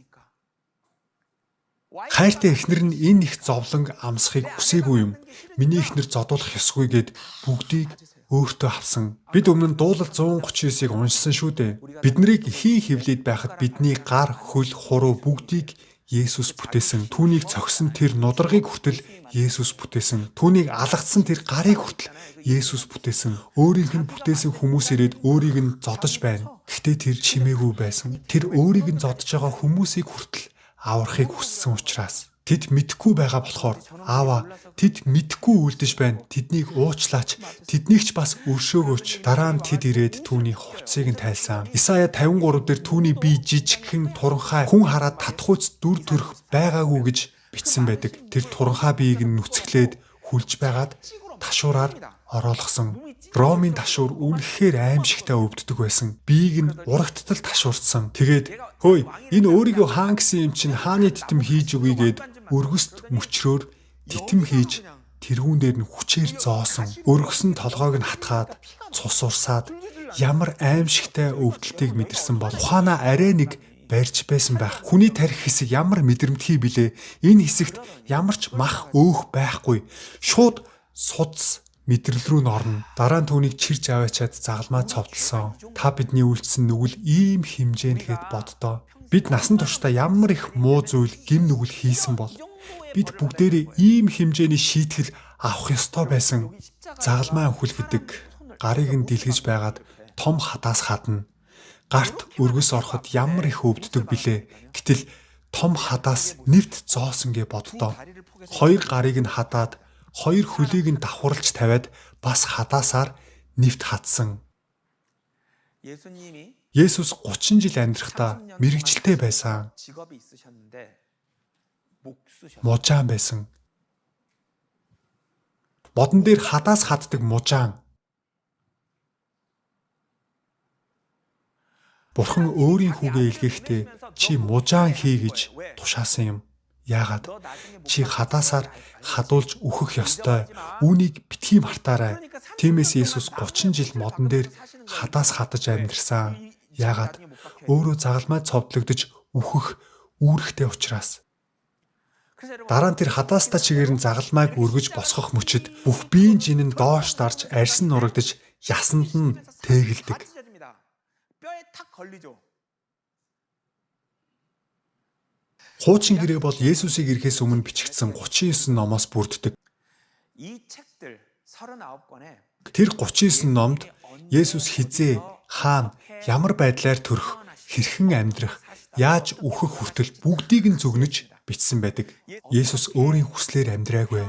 Хайртай эхнэр нь энэ их зовлон амсахыг хүсээгүй юм. Миний эхнэр зодуулах ёсгүй гэд бүгдийг өөртөө авсан. Бид өмнө нь дуулал 139-ыг уншсан шүү дээ. Бид нарыг ихийн хөвлөд байхад бидний гар, хөл, хуруу бүгдийг Есүс бүтээсэн. Түүнийг цогсон тэр нударгыг хүртэл Есүс бүтээсэн. Түүнийг алгадсан тэр гарыг хүртэл Есүс бүтээсэн. Өөрийнх нь бүтээсэн хүмүүс ирээд өөрийг нь зодож байна. Гэхдээ тэр чимээгүй байсан. Тэр өөрийг нь зодож байгаа хүмүүсийг хүртэл аврахыг хүссэн учраас тэд мэдхгүй байгаа болохоор аава тэд мэдхгүй үлдэж байна. Тэднийг уучлаач. Тэднийг ч бас өршөөгөөч. Дараа нь тэд ирээд түүний хувцсыг нь тайлсан. Исая 53 дээр түүний бие жижигхэн туранхай хүн хараад татхуйц дүр төрх байгаагүй гэж бичсэн байдаг. Тэр туранхай биеийг нь нүцгэлээд хүлж байгаад ташуураар ороолгосон. Ромын ташуур үнэхээр аимшигтай өвддөг байсан. Биеийг нь урагттал ташуурцсан. Тэгээд хөөе энэ өөрийгөө хаан гэсэн юм чинь хааны титэм хийж өгье гэд өргөст мөчрөөр титэм хийж тэрүүн дээр нь хүчээр зоосон. Өргөсөн толгойг нь хатгаад цус урсаад ямар аимшигтай өвдөлтийг мэдэрсэн бол ухаанаа арай нэг барьж байсан байх. Хүний тарих хэсэг ямар мэдрэмтгий билээ. Энэ хэсэгт ямар ч мах өөх байхгүй. Шууд судас мэдрэл рүү норно. Дараа нь түүнийг чирж аваачаад загалмаа цовдлсон. Та бидний үлдсэн нүгэл ийм хэмжээнд гэд боддоо. Бид насан туршдаа ямар их муу зүйл гим нүгэл хийсэн бол бид бүгдээрээ ийм хэмжээний шийтгэл авах ёстой байсан. Загалмаа өхөл гэдэг гарыг нь дэлгэж байгаад том хадаас хадна. Гарт өргөс ороход ямар их өвддөг билээ. Гэтэл том хадаас нэвт зоосон гэ боддоо. Хоёр гарыг нь хадаад хоёр хөлийг нь давхарлаж тавиад бас хадаасаар нэвт хадсан. Есүс 30 жил амьдрахдаа мэрэгчлээ байсан. Мужаан байсан. Модон дээр хадаас хаддаг мужаан. Бурхан өөрийн хүүгээ илгээхдээ чи мужаан хий гэж тушаасан юм. Яагаад? Чи хадаасаар хадуулж өөхөх ёстой. Үүнийг битгий мартаарай. Тиймээс Есүс 30 жил модон дээр хадаас хадаж амьдэрсэн. Яагаад? Өөрөө загалмай цовдлогдож өөхөх үүрэгтэй учраас. Дараа нь тэр хадаастаа чигээр нь загалмайг өргөж босгох мөчид бүх биеийн жин нь доош дарж арьсан нурагдж ясанд нь тээгэлдэг. Хуучин гэрээ бол Есүсийг ирэхээс өмнө бичигдсэн 39 номоос бүрддэг. Тэр 39 номд Есүс хизээ, хаана, ямар байдлаар төрөх, хэрхэн амьдрах, яаж үхэх хүртэл бүгдийг нь зөгнөж бичсэн байдаг. Есүс өөрийн хүслээр амьдраагүй.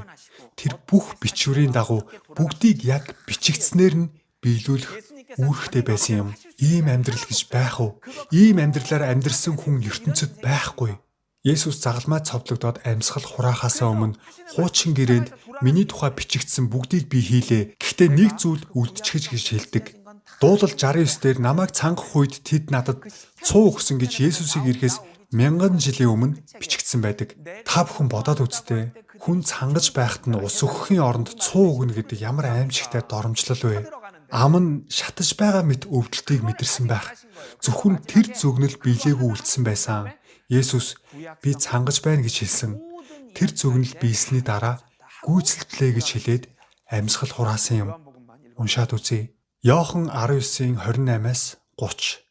Тэр бүх бичвэрийн дагуу бүгдийг яг бичигдснээр нь биелүүлэх үүрэгтэй байсан юм. Ийм амьдрал гэж байх уу? Ийм амьдралаар амьдрсан хүн ертөнцид байхгүй. Есүс загалмай цовдлогдоод амьсгал хураахаасаа өмнө хуучин гэрээнд миний тухай бичигдсэн бүгдийг би хийлээ. Гэхдээ нэг зүйл үлдчихэж гэж хэлдэг. Дуулал 69 дээр намайг цангах үед тэд надад цуу өгсөн гэж Есүсийг ирэхээс 1000 жилийн өмнө бичигдсэн байдаг. Та бүхэн бодоод үзтээ. Хүн цангаж байхад нь ус өгөхийн оронд цуу өгнө гэдэг ямар аимшигтай доромжлол вэ? Ам нь шатаж байгаа мэт өвдөлтийг мэдэрсэн байх. Зөвхөн тэр зөгнөл биелээгүй үлдсэн байсан. Есүс би цангаж байна гэж хэлсэн. Тэр зөгнөл биелсний дараа гүйцэлтлээ гэж хэлээд амьсгал хураасан юм. Уншаад үзье. Иохан 19-ийн 28-аас 30.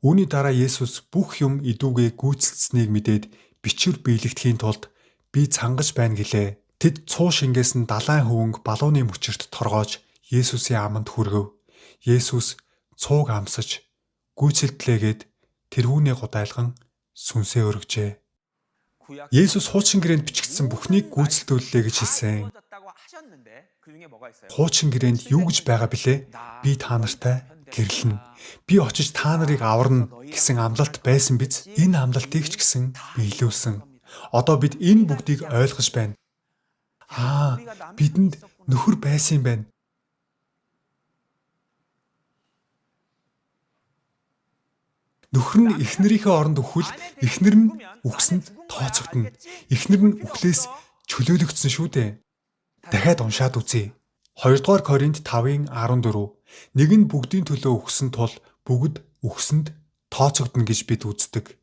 Үүний дараа Есүс бүх юм идүүгээ гүйцэлдсэнийг мэдээд бичвэр биелэгдэхийн тулд би цангаж байна гэлээ. Тэд цуу шингээс нь далайн хөвөнг балууны мөчөрт торгоож Есүсийн аманд хүргэв. Есүс цууг амсаж гүйцэлдлээгээд тэрүүнээ гудайлган сүнсээ өргөжээ. Есүс хуучин гэрээнд бичигдсэн бүхнийг гүйцэлдүүллээ гэж хэлсэн. Хуучин гэрээнд юу гэж байгаа билээ? Би та нартай гэрлэнэ. Би очиж та нарыг аварна гэсэн амлалт байсан биз? Энэ амлалтыг ч гэсэн биелүүлсэн. Одоо бид энэ бүгдийг ойлгож байна. Бидэнд нөхөр байсан юм байна. Нөхөр нь эхнэрийнхээ оронд өхвөл эхнэр нь үхсэнд тооцогдно. Эхнэр нь үхлээс чөлөөлөгдсөн шүү дээ. Дахиад уншаад үзье. 2 дугаар Коринт 5-ын 14. Нэг нь бүгдийн төлөө үхсэн тул бүгд үхсэнд тооцогдно гэж бид үздэг.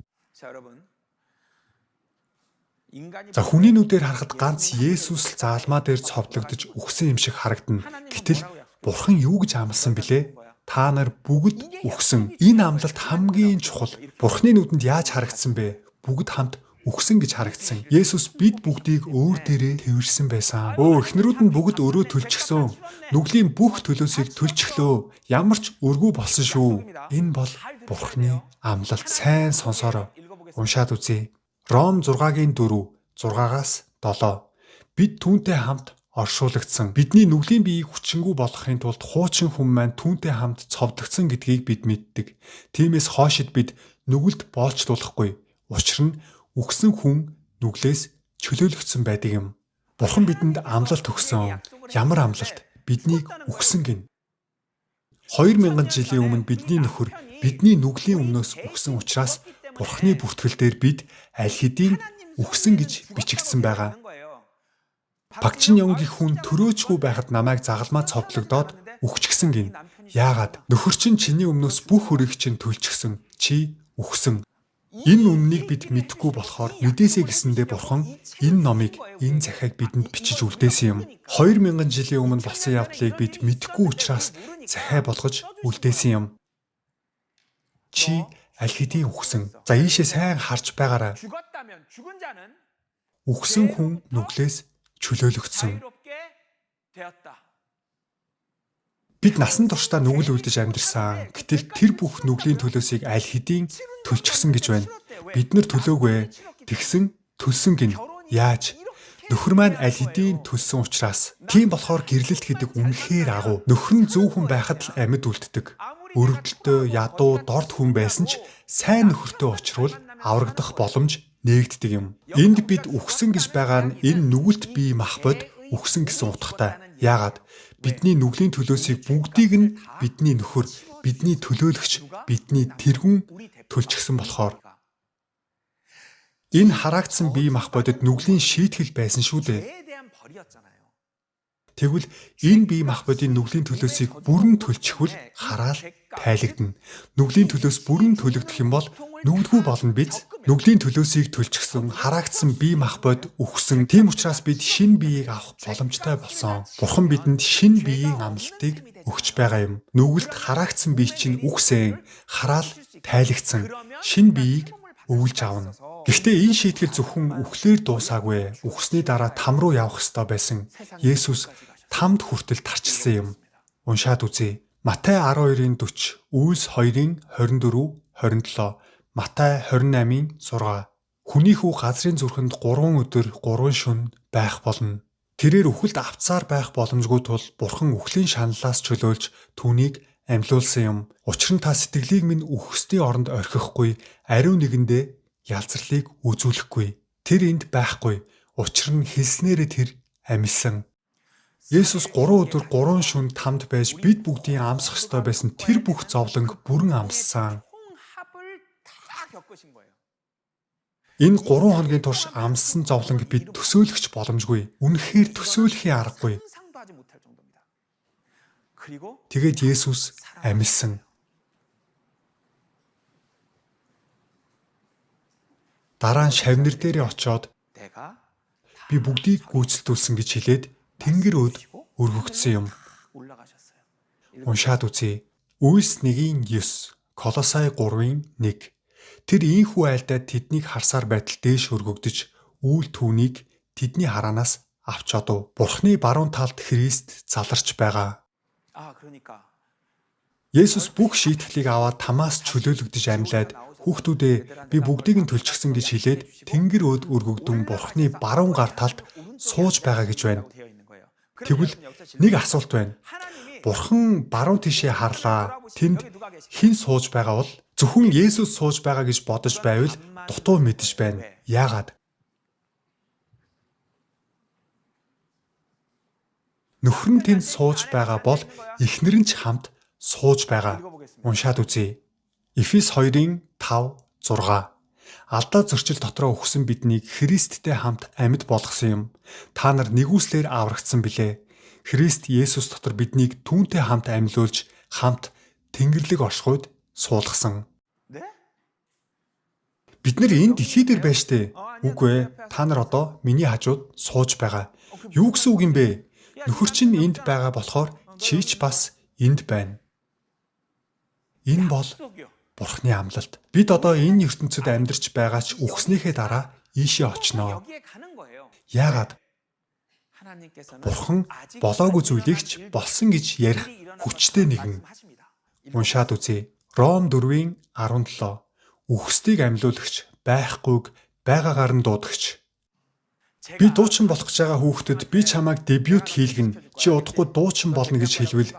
За хүний нүдээр харахад ганц Есүс л заалмаа дээр цовдлогдож үхсэн юм шиг харагдана. Гэтэл Бурхан юу гэж амласан бilé? Та нар бүгд үхсэн. Энэ амлалт хамгийн чухал. Бурханы нүдэнд яаж харагдсан бэ? Бүгд хамт үхсэн гэж харагдсан. Есүс бид бүгдийг өөр дээрээ тэрвэрсэн байсан. Эхнэрүүд нь бүгд өрөө төлчихсөн. Нүглийн бүх төлөөсийг төлчихлөө. Ямар ч өргөө болсон шүү. Энэ бол Бурханы амлалт. Сайн сонсоорой. Уншаад үзье. Ром 6-гийн 4, 6-аас 7. Бид түүнтэй хамт оршуулгдсан. Бидний нүглийн биеийг хүчингүй болгохын тулд хуучин хүн маань түүнтэй хамт цовдлогдсон гэдгийг бид мэддэг. Тиймээс хоошид бид нүгэлд боолчлуулахгүй. Учир нь үхсэн хүн нүглээс чөлөөлөгдсөн байдаг юм. Бурхан бидэнд амлалт өгсөн. Ямар амлалт? Биднийг үхсэн гин. 2000 жилийн өмнө бидний нөхөр бидний нүглийн өмнөөс үхсэн учраас Бурханы бүртгэл дээр бид аль хэдийн үхсэн гэж бичигдсэн байгаа. Пакчин Ёнгийн хүн төрөөчгүй байхад намайг загалмаа цовдлогдоод үхчихсэн гин. Яагаад? Нөхөр чинь чиний өмнөөс бүх өрийг чинь төлчихсөн. Чи үхсэн. Энэ үннийг бид мэдэхгүй болохоор мэдээсэй гэсэндээ Бурхан энэ номыг, энэ захиаг бидэнд бичиж үлдээсэн юм. 2000 жилийн өмнө болсон явдлыг бид мэдэхгүй учраас захиа болгож үлдээсэн юм. Чи аль хэдийн үхсэн. За ийшээ сайн харж байгаарай. Үхсэн хүн нүглээс чөлөөлөгдсөн. Бид насан туршдаа нүгэл үлдэж амьдэрсэн. Гэтэл тэр бүх нүглийн төлөөсийг аль хэдийн төлчихсөн гэж байна. Бид нар төлөөгүй. Тэгсэн төлсөн гин. Яаж? Нөхөр маань аль хэдийн төлсөн учраас. Тийм болохоор гэрлэлт гэдэг үнэхээр агуу. Нөхөр нь зөв хүн байхад л амьд үлддэг. Өрөвдөлтөө, ядуу, дорд хүн байсан ч сайн нөхөртэй уулзвал аврагдах боломж нээгддэг юм. Энд бид үхсэн гэж байгаа нь энэ нүгэлт бие махбод үхсэн гэсэн утгатай. Яагаад? Бидний нүглийн төлөөсийг бүгдийг нь бидний нөхөр, бидний төлөөлөгч, бидний тэргүүн төлчихсөн болохоор. Энэ хараагдсан бие махбодод нүглийн шийтгэл байсан шүү дээ. Тэгвэл энэ бие махбодын нүглийн төлөөсийг бүрэн төлчихвөл хараал тайлагдана. Нүглийн төлөөс бүрэн төлөгдөх юм бол Нүгдгүү болно биз? Нүглийн төлөөсийг төлчихсөн, хараагдсан бие махбод өгсөн. Тийм учраас бид шинэ биеийг авах боломжтой болсон. Бурхан бидэнд шинэ биеийн амлалтыг өгч байгаа юм. Нүгэлт хараагдсан бие чинь үхсэн, хараал тайлэгдсэн шинэ биеийг өвлж авна. Гэхдээ энэ шийтгэл зөвхөн үхлээр дуусаагүй. Үхсний дараа там руу явах ёстой байсан. Есүс тамд хүртэл тарчилсан юм. Уншаад үзье. Матай 12:40, Үйлс 2:24, 27, Матай 28:6. Хүний хүү газрын зүрхэнд 3 өдөр 3 шөнө байх болно. Тэрээр үхэлд авцаар байх боломжгүй тул Бурхан үхлийн шаналлаас чөлөөлж түүнийг амьлуулсан юм. Учир нь та сэтгэлийг минь үхсдийн оронд орхихгүй, ариун нэгэндээ ялзралыг үзүүлэхгүй. Тэр энд байхгүй. Учир нь хэлснээрээ тэр амьсан. Есүс 3 өдөр 3 шөнө тамд байж бид бүгдийн амсах ёстой байсан тэр бүх зовлонг бүрэн амссан. Энэ 3 хоногийн турш амссан зовлонг бид төсөөлөх боломжгүй. Үнэхээр төсөөлөхийн аргагүй. Тэгээд Есүс амьсан. Дараа нь шавнар дээрээ очоод би бүгдийг гүйцэлдүүлсэн гэж хэлээд тэнгэр өд өргөгдсөн юм. Уншаад үзье. Үйлс 1:9, Колосай 3:1. Тэр ийхүү айлдаад тэднийг харсаар байтал дээш өргөгдөж, үйл түүнийг тэдний хараанаас авч одов. Бурхны баруун талд Христ заларч байгаа. Есүс бүх шийтгэлийг аваад тамаас чөлөөлөгдөж амьлаад хүүхдүүдээ би бүгдийг нь төлчихсөн гэж хэлээд тэнгэр өд өргөгдөн Бурхны баруун гар талд сууж байгаа гэж байна. Тэгвэл нэг асуулт байна. Бурхан баруун тишээ харлаа. Тэнд хэн сууж байгаа бол зөвхөн Есүс сууж байгаа гэж бодож байвал дутуу мэдэж байна. Яагаад? Нөхөр нь тэнд сууж байгаа бол эхнэр нь ч хамт сууж байгаа. Уншаад үзье. Эфес 2:5-6. Алдаа зөрчил дотроо өгсөн биднийг Христтэй хамт амьд болгосон юм. Та нар нэгүслэр аврагдсан билээ. Христ Есүс дотор биднийг түүнтэй хамт амьлуулж, хамт Тэнгэрлэг оршихуйд суулгасан. Бид нар энд дэлхий дээр байж тээ. Үгүй ээ. Та нар одоо миний хажууд сууж байгаа. Юу гэсэн үг юм бэ? Нөхөр чинь энд байгаа болохоор чи ч бас энд байна. Энэ бол Бурхны амлалт. Бид одоо энэ ертөнцид амьдарч байгаа ч үхснийхээ дараа ийшээ очноо. Яагаад? Бурхан болоогүй зүйлийг ч болсон гэж ярих хүчтэй нэгэн. Уншаад үзье. Ром 4:17. Үхсдийг амьлуулагч, байхгүйг байгаагаар нь дуудагч. Би дуучин болох гэж байгаа хүүхдэд би чамайг дебют хийлгэн, чи удахгүй дуучин болно гэж хэлвэл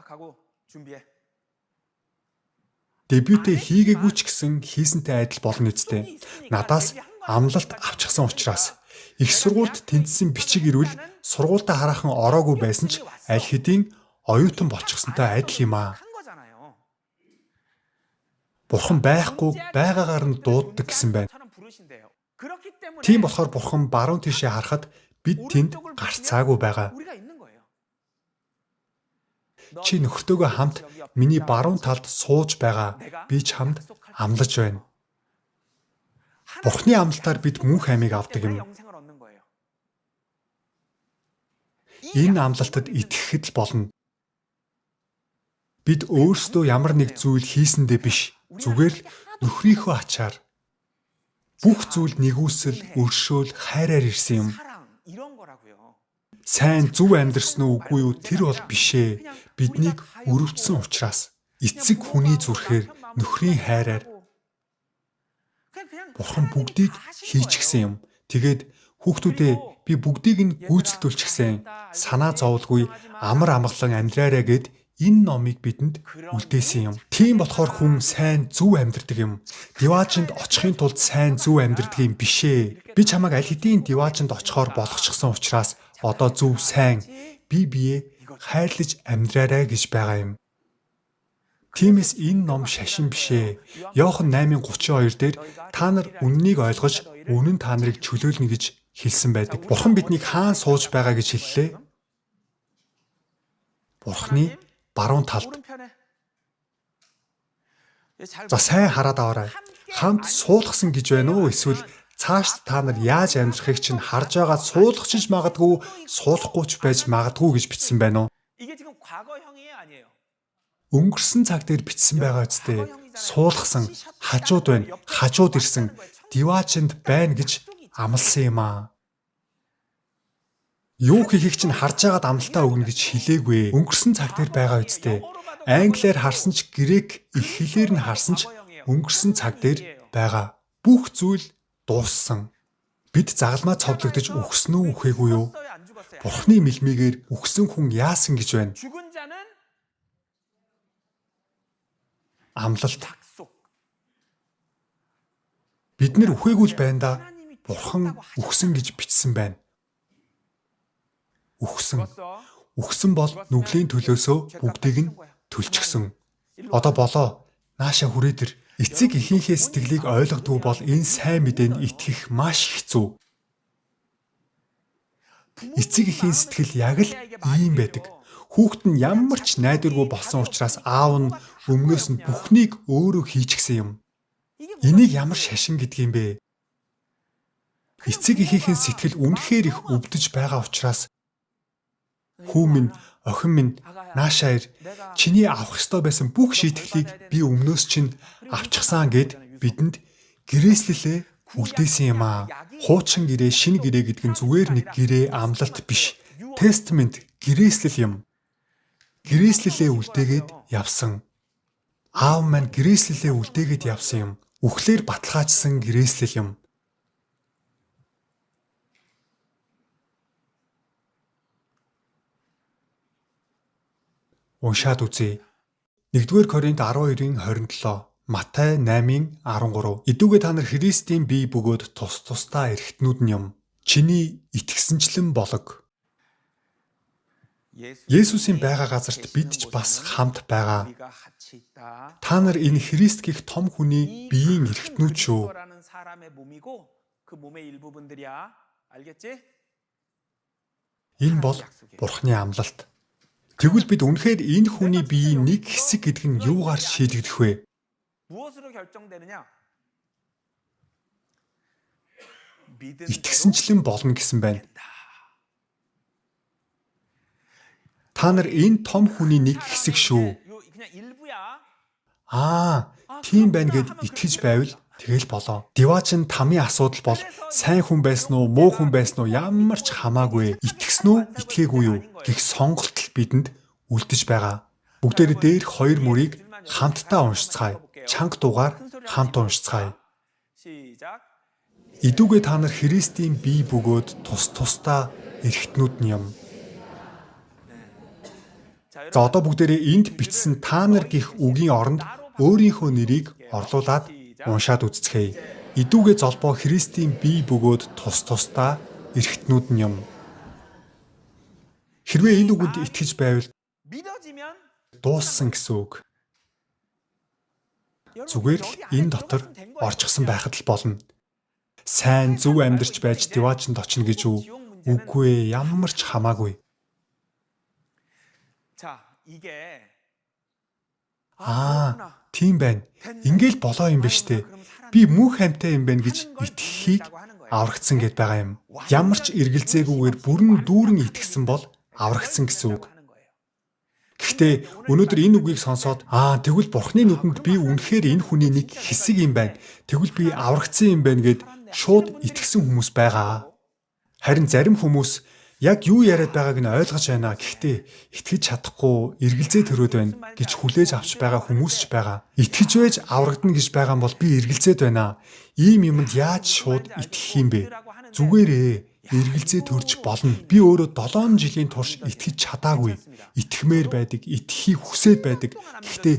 дебютээ хийгээгүй ч гэсэн хийсэнтэй адил болно үстэй. Надаас амлалт авчихсан учраас их сургуульд тэнцсэн бичиг ирвэл сургуультай хараахан ороогүй байсан ч аль хэдийн оюутан болчихсонтой адил юм аа. Бурхан байхгүй байгаагаар нь дууддаг гэсэн байна. Тийм болохоор Бурхан баруун тишээ харахад бид тэнд гарцаагүй байгаа. Чи нөхөртөөгөө хамт миний баруун талд сууж байгаа. Би чамд амлаж байна. Бурхны амлалтаар бид мөнх амийг авдаг юм. Энэ амлалтад итгэхэд л болно. Бид өөрсдөө ямар нэг зүйл хийсэндээ биш, зүгээр л нөхрийнхөө ачаар бүх зүйл нэгүсэл, өршөөл, хайраар ирсэн юм. Сайн зөв амьдрсан уу үгүй юу тэр бол бишээ. Биднийг өрөвдсөн учраас эцэг хүний зүрхээр нөхрийн хайраар Бурхан бүгдийг хийчихсэн юм. Тэгээд хүүхдүүдээ би бүгдийг нь гүйцэлдүүлчихсэн. Санаа зовлгүй амар амгалан амьдраарай гэд энэ номыг бидэнд үлдээсэн юм. Тийм болохоор хүн сайн зөв амьдрдаг юм. Диваажинд очихын тулд сайн зөв амьдрдаг юм бишээ. Би чамайг аль хэдийн диваажинд очихоор болгочихсон учраас одоо зөв сайн бие хайрлаж амьдраарай гэж байгаа юм. Тиймээс энэ ном шашин бишээ. Иохан 8:32 дээр та нар үннийг ойлгож, үнэн та нарыг чөлөөлнө гэж хэлсэн байдаг. Бурхан биднийг хаан сууж байгаа гэж хэллээ? Бурханы баруун талд. За сайн хараад аваарай. хамт суулгасан гэж байна уу? Эсвэл цаашд та нар яаж амьдрахыг чинь харж байгаа суулгачиж магадгүй, суулгахгүй ч байж магадгүй гэж бичсэн байна уу? Өнгөрсөн цаг дээр бичсэн байгаа үстэй. Суулгасан, хажууд байна, хажууд ирсэн, диваачинд байна гэж амласан юм аа. Юу хийхийг чинь харж байгаад амлалтаа өгнө гэж хэлээгүй. Өнгөрсөн цаг дээр байгаа үстэй. Англиар харсан ч грек их хэлээр нь харсан ч өнгөрсөн цаг дээр байгаа. Бүх зүйл дууссан. Бид загалмаа цовдлогдож өгсөн үү үхээгүй юу? Бурхны мэлмигээр үхсэн хүн яасан гэж байна? Амлалт. Бид нэр үхээгүй л байна да. Бурхан үхсэн гэж бичсэн байна. Үхсэн. Үхсэн бол нүглийн төлөөсөө бүгдийг нь төлчихсөн. Одоо болоо. Нааша хүрээ тэр. Эцэг эхийнхээ сэтгэлийг ойлгохгүй бол энэ сайн мэдээнд итгэх маш хэцүү. Эцэг эхийн сэтгэл яг л ийм байдаг. Хүүхэд нь ямар ч найдваргүй болсон учраас аав нь өмнөөс нь бүхнийг өөрөө хийчихсэн юм. Энийг ямар шашин гэдгийм бэ? Эцэг эхийнхээ сэтгэл үнэхээр их өвдөж байгаа учраас хүү минь, охин минь, наашаа ир, чиний авах ёстой байсан бүх шийтгэлийг би өмнөөс чинь авчихсан гэд бидэнд гэрээслэлээ үлдээсэн юм аа. Хуучин гэрээ, шинэ гэрээ гэдэг нь зүгээр нэг гэрээ амлалт биш. Тестамент гэрээслэл юм. Гэрээслэлээ үлдээгээд явсан. Аав маань гэрээслэлээ үлдээгээд явсан юм. Үхлээр баталгаажсан гэрээслэл юм. Уншаад үзье. 1-р Коринт 12-ийн 27, Матай 8-ийн 13. Идүүгээ та нар Христийн бие бөгөөд тус тусдаа эрхтнүүд нь юм. Чиний итгэсэнчлэн болог. Есүсийн байгаа газарт бид ч бас хамт байгаа. Та нар энэ Христ гих том хүний биеийн эрхтнүүд шүү. Энэ бол Бурхны амлалт. Тэгвэл бид үнэхээр энэ хүний биеийн нэг хэсэг гэдэг нь юугаар шийдэгдэх вэ? Итгэсэнчлэн болно гэсэн байна. Та нар энэ том хүний нэг хэсэг шүү. Тийм байна гэд итгэж байвал тэгэл болоо. Диваачин тамийн асуудал бол сайн хүн байсан уу, муу хүн байсан уу ямар ч хамаагүй. Итгэсэн үү, итгээгүй юу гэх сонголт л бидэнд үлдэж байгаа. Бүгдээрээ дээрх хоёр мөрийг хамтдаа уншицгаая. Чанга дугаар хамт уншицгаая. Идүүгээ та нар Христийн бие бөгөөд тус тусдаа эрхтнүүд нь юм. За одоо бүгдээрээ энд бичсэн та нар гих үгийн оронд өөрийнхөө нэрийг орлуулад уншаад үзцгээе. Идүүгээ золбоо Христийн бие бөгөөд тус тусдаа эрхтнүүд нь юм. Хэрвээ энэ үгэнд итгэж байвал дууссан гэсэн үг. Зүгээр л энэ дотор орчихсон байхад л болно. Сайн зөв амьдарч байж диваачнд очно гэж үү? Үгүй ээ, ямар ч хамаагүй. Тийм байна. Ингээл болоо юм биш үү? Би мөнх амьтаа юм байна гэж итгэхийг аврагдсан гэд байгаа юм. Ямар ч эргэлзээгүйгээр бүрэн дүүрэн итгэсэн бол аврагдсан гэсэн үг. Гэхдээ өнөөдөр энэ үгийг сонсоод тэгвэл Бурхны нүдэнд би үнэхээр энэ хүний нэг хэсэг юм байна. Тэгвэл би аврагдсан юм байна гэд шууд итгэсэн хүмүүс байгаа. Харин зарим хүмүүс яг юу яриад байгааг нь ойлгож байна. Гэхдээ итгэж чадахгүй, эргэлзээ төрөөд байна гэж хүлээж авч байгаа хүмүүс ч байгаа. Итгэж байж аврагдана гэж байгаа бол би эргэлзээд байна. Ийм юмд яаж шууд итгэх юм бэ? Зүгээрээ эргэлзээ төрж болно. Би өөрөө 7 жилийн турш итгэж чадаагүй. Итгэмээр байдаг, итгэхийг хүсээд байдаг. Гэхдээ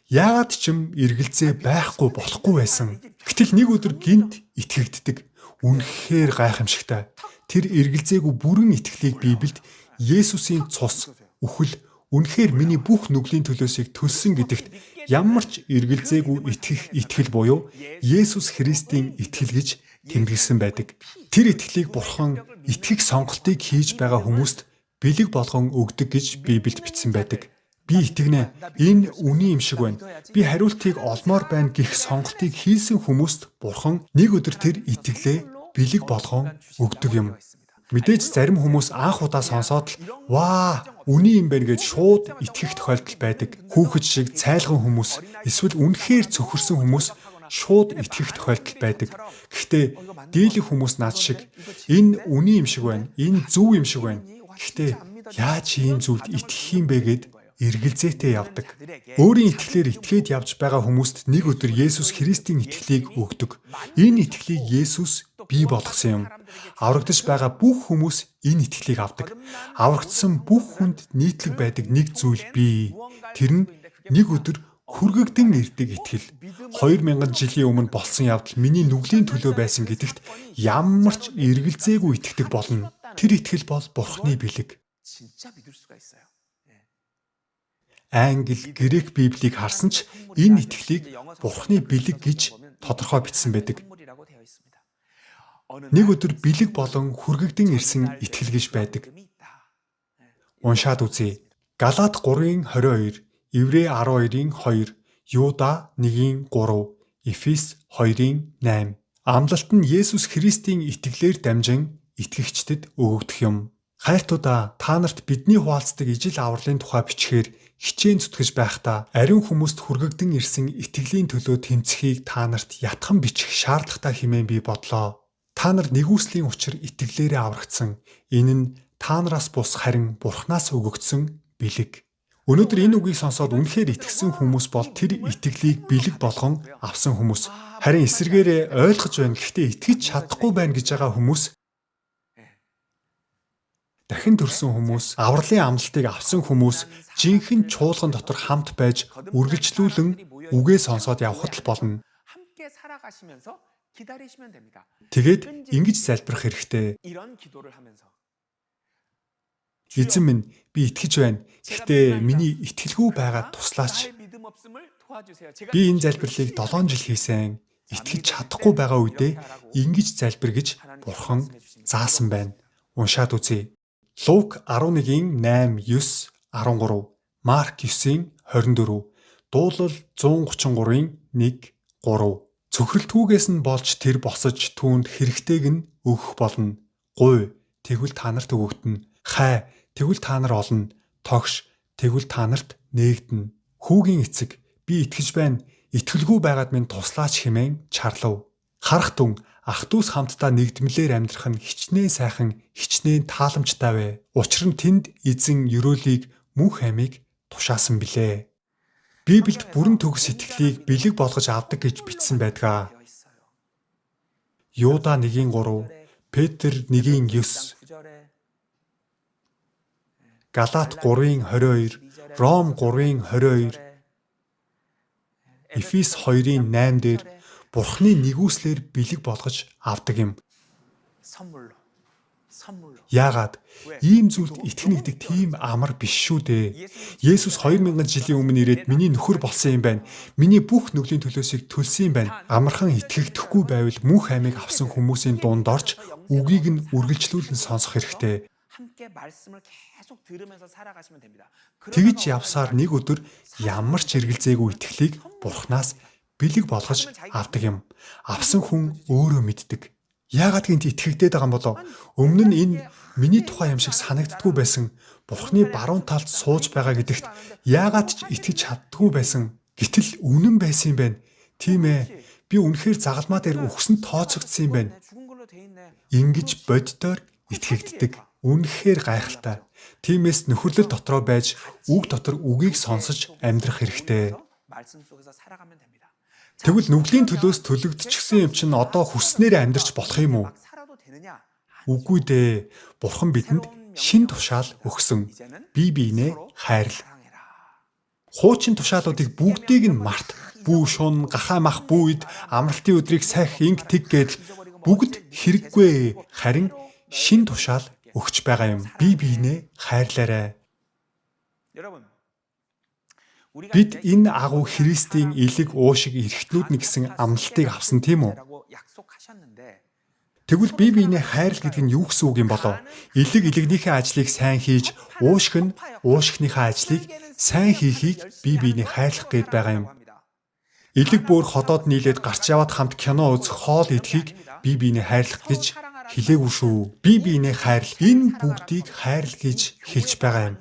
яагаад ч юм эргэлзээ байхгүй болохгүй байсан. Гэтэл нэг өдөр гинт итгэгддэг. Үнэхээр гайхамшигтай. Тэр эргэлзээгүй бүрэн итгэлийг Библиэд Есүсийн цус, үхэл, үнэхээр миний бүх нүглийн төлөөсийг төлсөн гэдэгт ямар ч эргэлзээгүй итгэх итгэл буюу Есүс Христийн итгэл гэж тэмдэглэсэн байдаг. Тэр итгэлийг Бурхан итгэх сонголтыг хийж байгаа хүмүүст бэлэг болгон өгдөг гэж Библиэд бичсэн байдаг. Би итгэнэ. Энэ үний юм шиг байна. Би хариултыг олмоор байна гэх сонголтыг хийсэн хүмүүст Бурхан нэг өдөр тэр итгэлээ бэлэг болгон өгдөг юм. Мэдээж зарим хүмүүс анх удаа сонсоод л "Ваа, үний юм байна" гэж шууд итгэх тохиолдол байдаг. Хүүхэд шиг цайлган хүмүүс эсвэл үнэхээр цөхөрсөн хүмүүс шууд итгэх тохиолдол байдаг. Гэхдээ дийлэх хүмүүс над шиг энэ үний юм шиг байна. Энэ зөв юм шиг байна. Гэхдээ яаж ийм зүйлд итгэх юм бэ гэд эргэлзээтэй явдаг. Өөрийн итгэлээр итгээд явж байгаа хүмүүст нэг өдөр Есүс Христийн итгэлийг өгдөг. Энэ итгэлийг Есүс бий болгосон юм. Аврагдаж байгаа бүх хүмүүс энэ итгэлийг авдаг. Аврагдсан бүх хүнд нийтлэг байдаг нэг зүйл бий. Тэр нь нэг өдөр хүргэгдэн ирдэг итгэл. 2000 жилийн өмнө болсон явдал миний нүглийн төлөө байсан гэдэгт ямар ч эргэлзээгүй итгэдэг болно. Тэр итгэл бол Бурхны бэлэг. Англи, грек Библийг харсан ч энэ итгэлийг Бурхны бэлэг гэж тодорхой бичсэн байдаг. Нэг өдөр бэлэг болон хүргэгдэн ирсэн итгэл гэж байдаг. Уншаад үзье. Галаат 3:22, Еврей 12:2, Юда 1:3, Эфес 2:8. Амлалт нь Есүс Христийн итгэлээр дамжин итгэгчдэд өгөгдөх юм. Хайртуудаа, та нарт бидний хуваалцдаг ижил авралын тухай бичгээр хичээн зүтгэж байхдаа ариун хүмүүст хүргэгдэн ирсэн итгэлийн төлөө тэмцэхийг та нарт ятхан бичих шаардлагатай хэмээн би бодлоо. Та нар нэгүслийн учир итгэлээрээ аврагдсан. Энэ нь та нараас бус харин Бурханаас өгөгдсөн бэлэг. Өнөөдөр энэ үгийг сонсоод үнэхээр итгэсэн хүмүүс бол тэр итгэлийг бэлэг болгон авсан хүмүүс. Харин эсвэргээрээ ойлгож байна гэхдээ итгэж чадахгүй байна гэж байгаа хүмүүс, дахин төрсэн хүмүүс, авралын амлалтыг авсан хүмүүс жинхэнэ чуулган дотор хамт байж үргэлжлүүлэн үгээ сонсоод явхад л болно. Тэгээд ингэж залбирах хэрэгтэй. Эзэн минь, би итгэж байна. Гэхдээ миний итгэлгүй байгаад туслаач. Би энэ залбирлыг 7 жил хийсэн. Итгэж чадахгүй байгаа үедээ ингэж залбир гэж Бурхан заасан байна. Уншаад үзье. Лук 11:8, 9, 13, Марк 9:24, Дуулал 133:1-3. Цөхрөлтгүйгээс нь болж тэр босож түүнд хэрэгтэйг нь өгөх болно. Гуй, тэгвэл та нарт өгөгдөнө. Хай, тэгвэл та нар олно. Тогш, тэгвэл та нарт нээгдэнэ. Хүүгийн эцэг, би итгэж байна. Итгэлгүй байгаад минь туслаач хэмээн чарлав. Харах түн, ах дүүс хамтдаа нэгдмэлээр амьдрах нь хичнээн сайхан, хичнээн тааламжтай вэ. Учир нь тэнд эзэн ёроолыг мөнх амийг тушаасан билээ. Библиэд бүрэн төгс итгэлийг бэлэг болгож авдаг гэж бичсэн байдаг. Юда 1:3, Петр 1:9, Галаат 3:22, Ром 3:22, Эфес 2:8 дээр Бурхны нэгүслэр бэлэг болгож авдаг юм. Яагаад ийм зүйлд итгэх гэдэг тийм амар биш шүү дээ. Есүс 2000 жилийн өмнө ирээд миний нөхөр болсон юм байна. Миний бүх нүглийн төлөөсийг төлсөн юм байна. Амархан итгэгдэхгүй байвал мөнх амийг авсан хүмүүсийн дунд орж үгийг нь үргэлжлүүлэн сонсох хэрэгтэй. Тэгж явсаар нэг өдөр ямар ч эргэлзээгүй итгэлийг Бурханаас бэлэг болгож авдаг юм. Авсан хүн өөрөө мэддэг. Яагаад гинт итгэгдээд байгаа юм болов? Өмнө нь энэ миний тухай юм шиг санагддаггүй байсан. Бурхны баруун талд сууж байгаа гэдэгт яагаад ч итгэж чаддаггүй байсан. Гэтэл үнэн байсан юм байна. Тийм ээ. Би үнэхээр загалмаа дээр үхсэн тооцогдсон юм байна. Ингэж боддоор итгэгддэг. Үнэхээр гайхалтай. Тиймээс нөхөрлөл дотроо байж үг дотор үгийг сонсож амьдрах хэрэгтэй. Тэгвэл нүглийн төлөөс төлөгдчихсэн юм чинь одоо хүснээр амьдарч болох юм уу? Үгүй дээ. Бурхан бидэнд шин тушаал өгсөн. Бие биенээ хайрл. Хуучин тушаалуудыг бүгдийг нь март. Бүү шун, гахаа мах бүүд, амралтын өдрийг сахих инг тэг гэдэл бүгд хэрэггүй. Харин шин тушаал өгч байгаа юм. Бие биенээ хайрлаарай. Бид энэ агуу Христийн элэг уушиг эрхтнүүд нь гэсэн амлалтыг авсан тийм үү? Тэгвэл бие биенээ хайрлах гэдэг нь юу гэсэн үг юм болов? Илэг илэгнийхээ ажлыг сайн хийж, уушиг нь уушигныхаа ажлыг сайн хийхийг бие биенээ хайрлах гээд байгаа юм. Илэг бүр ходоод нийлээд гарч яваад хамт кино үзэх, хоол идэхийг бие биенээ хайрлах гэж хэлээгүй шүү. Бие биенээ хайрл, энэ бүгдийг хайрл гэж хэлж байгаа юм.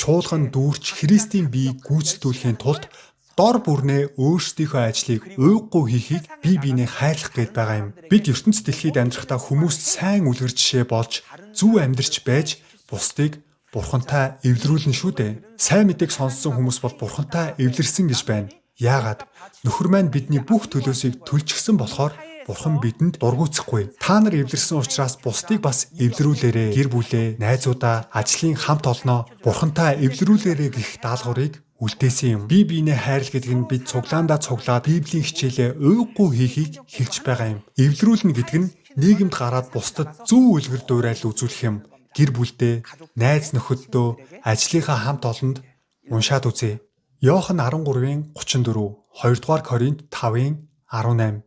Чуулган дүүрч Христийн биеийг гүйцэтгүүлэхийн тулд дор бүрнээ өөрсдийнхөө ажлыг уйггүй хийхийг бие биенээ хайрлах гээд байгаа юм. Бид ертөнц дэлхийд амьдрахдаа хүмүүст сайн үлгэр жишээ болж зөв амьдарч байж бусдыг бурхантай эвлэрүүлнэ шүү дээ. Сайн мэдээг сонссон хүмүүс бол бурхантай эвлэрсэн гэж байна. Яагаад? Нөхөр маань бидний бүх төлөөсийг төлчихсөн болохоор Бурхан бидэнд дургуутсахгүй. Та нар эвлэрсэн учраас бусдыг бас эвлэрүүлээрэ. Гэр бүлээ, найзуудаа, ажлын хамт олноо Бурхантай эвлэрүүлээрэ гэх даалгаврыг үлдээсэн юм. Бие биенээ хайрл гэдэг нь бид цуглаандаа цуглаад Библийн хичээлээ уйггүй хийхийг хэлж байгаа юм. Эвлэрүүлнэ гэдэг нь нийгэмд гараад бусдад зөв үлгэр дуурайлал үзүүлэх юм. Гэр бүлдээ, найз нөхөддөө, ажлынхаа хамт олонд уншаад үзье. Иохан 13-ын 34, 2-р Коринт 5-ын 18.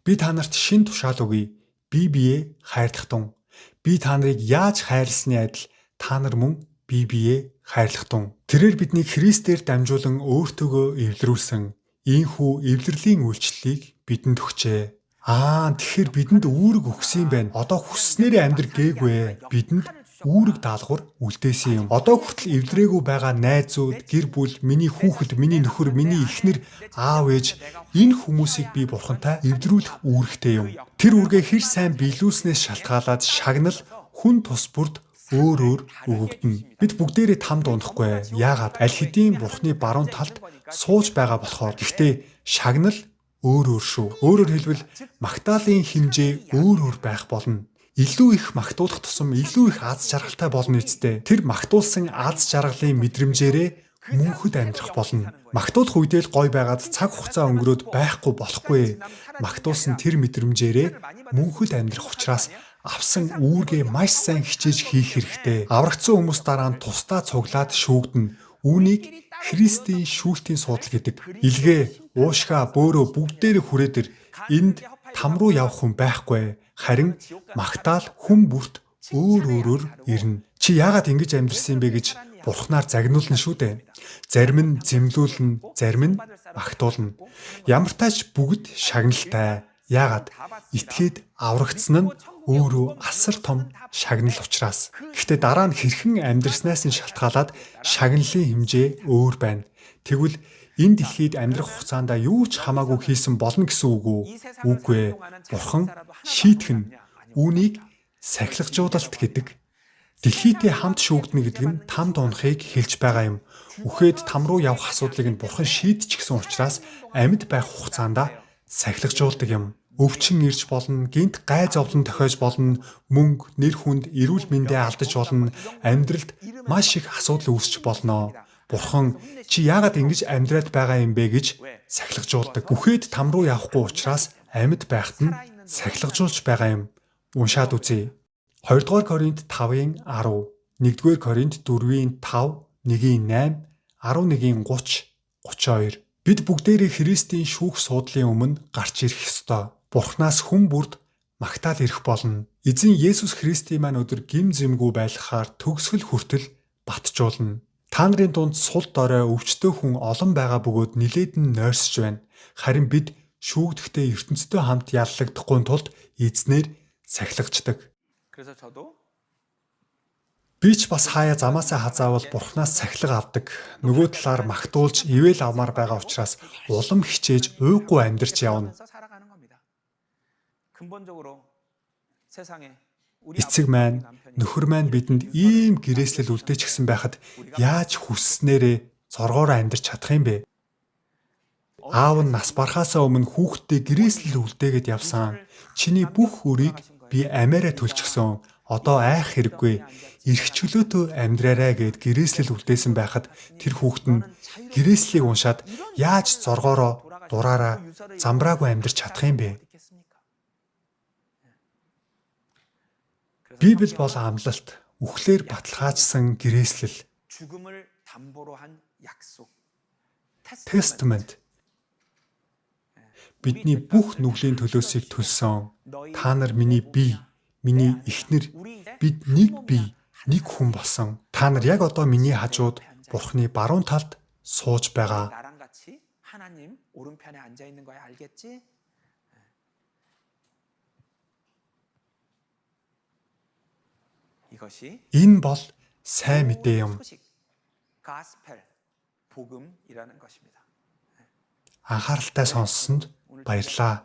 Би та нарт шин тушаал өгье. Бие биеэ хайрлах тун. Би та нарыг яаж хайрласны адил та нар мөн бие биеэ хайрлах тун. Тэрээр биднийг Христээр дамжуулан өөртөөгөө эвлэрүүлсэн ийхүү эвлэрлийн үйлчлэлийг бидэнд өгчээ. Тэгэхээр бидэнд үүрэг өгсөн юм байна. Одоо хүсснээрээ амьдр гээгүй. Бидэнд үүрэг даалгавар үлдээсэн юм. Одоо хүртэл эвлэрээгүй байгаа найзууд, гэр бүл, миний хүүхэд, миний нөхөр, миний эхнэр, аав ээж энэ хүмүүсийг би бурхантай эвлэрүүлэх үүрэгтэй юм. Тэр үүргээ хэр сайн биелүүлснээс шалтгаалаад шагнал хүн тус бүрд өөр өгөгдөнө. Бид бүгдээрээ тамд унахгүй. Яагаад? Аль хэдийн бурхны баруун талд сууж байгаа болохоор. Гэхдээ шагнал өөр шүү. Өөрөөр хэлбэл магтаалын хэмжээ өөр байх болно. Илүү их магтуулах тусам илүү их аз жаргалтай болно үсттэй. Тэр магтуулсан аз жаргалын мэдрэмжээрээ мөнхөд амьдрах болно. Магтуулах үедээ л гой байгаад цаг хугацаа өнгөрөөд байхгүй болохгүй. Магтуулсан тэр мэдрэмжээрээ мөнхөд амьдрах учраас авсан үүргээ маш сайн хичээж хийх хэрэгтэй. Аврагдсан хүмүүс дараа нь тусдаа цуглаад шүүгдэнэ. Үүнийг Христийн шүүлтийн судал гэдэг. Илгээ, уушгаа, бөөрөө бүгдээрээ хүрээдэр энд там руу явах хүн байхгүй. Харин магтаал хүн бүрт өөрөөр ирнэ. Чи яагаад ингэж амьдрсан бэ гэж Бурхнаар загнуулна шүү дээ. Зарим нь зэмлүүлнэ, зарим нь магтуулна. Ямар тач бүгд шагналтай. Яагаад? Итгээд аврагдсан нь өөрөө асар том шагнал учраас. Гэхдээ дараа нь хэрхэн амьдрснаас нь шалтгаалаад шагналын хэмжээ өөр байна. Тэгвэл энэ дэлхийд амьдрах хугацаанд юу ч хамаагүй хийсэн болно гэсэн үг үү? Үгүй ээ. Бурхан шийтгэх нь үүнийг сахилгажуулалт гэдэг. Дэлхийдээ хамт шүүгдэнэ гэдэг нь тамд унахыг хэлж байгаа юм. Үхээд там руу явах асуудлыг нь Бурхан шийдчихсэн учраас амьд байх хугацаанд сахилгажуулдаг юм. Өвчин ирж болно, гинт гай зовлон тохиож болно, мөнгө, нэр хүнд, эрүүл мэндээ алдаж болно, амьдралд маш их асуудал үүсч болно. Бурхан чи яагаад ингэж амьдраад байгаа юм бэ гэж сахилгажуулдаг. Үхээд там руу явахгүй учраас амьд байхад нь сахилгажуулж байгаа юм. Уншаад үзье. 2-р Коринт 5-ын 10, 1-р Коринт 4-ийн 5, 1-ийн 8, 11-ийн 30, 32. Бид бүгдээрээ Христийн шүүх суудлын өмнө гарч ирэх ёстой. Бурханаас хүн бүрд магтаал ирэх болно. Эзэн Есүс Христийн маань өдөр гим зэмгүй байлгахаар төгсгөл хүртэл батжуулна. Та нарын дунд сул дорой өвчтөе хүн олон байгаа бөгөөд нилээд нь нойрсож байна. Харин бид шүүгдэхдээ ертөнцтэй хамт яллагдахгүй тулд эзнэр сахилгачдаг. Би ч бас хаяа замаасаа хазаавал Бурханаас сахилга авдаг. Нөгөө талаар магтуулж ивэл авмаар байгаа учраас улам хичээж уйггүй амьдарч явна. Эцэг маань, нөхөр маань бидэнд ийм гэрээслэл үлдээчихсэн байхад яаж хүсснээрээ зоргоор амьдарч чадах юм бэ? Аав нь нас барахаасаа өмнө хүүхдээ гэрээслэл үлдээгээд явсан. Чиний бүх өрийг би амиараа төлчихсөн. Одоо айх хэрэггүй. Ирэх чөлөөтөө амьдраарай гэд гэрээслэл үлдээсэн байхад тэр хүүхэд нь гэрээслийг уншаад яаж зоргоороо дураараа замбраагүй амьдарч чадах юм бэ? Библи бол амлалт, үхлээр баталгаажсан гэрээслэл. Testament. Бидний бүх нүглийн төлөөсийг төлсөн. Та нар миний бие, миний эхнэр, бид нэг бие, нэг хүн болсон. Та нар яг одоо миний хажууд Бурхны баруун талд сууж байгаа. 나랑 같이 하나님 오른편에 앉아 있는 거야. 알겠지? 이것이 Энэ бол сайн мэдээ юм. 소식, 가스펠, 복음이라는 것입니다. Анхааралтай сонссонд баярлалаа.